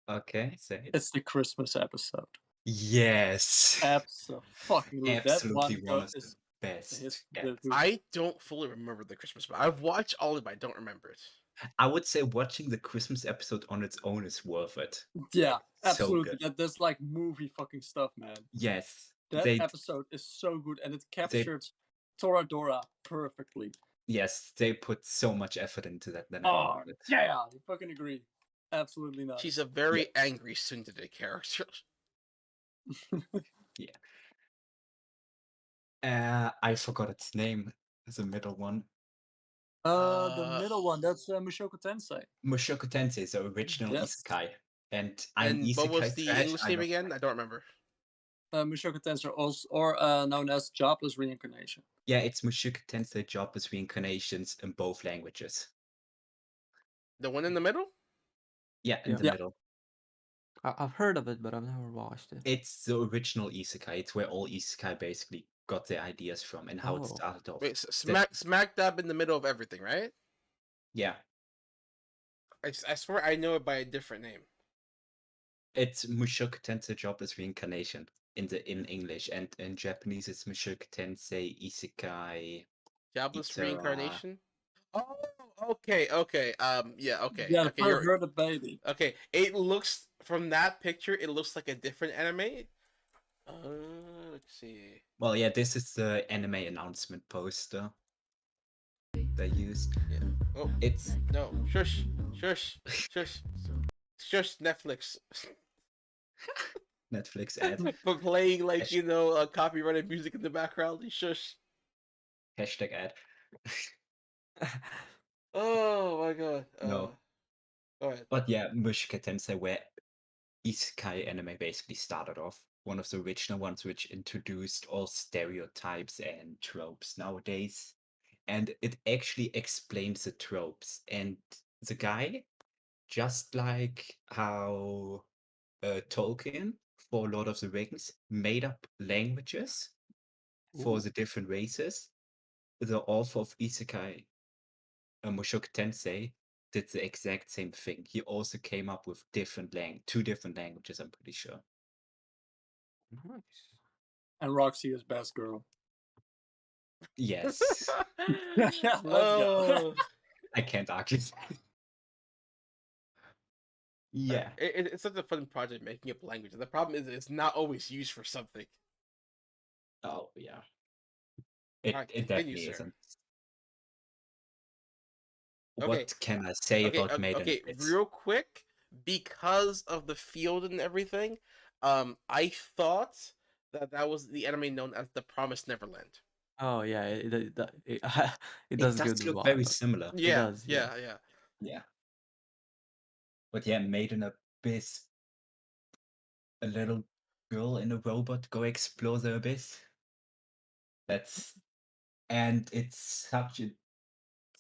Okay, say it. It's the Christmas episode. Yes. Absolutely. Absolutely That one one of the is best. I don't fully remember the Christmas, but I've watched all of it, but I don't remember it. I would say watching the Christmas episode on its own is worth it. Yeah, So absolutely. good. That's like movie fucking stuff, man. Yes. That episode is so good, and it captures Toradora perfectly. Yes, they put so much effort into that. Then Oh, yeah, I fucking agree. Absolutely not. She's a very angry tsundere character. Yeah. I forgot its name. The middle one. The middle one, that's Mushoku Tensei. Mushoku Tensei, the original Yes. isekai. And I'm And isekai what was the trash. English I name love again? I don't remember. Mushoku Tensei, also, or known as Jobless Reincarnation. Yeah, it's Mushoku Tensei Jobless Reincarnations in both languages. The one in the middle? Yeah, in Yeah. the middle. I've heard of it, but I've never watched it. It's the original isekai. It's where all isekai basically got their ideas from and how it Oh. started off. Wait, smack dab in the middle of everything, right? Yeah, I swear I know it by a different name. it's Mushoku Tensei Jobless Reincarnation in English, and in Japanese it's Mushoku Tensei Isekai. Jobless It's, reincarnation. Oh, okay. Yeah, okay. Yeah, Okay, for her the baby. okay. It looks from that picture, it looks like a different anime. Let's see. Well, yeah, this is the anime announcement poster they used. Yeah. Oh, It's no. Shush. Netflix. Netflix ad. For playing like copyrighted music in the background. Shush. Hashtag ad. Oh my god. No. Go ahead. But yeah, Mushoku Tensei, where isekai anime basically started off. One of the original ones which introduced all stereotypes and tropes nowadays. And it actually explains the tropes. And the guy, just like how Tolkien for Lord of the Rings made up languages for the different races, the author of Isekai, Mushoku Tensei, did the exact same thing. He also came up with two different languages, I'm pretty sure. Nice. And Roxy is best girl. Yes. Let's go. I can't argue. Yeah. It's such a fun project making up language. The problem is it's not always used for something. Oh, yeah. It Alright, definitely sir. isn't. Okay. What can I say about Made in Okay, Abyss? real quick, because of the field and everything, I thought that was the anime known as The Promised Neverland. Oh yeah, it It does does good look vibe. very similar. It does. Yeah. Yeah. But yeah, Made in Abyss, a little girl and a robot go explore the abyss. And it's such a,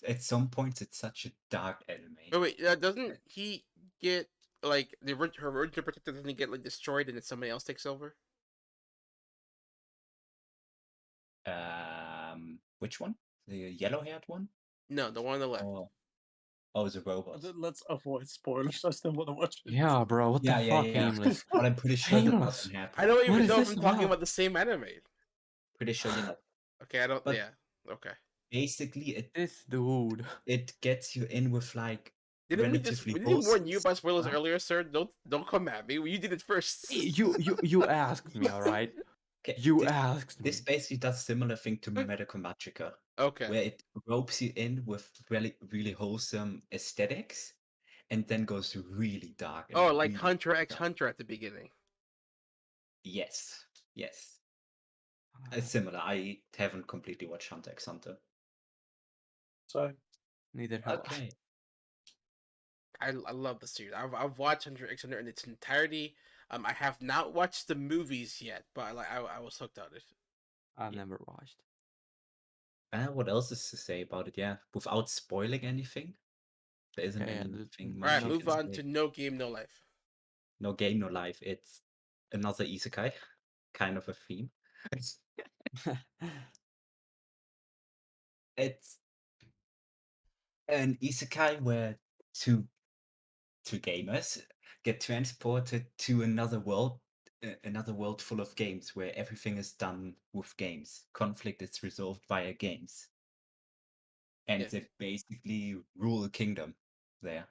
at some points it's such a dark anime. Oh wait, doesn't he get like her original protector doesn't get like destroyed and then somebody else takes over? Which one? The yellow-haired one? No, the one on the left. Oh, the robot. Let's avoid spoilers. I still want to watch it. Yeah, bro. What the fuck, Yeah. Aimless? But I'm pretty sure that Aimless. doesn't happen. I don't What even is know if this I'm talking about? about the same anime. Pretty sure you're not. Okay, I don't. But yeah. Okay. Basically, This dude. it gets you in with like Didn't we relatively warn you about spoilers stuff. earlier, sir? Don't come at me. You did it first. You asked me, all right? Okay, You asked me. This basically does similar thing to Medical Magica, Okay. where it ropes you in with really wholesome aesthetics, and then goes really dark. And Oh, like really Hunter x dark. Hunter at the beginning. Yes. Similar. I haven't completely watched Hunter x Hunter. So Neither have I. Okay. I love the series. I've watched Hunter x Hunter in its entirety. I have not watched the movies yet, but I was hooked on it. I've never watched. What else is to say about it? Yeah, without spoiling anything, there isn't anything All right, much you move can on say. to No Game No Life. No Game No Life. It's another isekai, kind of a theme. It's an isekai where two gamers get transported to another world full of games where everything is done with games. Conflict is resolved via games. And Yeah. they basically rule a kingdom there.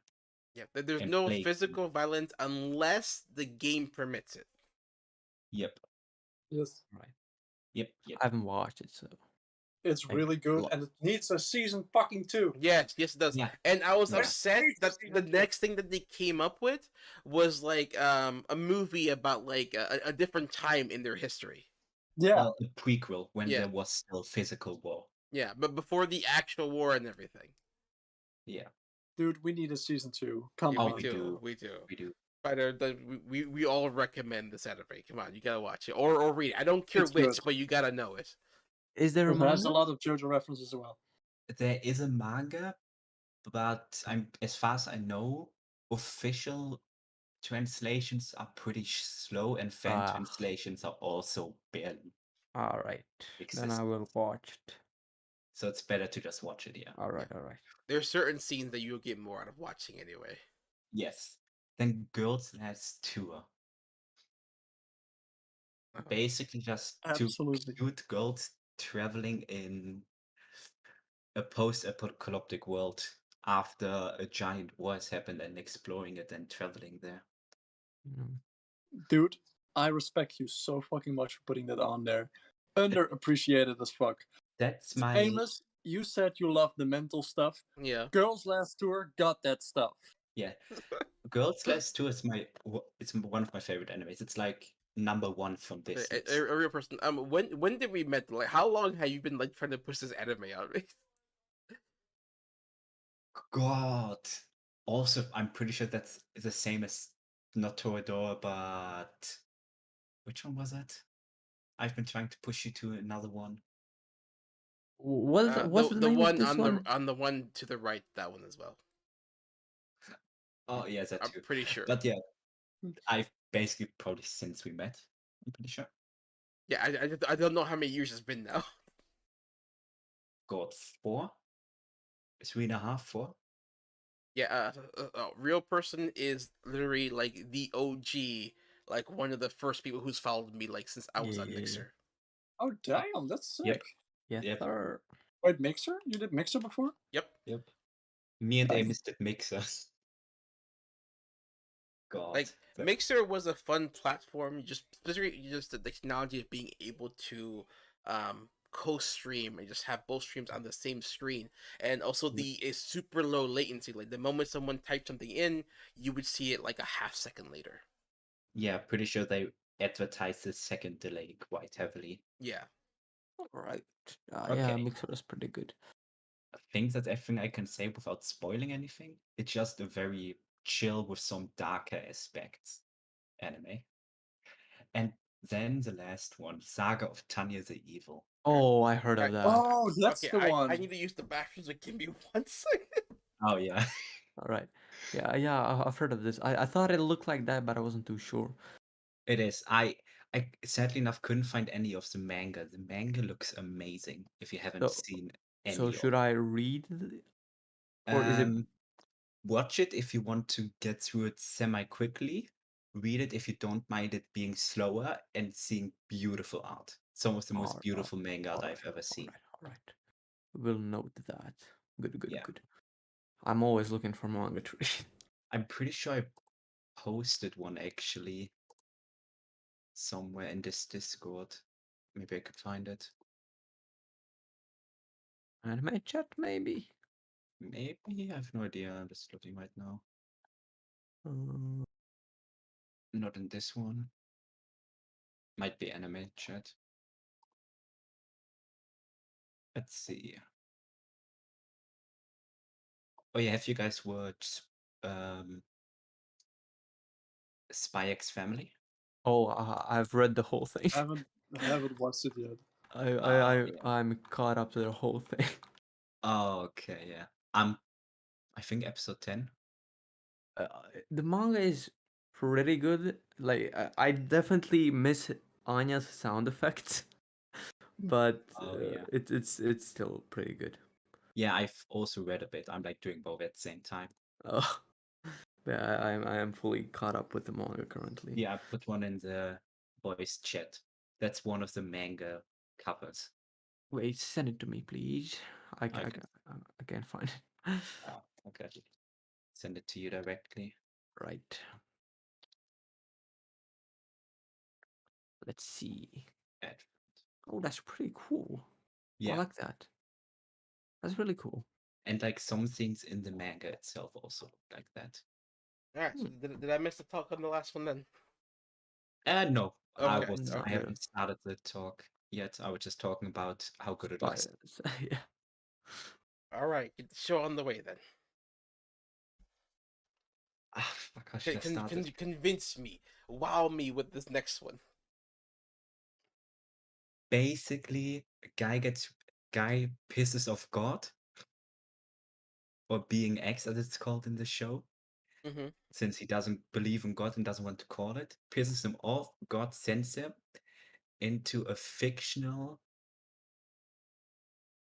Yeah, there's and no play physical violence unless the game permits it. Yep. yes, Right. Yep. I haven't watched it, so it's I really good, lo- and it needs a season fucking 2. Yes, it does. Yeah. And I was Yeah. upset that the next thing that they came up with was like a movie about like a different time in their history. Yeah, Well, a prequel when Yeah. there was still physical war. Yeah, but before the actual war and everything. Yeah. dude, we need a season 2. Come Yeah, on. we do. We do. Spider, we all recommend this anime. Come on, you gotta watch it or read it. I don't care It's which, good. but you gotta know it. Is there a It has a manga? lot of JoJo references as well. There is a manga, but as far as I know, official translations are pretty slow, and fan Ah, translations are also barely all right. Then I existent. will watch it. So it's better to just watch it, yeah. All right, all right. There's certain scenes that you'll get more out of watching anyway. Yes. Then Girls Last Tour. Basically just two Absolutely. cute girls traveling in a post-apocalyptic world after a giant war has happened and exploring it and traveling there. Mm. Dude, I respect you so fucking much for putting that on there. Underappreciated as fuck. That's my Amos, you said you love the mental stuff. Yeah. Girls Last Tour got that stuff. yeah. Girls Last Tour is it's one of my favorite animes. It's like number one from this list. A real person. When did we met? Like, how long have you been like trying to push this anime on me? God. Also, I'm pretty sure that's the same as not Toradora, but which one was it? I've been trying to push you to another one. What's the The name of one this one? on the one to the right, that one as well. Oh yeah, that I'm too. pretty sure. But yeah, I've basically probably since we met. I'm pretty sure. Yeah, I don't know how many years it's been now. God, 4, 3.5, 4. Yeah, real person is literally like the OG, like one of the first people who's followed me like since I was on Yeah. Mixer. Oh damn, that's sick. Yep. Yes, Yep. sir. Wait, Mixer? You did Mixer before? Yep. Me and Nice. Amos did Mixers. God. Like Mixer was a fun platform. Just the technology of being able to co-stream and just have both streams on the same screen, and also the super low latency. Like the moment someone typed something in, you would see it like a half second later. Yeah, pretty sure they advertise the second delay quite heavily. Yeah. All right. Okay. Yeah, Mixer is pretty good. I think that's everything I can say without spoiling anything. It's just a very chill with some darker aspects anime. And then the last one, Saga of Tanya the Evil. Oh, I heard of Right. that. Oh, that's Okay, the one. I need to use the bathroom, so give me 1 second. Oh yeah. All right. Yeah, I've heard of this. I thought it looked like that, but I wasn't too sure. It is. I sadly enough couldn't find any of the manga. The manga looks amazing if you haven't seen any So of should I read or is it watch it if you want to get through it semi quickly. Read it if you don't mind it being slower and seeing beautiful art. Some of the most beautiful manga art I've ever seen. All right. We'll note that. Good. Yeah. I'm always looking for manga to read. I'm pretty sure I posted one actually somewhere in this Discord. Maybe I could find it. Anime chat, maybe? Maybe? I have no idea. I'm just looking right now. Uh, Not in this one. Might be anime chat. Let's see. Oh yeah, have you guys watched Spy X Family? Oh, I've read the whole thing. I haven't watched it yet. I'm caught up to the whole thing. Oh, okay, yeah. I think episode 10. The manga is pretty good. Like I definitely miss Anya's sound effects, but yeah. it's still pretty good. Yeah, I've also read a bit. I'm like doing both at the same time. Yeah, I am fully caught up with the manga currently. Yeah, I put one in the voice chat. That's one of the manga covers. Wait, send it to me, please. I can't find it. Oh, okay. Send it to you directly. Right. Let's see. Oh, that's pretty cool. Yeah. I like that. That's really cool. And like some things in the manga itself also look like that. Alright, so did I miss the talk on the last one then? No. Okay, I haven't started the talk yet. I was just talking about how good it looks. Yeah. Alright, get the show on the way then. fuck, how should I start it? Convince me, wow me with this next one. Basically, a guy pisses off God, or being X as it's called in the show, Mm-hmm. since he doesn't believe in God and doesn't want to call it, pisses him off. God sends him into a fictional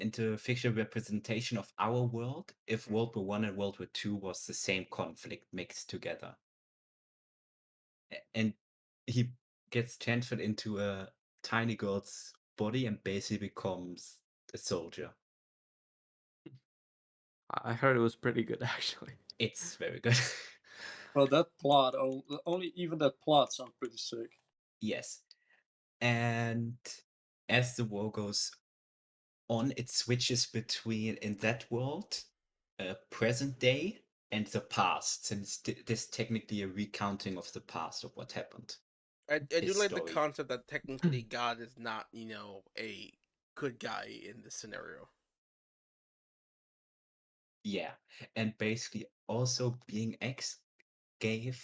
representation of our world if World War I and World War II was the same conflict mixed together. And he gets transferred into a tiny girl's body and basically becomes a soldier. I heard it was pretty good, actually. It's very good. Well, that plot, only even that plot sounds pretty sick. Yes. And as the war goes on, it switches between, in that world, present day and the past, since this is technically a recounting of the past of what happened. I do like the story. concept that technically God is not, a good guy in this scenario. Yeah, and basically also being X gave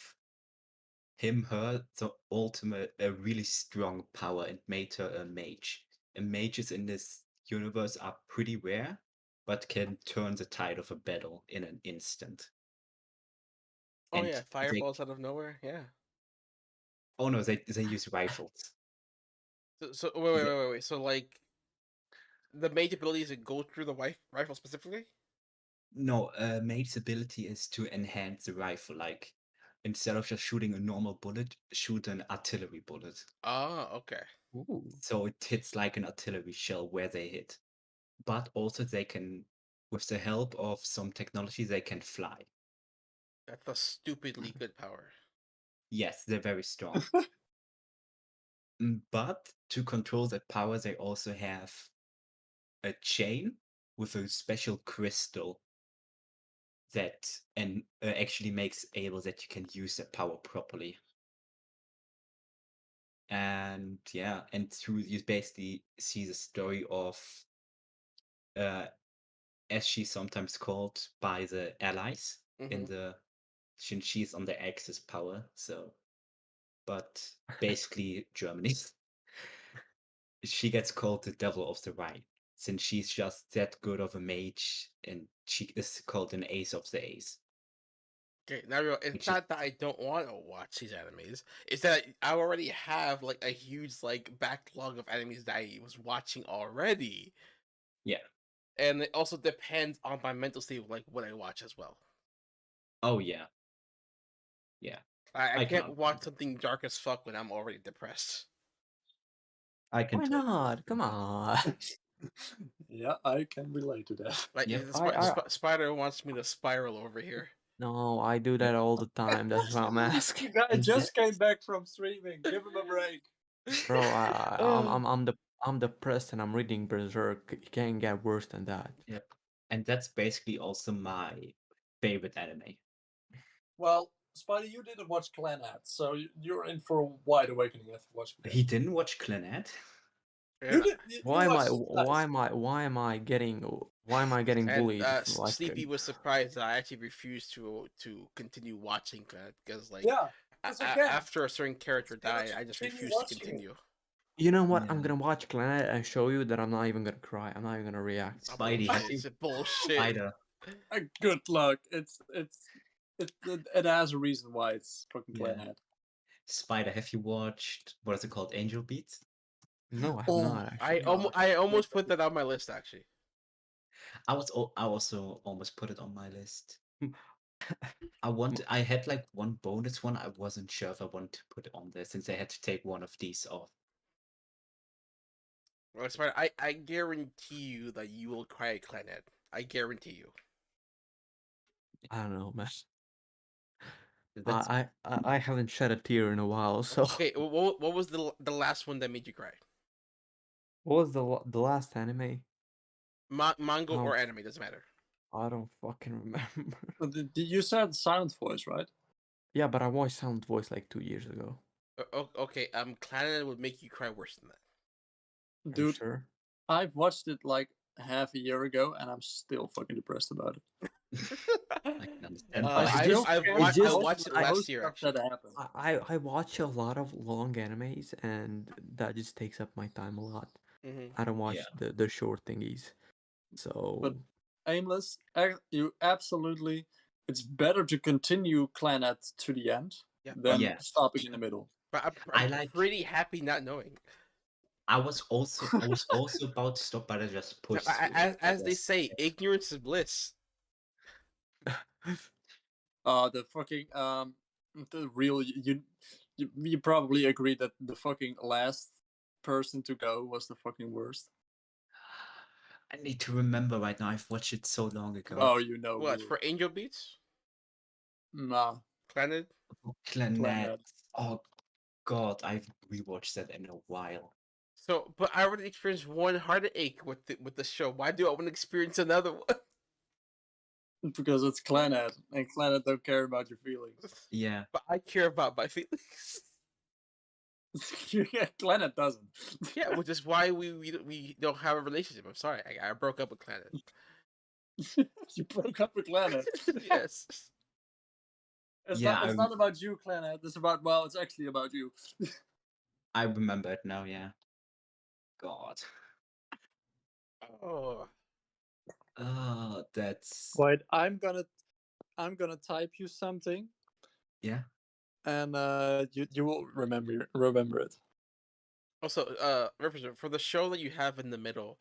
her the ultimate, a really strong power and made her a mage. And mages in this universe are pretty rare, but can turn the tide of a battle in an instant. Oh And yeah, fireballs out of nowhere. Yeah. oh no, they use rifles. So wait. So like, the mage ability is to go through the rifle specifically. No, mate's ability is to enhance the rifle. Like, instead of just shooting a normal bullet, shoot an artillery bullet. Oh, okay. Ooh. So it hits like an artillery shell where they hit. But also they can, with the help of some technology, they can fly. That's a stupidly good power. Yes, they're very strong. But to control that power, they also have a chain with a special crystal that actually makes able that you can use that power properly. And yeah, and through you basically see the story of, as she's sometimes called by the allies in the, since she's on the Axis power, so, but basically Germany. She gets called the Devil of the Rhine, since she's just that good of a mage, and she is called an Ace of the Ace. Okay, now it's not that I don't want to watch these animes. It's that I already have like a huge like backlog of animes that I was watching already. Yeah. And it also depends on my mental state of like what I watch as well. Oh yeah. Yeah. I can can't watch something dark as fuck when I'm already depressed. I can Why totally not? Come on. Yeah, I can relate to that. Like Yeah. Spider wants me to spiral over here. No, I do that all the time. That's why I'm asking. The guy And just came back from streaming. Give him a break. Bro, I'm depressed and I'm reading Berserk. It can't get worse than that. Yep. And that's basically also my favorite anime. Well, Spidey, you didn't watch Clannad, so you're in for a wide awakening after watching that. He didn't watch Clannad? You did. Why am I getting And bullied? Like, Sleepy was surprised that I actually refused to continue watching that because like Yeah, it's okay. after a certain character died, I just refused to continue. you know what? Yeah. I'm gonna watch Clannad and show you that I'm not even gonna cry. I'm not even gonna react. Spidey, have you? It's bullshit. Spider. Good luck. It has a reason why it's fucking Yeah. Clannad. Spider, have you watched, what is it called, Angel Beats? No, I have Oh, not actually. I almost put that on my list actually. I also almost put it on my list. I had like one bonus one. I wasn't sure if I wanted to put it on there since I had to take one of these off. Well, Spider, I guarantee you that you will cry at Clannad. I guarantee you. I don't know, man. That's I haven't shed a tear in a while. So Okay, what was the last one that made you cry? what was the last anime? Manga Oh. or anime doesn't matter. I don't fucking remember. You said Silent Voice, right? Yeah, but I watched Sound Voice like 2 years ago. Okay, Clannad would make you cry worse than that. Are you Dude, sure? I've watched it like half a year ago, and I'm still fucking depressed about it. I can understand Uh, why. just- I watched it last year That actually. happened. I watch a lot of long animes, and that just takes up my time a lot. Mm-hmm. I don't watch Yeah. the short thingies. So Aimless, you absolutely. It's better to continue Clannad to the end Yeah, than Yeah. stopping in the middle. but I I'm like. pretty happy not knowing. I was also about to stop, but I just pushed through. As they say, ignorance is bliss. The fucking the real you probably agree that the fucking last person to go was the fucking worst. I need to remember right now. I've watched it so long ago. Oh, you know What for Angel Beats? Nah, Planet? Clannad. Oh God, I've rewatched that in a while. So, but I already experienced one heartache with the show. Why do I want to experience another one? because it's Clannad, and Clannad don't care about your feelings. Yeah. But I care about my feelings. Clannad doesn't. Yeah, which is why we don't have a relationship. I'm sorry, I broke up with Planet. You broke up with Clannad. Yes. It's Yeah, not. It's not about you, Clannad. It's about. Well, it's actually about you. I remember it now. Yeah. God. Oh. Oh, that's Wait, I'm gonna type you something, yeah. and you will remember it. Also, represent for the show that you have in the middle,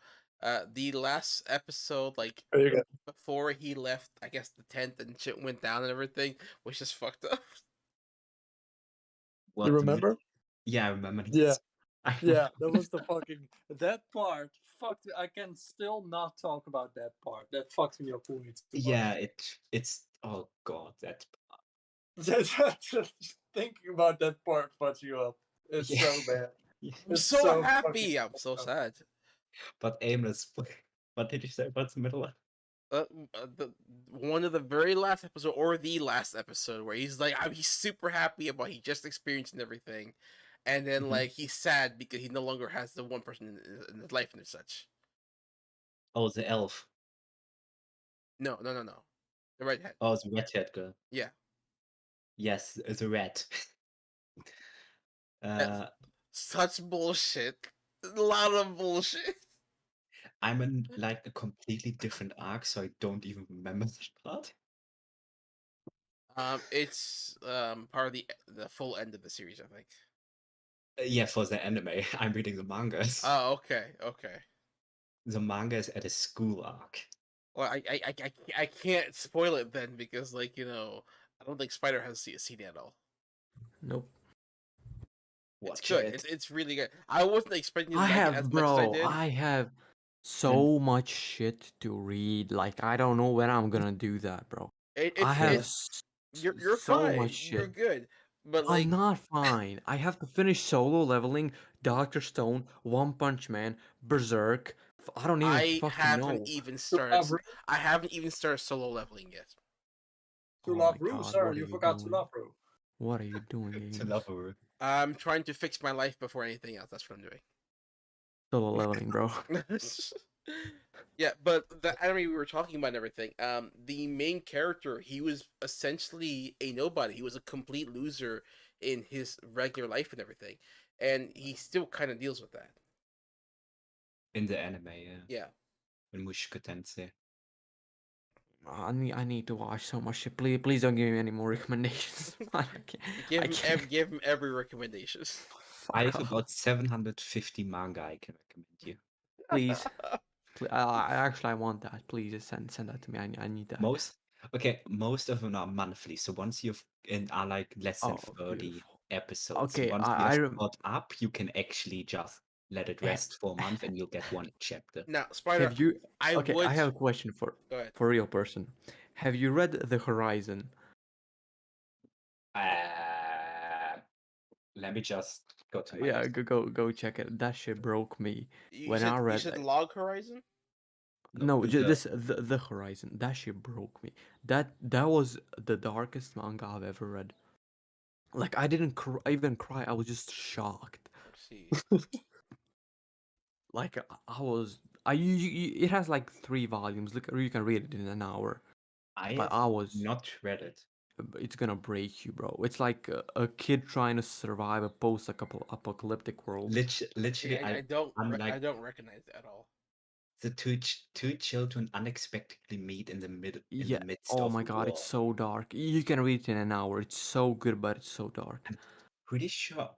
the last episode, like There you go. before he left, I guess the tent and shit went down and everything, was just fucked up. What You the remember? Yeah, I remember. Yeah. I Yeah, that was the fucking that part. Fucked. I can still not talk about that part. That fucked me up way too much. Yeah, it's oh God, that Just thinking about that part fucks you up. It's Yeah. so bad. Yeah. I'm It's so fucking happy. I'm so fucked up. sad. But aimless. What did you say about the middle one? The one of the very last episode or the last episode where he's like, he's super happy about he just experienced and everything, and then Mhm. like he's sad because he no longer has the one person in his life and such. Oh, the elf. No, the redhead. Oh, the red-haired girl. Yeah, Yes, the red. that's uh, such bullshit. A lot of bullshit. I'm in like a completely different arc, so I don't even remember that part. It's part of the full end of the series, I think. Yeah, for the anime, I'm reading the mangas. Oh, okay. The manga is at a school arc. Well, I can't spoil it then because like I don't think Spider has seen it at all. nope. It's Watch good. it. It's really good. I wasn't expecting to I like it have, as much as I bro. did. I have so much shit to read. Like I don't know when I'm gonna do that, bro. I have You're so fine. much You're shit. good. But I'm like not fine. I have to finish Solo Leveling, Doctor Stone, One Punch Man, Berserk. I don't even I fucking haven't know. even To started. love Ru, I haven't even started solo leveling yet. to Oh love my Ru, god, sir. what are You you forgot to doing? love Ru. What are you doing, To Games? Lover. I'm trying to fix my life before anything else. That's what I'm doing. Solo Leveling, bro. Yeah, but the anime we were talking about and everything, the main character, he was essentially a nobody. He was a complete loser in his regular life and everything. And he still kind of deals with that. In the anime, yeah. Yeah. In Mushoku Tensei. I need to watch so much shit. Please don't give me any more recommendations. I can't. Give him every recommendation. I have Fuck off. about 750 manga I can recommend you. Please. Actually, I want that. Please just send that to me. I need that. Most of them are monthly. So once you've are like less than Oh, 30 beautiful. episodes. Okay, Once I you're rem- caught up, you can actually just let it rest for a month and you'll get one chapter. Now, Spider, have you? I Okay, would. I have a question Go ahead. for a real person. Have you read The Horizon? Let me just go to my Yeah, list. go check it. That shit broke me when I You read said that. Log Horizon? No, the- the Horizon. That shit broke me. That was the darkest manga I've ever read. Like I didn't even cry. I was just shocked. Let's see. Like I was. It has like 3 volumes. Look, you can read it in an hour. I but have I was. not read it. It's gonna break you, bro. It's like a kid trying to survive a post-apocalyptic world. Literally, I'm I like don't recognize it at all. the two children unexpectedly meet in the Yeah. midst Oh of my a god, it's war. so dark. You can read it in an hour. It's so good, but it's so dark. I'm pretty sure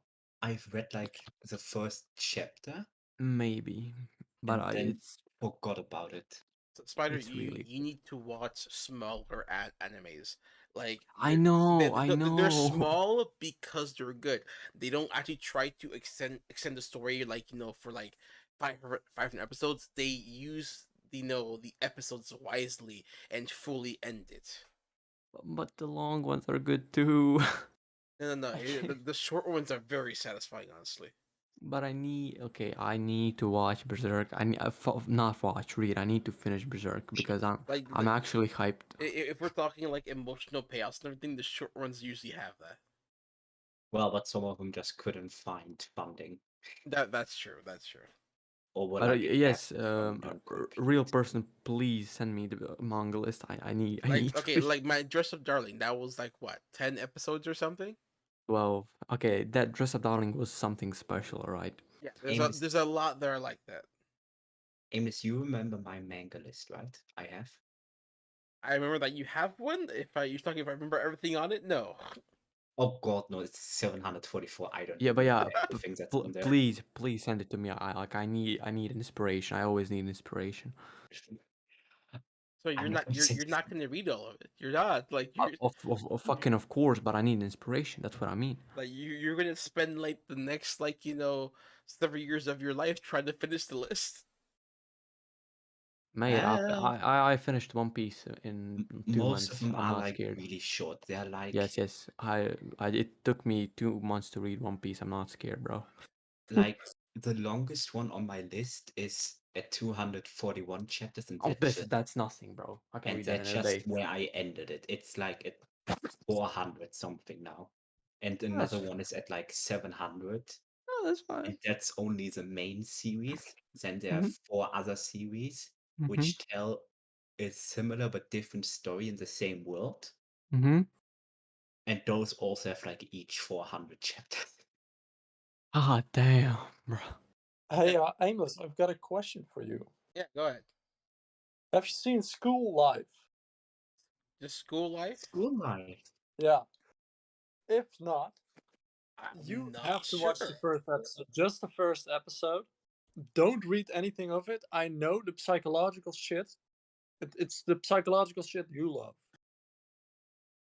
I've read like the first chapter Maybe, but and then it's forgot about it. So, Spider, it's really you good. need to watch smaller animes. Like I they're know. small because they're good. They don't actually try to extend the story like for like 500 episodes. They use the episodes wisely and fully end it. But the long ones are good too. No. The short ones are very satisfying, honestly. But I need to watch Berserk. Not watch, read. I need to finish Berserk because Like I'm actually hyped. if we're talking like emotional payouts and everything, the short ones usually have that. Well, but some of them just couldn't find funding That's true. That's true. or were But like yes, real incomplete. person, please send me the manga list. I Like need to okay, read like my Dress Up Darling, that was like what 10 episodes or something. 12. Okay, that Dress Up Darling was something special, alright? Yeah, Amos, there's a lot there like that. Amos, you remember my manga list, right? I have. I remember that you have one. You're talking if I remember everything on it, no. Oh God, no! It's 744. I don't Yeah, but remember yeah, everything that's on there. please send it to me. I need inspiration. I always need inspiration. So I'm not gonna send you're you. not gonna read all of it. You're not like you're Fucking of course, but I need inspiration. That's what I mean. like you're gonna spend like the next like several years of your life trying to finish the list. Mate, Well, I finished One Piece in two most of months. them I'm are not like scared. really short. They're like Yes. It took me 2 months to read One Piece. I'm not scared, bro. like the longest one on my list is at 241 chapters, Oh, that's nothing, bro. I can and read that in that's a just day. where I ended it. It's like at 400 something now, and another one is at like 700, That's fine. and that's only the main series. Then there are Mm-hmm. 4 other series Mm-hmm. which tell a similar but different story in the same world, Mm-hmm. and those also have like each 400 chapters. Ah, damn, bro. Hey, Amos, I've got a question for you. Yeah, go ahead. Have you seen School Life? Just school life. School life. Yeah. If not, you I'm not have to watch the sure. first episode. Just the first episode. Don't read anything of it. I know the psychological shit. It's the psychological shit you love.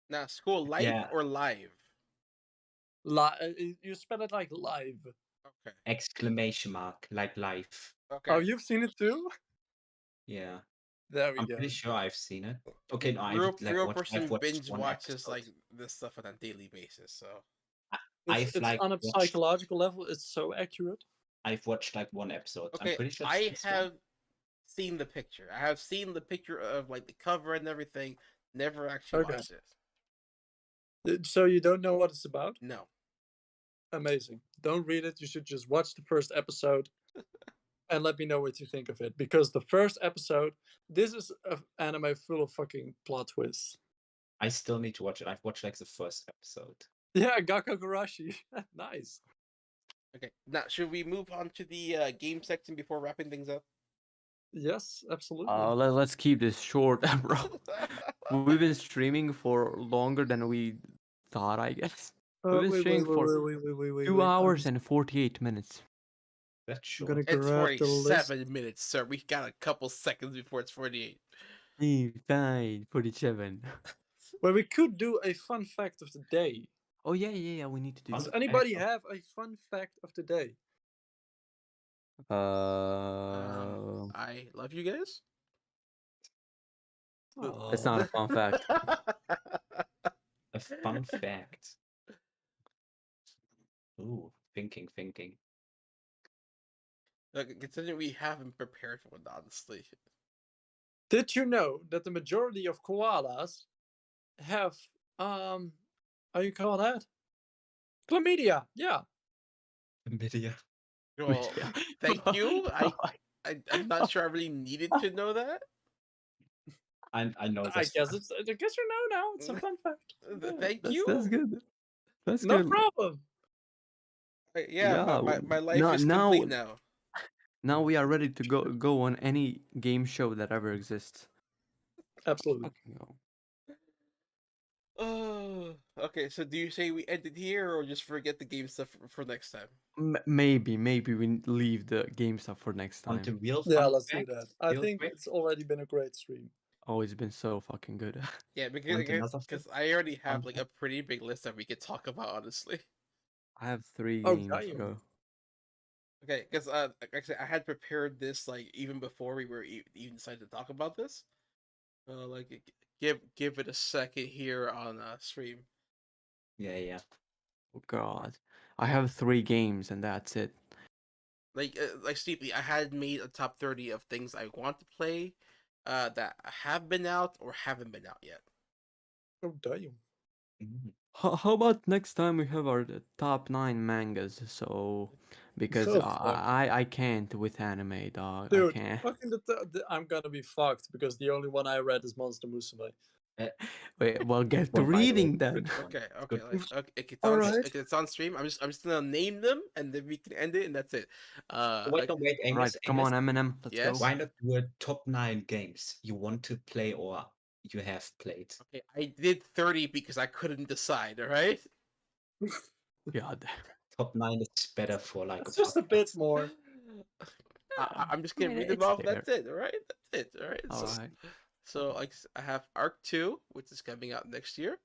Now, school life Yeah, or live? You spell it like live. Okay. exclamation mark, like life. Oh, Okay. you've seen it too? Yeah, There we I'm go. pretty sure I've seen it. Okay, Okay. no, I've like Real watched. I've person watched binge one watches episode. like this stuff on a daily basis. So I've It's like on a watched. psychological level. It's so accurate. I've watched like one episode. I'm okay, pretty sure it's I this one. have seen the picture. I have seen the picture of like the cover and everything. Never actually Okay. watched it. So you don't know what it's about? No. Amazing. Don't read it. You should just watch the first episode and let me know what you think of it. Because the first episode, this is an anime full of fucking plot twists. I still need to watch it. I've watched like the first episode. Yeah, Gakagurashi. Nice. Okay. Now, should we move on to the game section before wrapping things up? Yes, absolutely. Let's keep this short, bro. We've been streaming for longer than we thought, I guess. We've been streaming for wait. 2 hours and 48 minutes. That's I'm short. gonna It's grab the list. 47 minutes, sir. We got a couple seconds before it's 48. 47. Well, we could do a fun fact of the day. Oh yeah. We need to do Does that. anybody have a fun fact of the day? I love you guys. That's not a fun fact. A fun fact. Ooh, thinking. Look, considering we haven't prepared for it, honestly. Did you know that the majority of koalas have how you call that? Chlamydia. Yeah. Chlamydia. Well, Yeah. thank you. I'm not sure I really needed to know that. I know I this. guess you know now. It's a fun fact. Thank That's you. good. That's No good. problem. Yeah, Yeah. my life Now, is now, complete now. now we are ready to go on any game show that ever exists. Absolutely. Fucking go. Oh, okay. So do you say we end it here, or just forget the game stuff for next time? Maybe we leave the game stuff for next On the time. real Yeah, fun let's do fact, that. I real think quick, it's already been a great stream. Oh, it's been so fucking good. Yeah, want another because fun I already have fun like a fact? pretty big list that we could talk about, honestly. I have 3 Oh, games. damn. Go. Okay, because actually I had prepared this like even before we were even decided to talk about this. Like give it a second here on stream. Yeah. Oh God, I have 3 games and that's it. Like Sleepy, I had made a top 30 of things I want to play, that have been out or haven't been out yet. Oh, damn. Mm. How about next time we have our top 9 mangas? So, because Oh, fuck. I can't with anime, dog. I Dude, can't. fucking I'm gonna be fucked because the only one I read is Monster Musume. Wait, well, get to Well, by the way, reading then. good one. Okay, Good like one. Alright. it's on stream. I'm just gonna name them and then we can end it and that's it. Wait, no, wait, All right, Angus, come Angus. on, Eminem, let's Yes? go. Why not do a top 9 games you want to play or you have played? Okay, I did 30 because I couldn't decide. All right. God. Top 9 is better for like It's a just a bit podcast. more. I'm just I gonna mean, read them it's off. there. That's it. All right. That's it. All right. All right. So like I have Arc 2, which is coming out next year.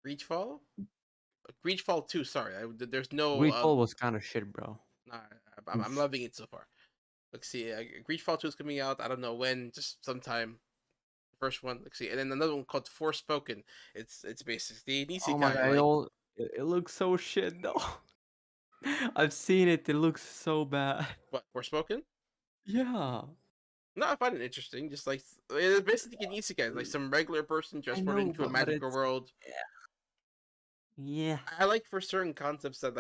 Reachfall. Reachfall 2. Sorry, there's no Greedfall was kind of shit, bro. Nah, I'm loving it so far. Let's see. Reachfall 2 is coming out. I don't know when, just sometime. First one. Let's see, and then another one called Forspoken. It's basically an Oh my isekai. God, Like it looks so shit though. I've seen it. It looks so bad. what? Forspoken? Yeah. No, I find it interesting. Just like it's basically an isekai, like some regular person I transported know, into a but magical it's world. yeah. I like for certain concepts that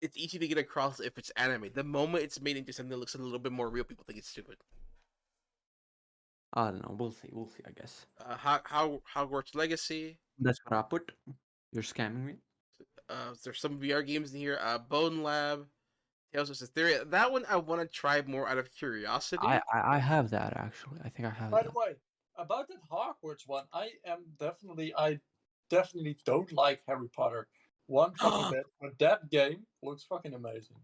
it's easy to get across if it's anime. The moment it's made into something that looks a little bit more real, people think it's stupid. I don't know. We'll see. We'll see. I guess. How Hogwarts Legacy. That's what I put. You're scamming me. There's some VR games in here. Bone Lab, Tales of Cytheria. That one I want to try more out of curiosity. I have that actually. I think I have By that. the way, about that Hogwarts one, I definitely don't like Harry Potter one fucking bit, but that game looks fucking amazing.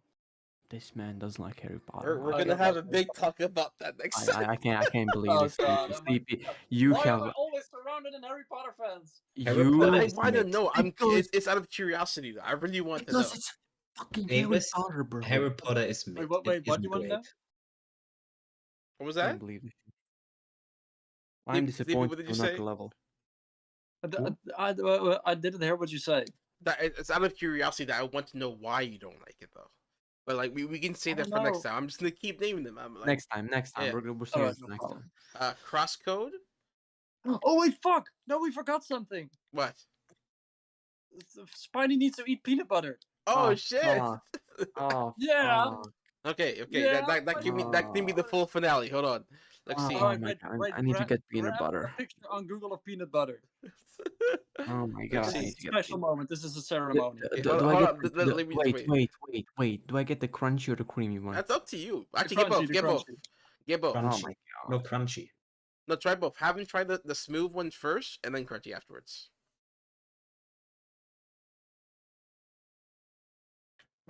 This man doesn't like Harry Potter. We're I gonna don't have like a Harry big Potter. talk about that next time. I can't believe Oh this. god, Sleepy. You why am have I always surrounded in Harry Potter fans? Harry you Potter I is want to mid. know. because It's out of curiosity. Though. I really want to know. because it's fucking Harry Angus, Potter, bro. Harry Potter is Wait, mid. what? Wait, It what do isn't you want to great. know? What was I that? can't believe this. I'm Sleepy, what disappointed did to you another say? level. I didn't hear what you say. That it's out of curiosity that I want to know why you don't like it though. But like we can say I that don't for next know. time. I'm just gonna keep naming them. I'm like Next time. yeah. We're seeing Alright, this no next problem. time. Crosscode. Oh wait, fuck! No, we forgot something. What? Spidey needs to eat peanut butter. Oh Oh, shit! fuck. Oh, Yeah, fuck. Okay. yeah. That give me the full finale. Hold on. Let's see. Oh Alright, my wait, God. wait. I need to get peanut Grab a butter. picture on Google of peanut butter. Oh my Let's God. This I see. is need a to get special peanut. moment. This is a Do, ceremony. Okay, do I hold get on. Let me just wait. Do I get the crunchy or the creamy one? That's up to you. The Actually, get crunchy, both. the Get both. crunchy. Get both. Oh Crunchy. my No God. crunchy. No, try both. Have him try the smooth one first, and then crunchy afterwards.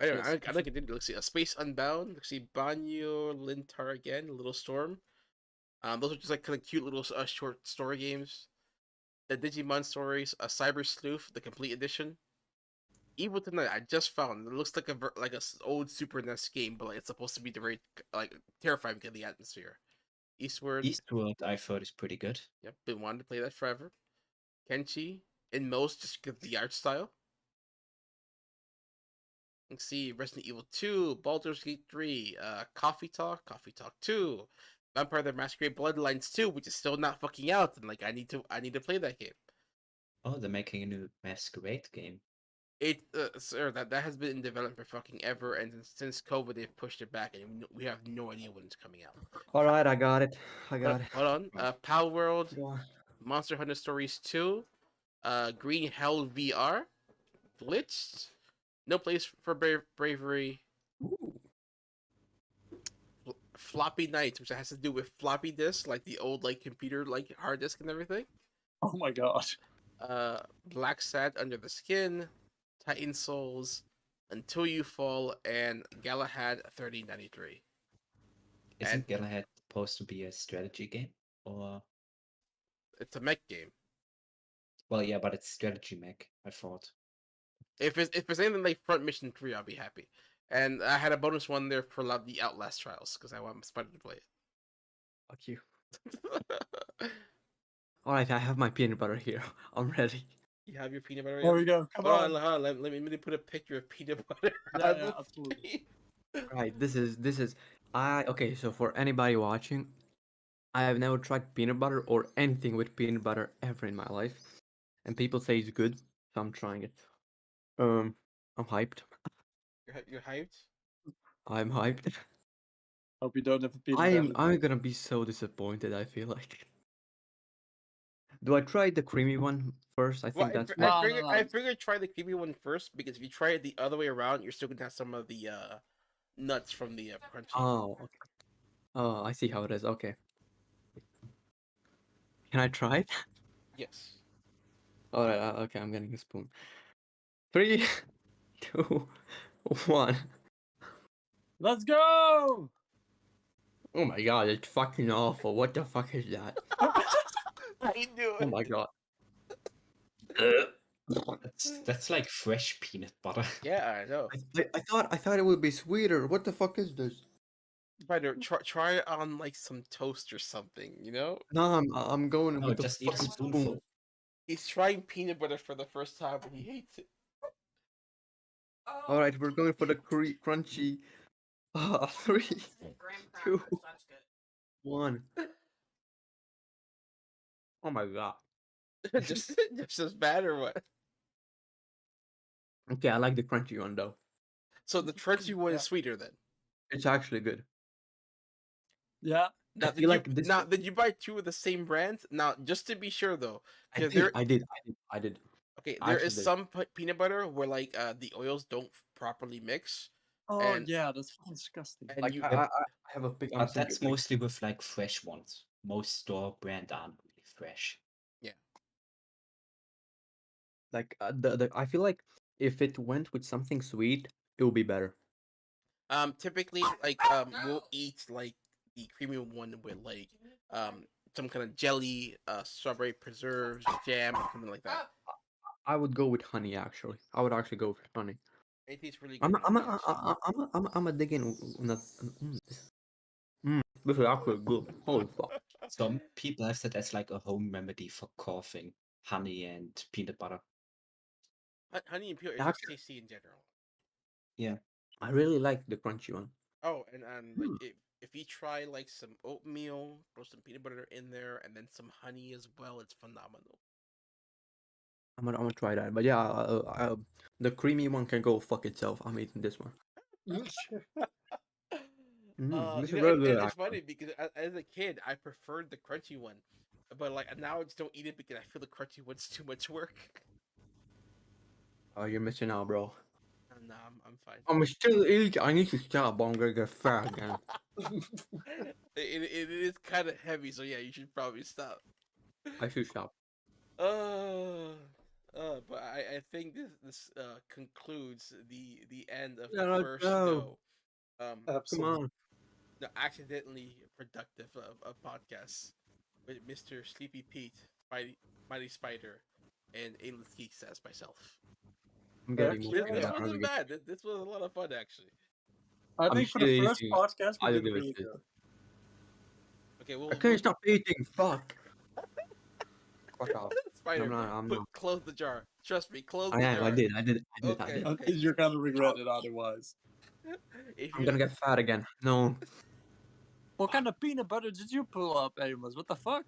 Anyway, Yes. I don't continue. Let's see. A Space Unbound. Let's see. Banyo Lintar again. A Little Storm. Those are just like kind of cute little short story games. The Digimon stories. A Cyber Sleuth, the complete edition. Evil Tonight. I just found. It looks like a old Super NES game, but like it's supposed to be the very like terrifying because of the atmosphere. Eastward. Eastward, I thought is pretty good. Yep, been wanting to play that forever. Kenshi. In most, just because the art style. Let's see, Resident Evil 2, Baldur's Gate 3, Coffee Talk 2, Vampire the Masquerade Bloodlines 2, which is still not fucking out, and like I need to play that game. Oh, they're making a new Masquerade game. Sir, that has been in development for fucking ever, and since COVID, they've pushed it back, and we have no idea when it's coming out. All right, I got it. I Hold got it. hold on. Pal World, Go on. Monster Hunter Stories 2, Green Hell VR, Blitzed, No Place for Bravery, Ooh. Floppy Nights, which has to do with floppy disk, like the old like computer like hard disk and everything. Oh my god. Black Sad Under the Skin, Titan Souls, Until You Fall, and Galahad 3093. Isn't And Galahad supposed to be a strategy game? Or it's a mech game. well, yeah, but it's strategy mech. I thought. If it's anything like Front Mission 3, I'll be happy. And I had a bonus one there for the Outlast Trials because I want Spider to play Fuck you. it. All right, I have my peanut butter here. I'm ready. You have your peanut butter. There we go. Come on. Hold on. Let me put a picture of peanut butter. Yeah, absolutely. Right, this is okay, so for anybody watching, I have never tried peanut butter or anything with peanut butter ever in my life. And people say it's good, so I'm trying it. I'm hyped. You're hyped. I'm hyped. Hope you don't have a peanut I'm gonna be so disappointed, I feel like. Do I try the creamy one first? I Well, think that's No, what... no, no. I figured try the creamy one first because if you try it the other way around, you're still gonna have some of the nuts from the crunchy. Oh, okay. Oh, I see how it is. Okay. Can I try it? Yes. Alright, okay, I'm getting a spoon. 3, 2, 1. Let's go! Oh my god, it's fucking awful. What the fuck is that? I knew Oh it. my god. That's like fresh peanut butter. Yeah, I know. I thought it would be sweeter. What the fuck is this? Spider, try it on like some toast or something. You know, No, I'm going No, with the just eat a fucking spoonful. spoon. he's trying peanut butter for the first time and he hates it. Alright, we're going for the crunchy. 3, 2, 1. Oh my god. just as bad or what? Okay, I like the crunchy one though. So the crunchy one is sweeter then. It's actually good. Yeah. Now, feel like this- did you buy two of the same brand? Now, just to be sure though, I 'cause did, I did. okay, I there actually is did. some peanut butter where like the oils don't properly mix. Oh And- yeah, that's fucking disgusting. And Like you, I have a big. But that's mostly with like fresh ones. Most store brand aren't really fresh. like the. I feel like if it went with something sweet, it would be better. typically like we'll eat like the creamy one with like some kind of jelly, strawberry preserves, jam, or something like that. I would go with honey. Actually, I would actually go with honey. It tastes really good. I'm a digging. This is actually good. Holy fuck. Some people have said that's like a home remedy for coughing, honey and peanut butter. Honey and peanut is just Actually- tasty in general. I really like the crunchy one. Oh, and like if you try like some oatmeal, throw some peanut butter in there, and then some honey as well, it's phenomenal. I'm gonna try that. But yeah, the creamy one can go fuck itself. I'm eating this one. This is You know, really and good. it's Actually. funny because as a kid, I preferred the crunchy one, but like now I just don't eat it because I feel the crunchy one's too much work. Oh, you're missing out, bro. Nah, I'm fine. I'm still eating. I need to stop. I'm gonna get fat again. It is kind of heavy, so yeah, you should probably stop. I should stop. But I think this concludes the end of Yeah, the let's first go. no Come Absolutely. on. no accidentally productive of podcasts with Mr. Sleepy Pete, Mighty Spider, and Aimless Geeks as myself. I'm getting Actually, more This fat. wasn't bad. This was a lot of fun actually. I I'm think for the still first eating. podcast we I'll did give it really to- good. Okay, I can't stop eating. Fuck. Fuck off. Spider, No, I'm not. close the jar. Trust me, close I the am. jar. I did. Okay. I think you're gonna regret it otherwise. If I'm you- gonna get fat again. No. What kind of peanut butter did you pull up, Amos? What the fuck?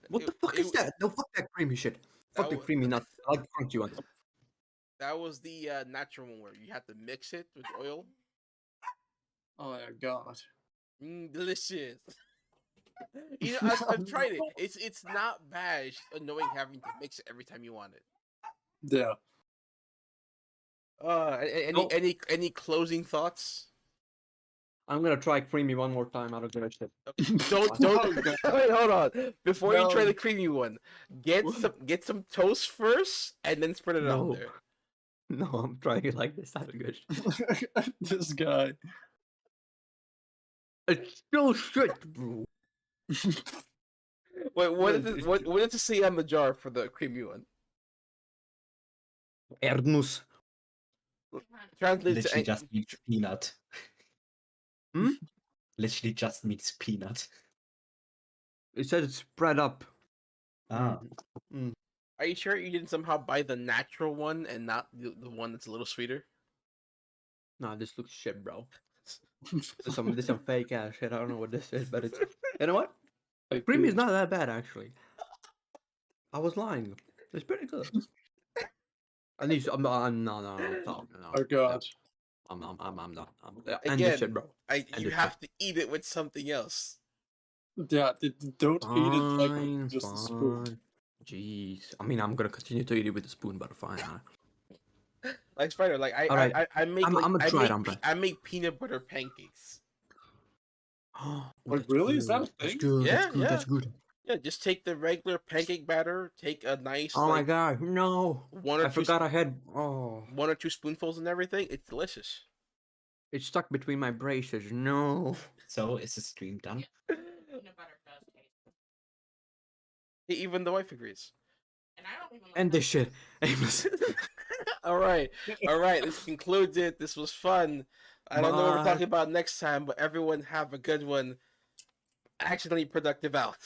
What the fuck is that? No, fuck that creamy shit. Fuck the wa- creamy nut. I like the crunchy ones. That was the natural one where you had to mix it with oil. Oh my god. Delicious. You know, I've tried it. It's not bad. It's just annoying having to mix it every time you want it. Yeah. Any closing thoughts? I'm gonna try creamy one more time out of the shit. Don't Oh, God. wait, hold on. Before you try No. the creamy one, get some toast first and then spread it on No. there. No, I'm trying it like this out of good shit. This guy. It's still shit, bro. Wait, what does it say on the jar for the creamy one? Erdnuss. Translate Literally to just means peanut. Hmm? Literally just means peanut. It said it's spread up. Ah. Are you sure you didn't somehow buy the natural one and not the one that's a little sweeter? Nah, this looks shit, bro. This some fake ass shit. I don't know what this is, but it's. You know what? Creamy is not that bad actually. I was lying. It's pretty good. At least I'm no. Oh god. I'm not. End Again, this shit, bro. you have to eat it with something else. Yeah, don't eat it like Fine, just a spoon. fine. Jeez. I mean, I'm gonna continue to eat it with a spoon, but fine. Like Spider, like Alright, I make I'm gonna try it on, bro. I make peanut butter pancakes. Oh, Like, really? Is that a That's thing? good. Yeah, That's good. yeah. That's good. Yeah, just take the regular pancake batter, take a nice Oh my god, no! I forgot I had. Oh, 1 or 2 spoonfuls and everything. It's delicious. it's stuck between my braces. No. So is the stream done? Peanut butter does taste. Even the wife agrees. And I don't even. End this shit. Aimless. All right. This concludes it. This was fun. I don't know what we're Bye. talking about next time, but everyone have a good one. Accidentally productive out.